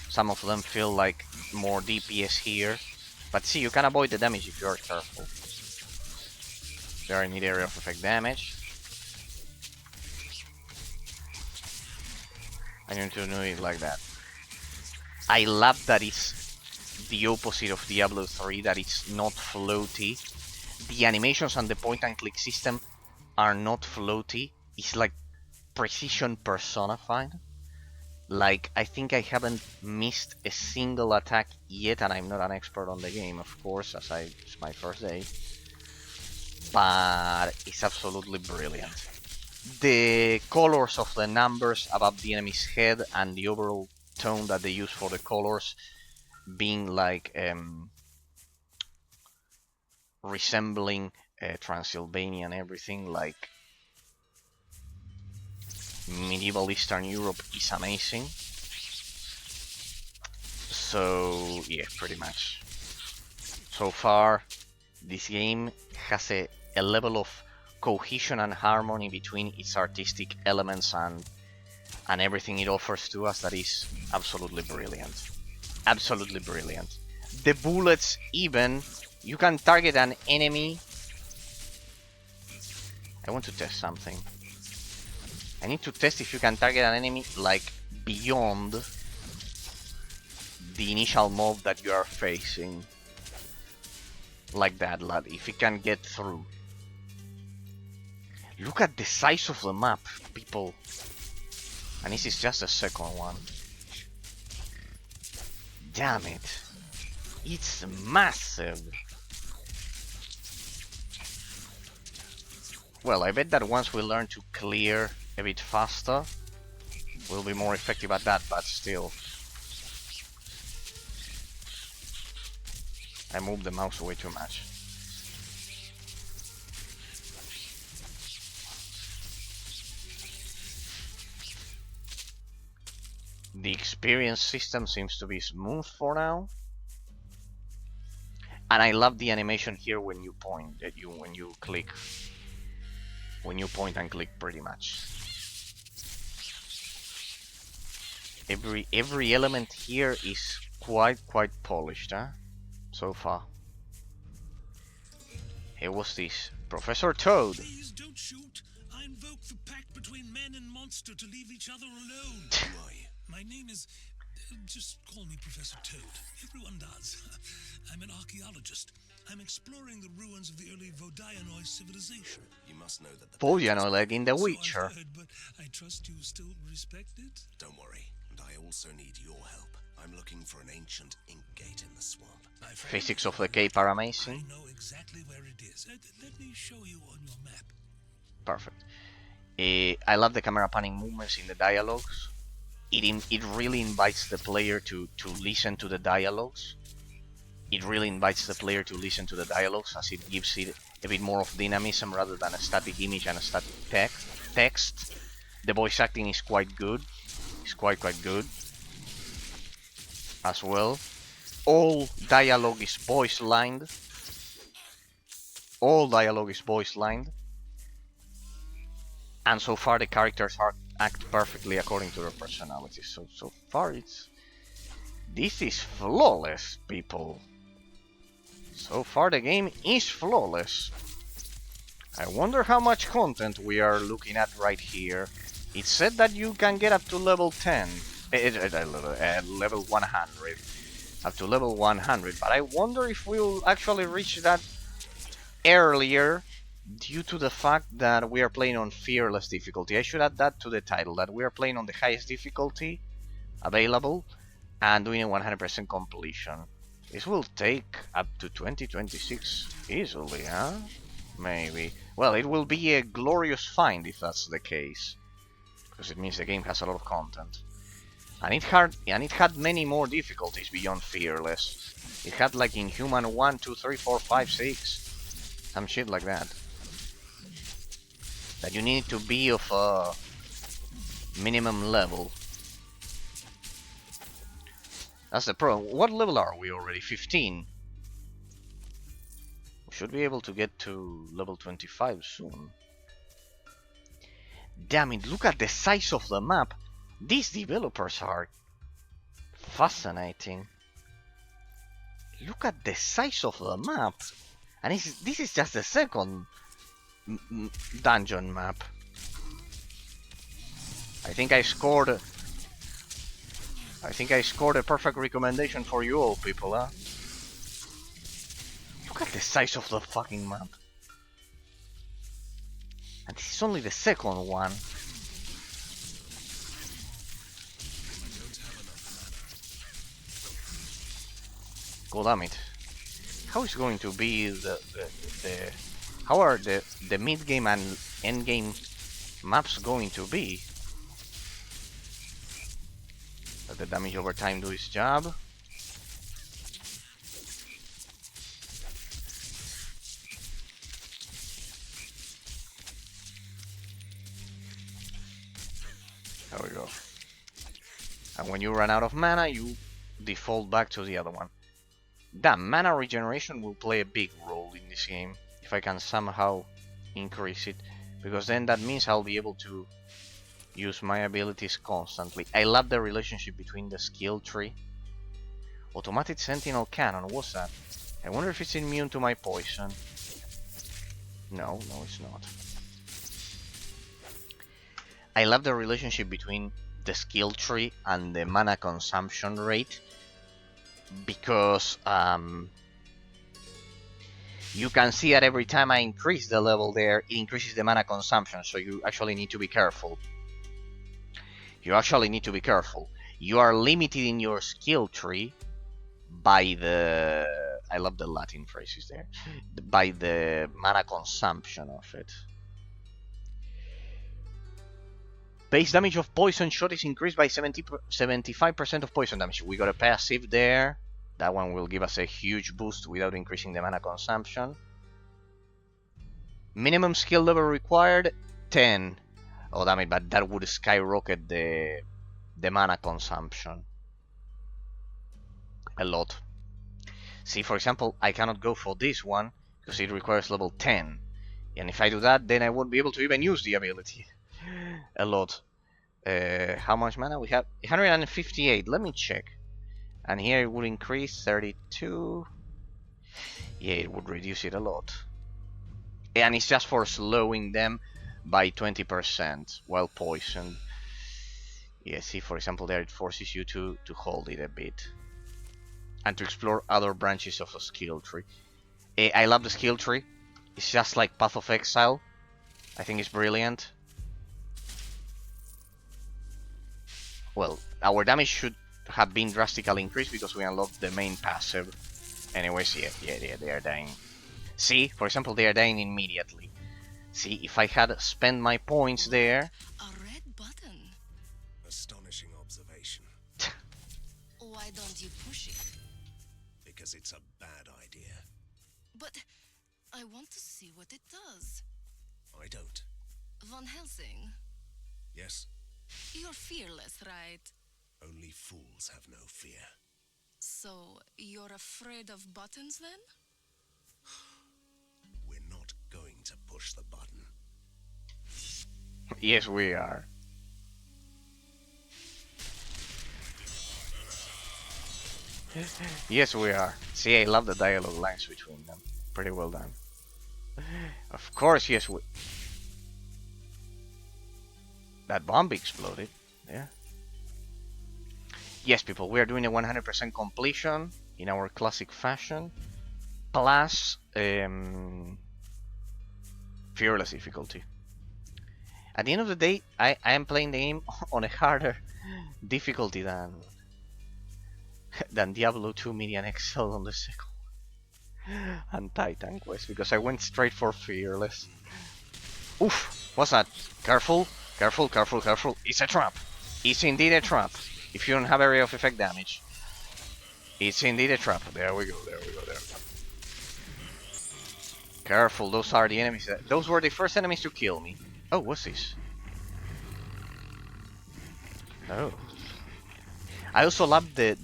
Some of them feel like more DPS here. But see, you can avoid the damage if you are careful. They are in the area of effect damage. And you need to do it like that. I love that it's the opposite of Diablo 3, that it's not floaty. The animations and the point-and-click system are not floaty. It's like precision personified. Like, I think I haven't missed a single attack yet, and I'm not an expert on the game, of course, as it's my first day. But it's absolutely brilliant. The colors of the numbers above the enemy's head and the overall tone that they use for the colors being like resembling Transylvania and everything, like medieval Eastern Europe, is amazing. So yeah, pretty much. So far, this game has a level of cohesion and harmony between its artistic elements and everything it offers to us that is absolutely brilliant. Absolutely brilliant. The bullets, even, you can target an enemy. I want to test something. I need to test if you can target an enemy like beyond the initial mob that you are facing. Like that, lad, if it can get through. Look at the size of the map, people. And this is just the second one. Damn it. It's massive. Well, I bet that once we learn to clear a bit faster, we'll be more effective at that, but still. I moved the mouse way too much. The experience system seems to be smooth for now. And I love the animation here when you point, when you click. When you point and click, pretty much. Every element here is quite polished, huh? So far. Hey, what's this? Professor Toad. Please don't shoot. I invoke the pact between man and monster to leave each other alone. Who are you? My name is... just call me Professor Toad. Everyone does. I'm an archaeologist. I'm exploring the ruins of the early Vodyanoi civilization. You must know that the... Vodyanoi, like in The So Witcher. I've heard, but I trust you still respect it? Don't worry. And I also also need your help. I'm looking for an ancient ink gate in the swamp. My friend, Physics of the cape are I amazing. know exactly where it is. Let me show you on your map. Perfect. I love the camera panning movements in the dialogues. It really invites the player to listen to the dialogues. It really invites the player to listen to the dialogues, as it gives it a bit more of dynamism rather than a static image and a static text. The voice acting is quite good. It's quite good as well. All dialogue is voice lined. All dialogue is voice lined. And so far the characters act perfectly according to their personalities. So far this is flawless, people. So far the game is flawless. I wonder how much content we are looking at right here. It said that you can get up to level 10, level 100, up to level 100, but I wonder if we'll actually reach that earlier due to the fact that we are playing on fearless difficulty. I should add that to the title, that we are playing on the highest difficulty available and doing a 100% completion. This will take up to 2026 easily, huh? Maybe. Well, it will be a glorious find if that's the case, because it means the game has a lot of content. And it had many more difficulties beyond fearless. It had like Inhuman 1, 2, 3, 4, 5, 6. Some shit like that. That you need to be of a minimum level. That's the problem. What level are we already? 15. We should be able to get to level 25 soon. Damn it, look at the size of the map. These developers are fascinating. Look at the size of the map. And this is just the second dungeon map. I think I scored a perfect recommendation for you all people, huh? Look at the size of the fucking map. And this is only the second one. God damn it. How is going to be how are the mid game and end game maps going to be? Let the damage over time do its job. There we go. And when you run out of mana, you default back to the other one. Damn, mana regeneration will play a big role in this game, if I can somehow increase it, because then that means I'll be able to use my abilities constantly. I love the relationship between the skill tree. Automatic Sentinel Cannon, what's that? I wonder if it's immune to my poison. No, it's not. I love the relationship between the skill tree and the mana consumption rate, because you can see that every time I increase the level there, it increases the mana consumption, so you actually need to be careful. You are limited in your skill tree by the... I love the Latin phrases there. By the mana consumption of it. Base damage of poison shot is increased by 75% of poison damage. We got a passive there. That one will give us a huge boost without increasing the mana consumption. Minimum skill level required, 10. Oh damn it, but that would skyrocket the mana consumption a lot. See, for example, I cannot go for this one because it requires level 10. And if I do that, then I won't be able to even use the ability. A lot. How much mana we have? 158. Let me check. And here it would increase 32. Yeah, it would reduce it a lot. And it's just for slowing them by 20% while poisoned. Yeah, see, for example, there it forces you to hold it a bit. And to explore other branches of a skill tree. I love the skill tree. It's just like Path of Exile. I think it's brilliant. Well, our damage should have been drastically increased because we unlocked the main passive. Anyways, yeah, they are dying. See, for example, they are dying immediately. See, if I had spent my points there... A red button. Astonishing observation. Why don't you push it? Because it's a bad idea. But I want to see what it does. I don't. Von Helsing, Yes? you're fearless, right? Only fools have no fear. So, you're afraid of buttons then? We're not going to push the button. Yes, we are. Yes, we are. See, I love the dialogue lines between them. Pretty well done. Of course, yes, we... That bomb exploded. Yeah. Yes, people, we are doing a 100% completion in our classic fashion. Plus, fearless difficulty. At the end of the day, I am playing the game on a harder difficulty than Diablo 2 Median Excel on the second and Titan Quest, because I went straight for fearless. Oof! What's that? Careful, careful, careful, careful. It's a trap. It's indeed a trap. If you don't have area of effect damage. It's indeed a trap. There we go, there we go, there we go. Careful, those are the enemies. Those were the first enemies to kill me. Oh, what's this? Oh. I also love the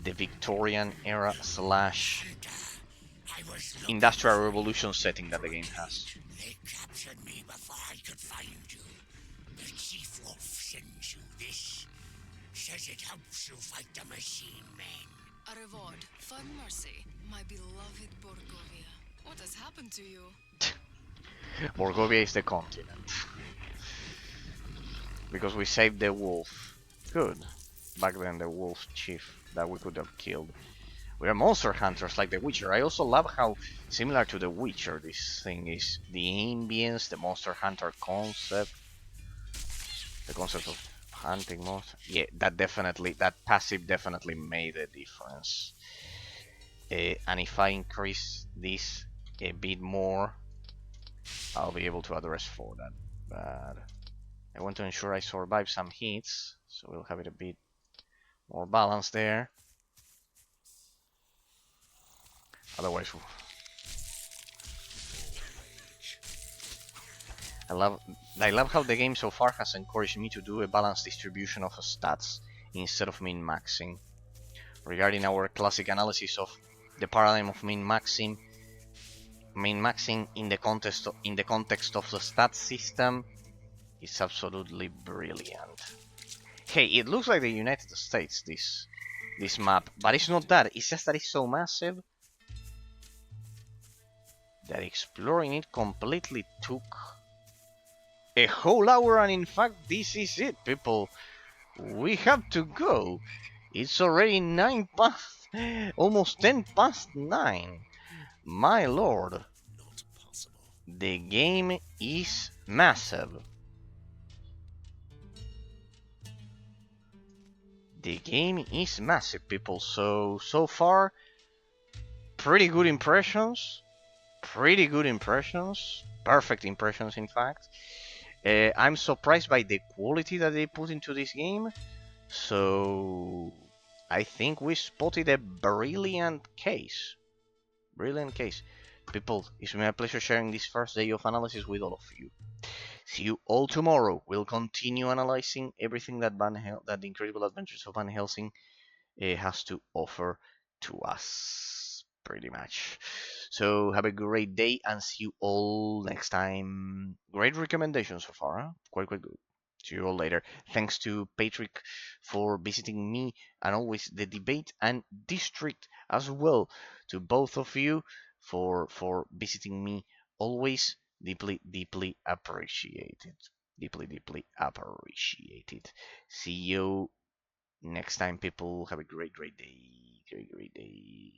Victorian era slash Industrial Revolution setting that the game has. They captured me before I could find you. The Chief Wolf sends you this. Says it helps you fight the machine men. A reward for mercy, my beloved Borgovia. What has happened to you? Borgovia is the continent. Because we saved the wolf. Good. Back then, the wolf chief that we could have killed. We are monster hunters like The Witcher. I also love how similar to The Witcher this thing is. The ambience, the monster hunter concept. The concept of hunting monsters. Yeah, that passive definitely made a difference. And if I increase this a bit more, I'll be able to address for that. But I want to ensure I survive some hits, so we'll have it a bit more balanced there. Otherwise, I love how the game so far has encouraged me to do a balanced distribution of stats instead of min-maxing. Regarding our classic analysis of the paradigm of min-maxing in the context of the stat system is absolutely brilliant. Hey, it looks like the United States, this map, but it's not that. It's just that it's so massive that exploring it completely took a whole hour, and in fact this is it, people. We have to go. It's already 9 past, almost 10 past 9. My lord. Not possible. The game is massive. The game is massive, people. So far, pretty good impressions. Pretty good impressions. Perfect impressions, in fact. I'm surprised by the quality that they put into this game. So I think we spotted a brilliant case. Brilliant case. People, it's been a pleasure sharing this first day of analysis with all of you. See you all tomorrow. We'll continue analyzing everything that that the Incredible Adventures of Van Helsing has to offer to us, pretty much. So have a great day and see you all next time. Great recommendation so far, huh? Quite good. See you all later. Thanks to Patrick for visiting me, and always the debate and district as well. To both of you for visiting me, always deeply appreciated. Deeply appreciated. See you next time, people. Have a great day. Great day.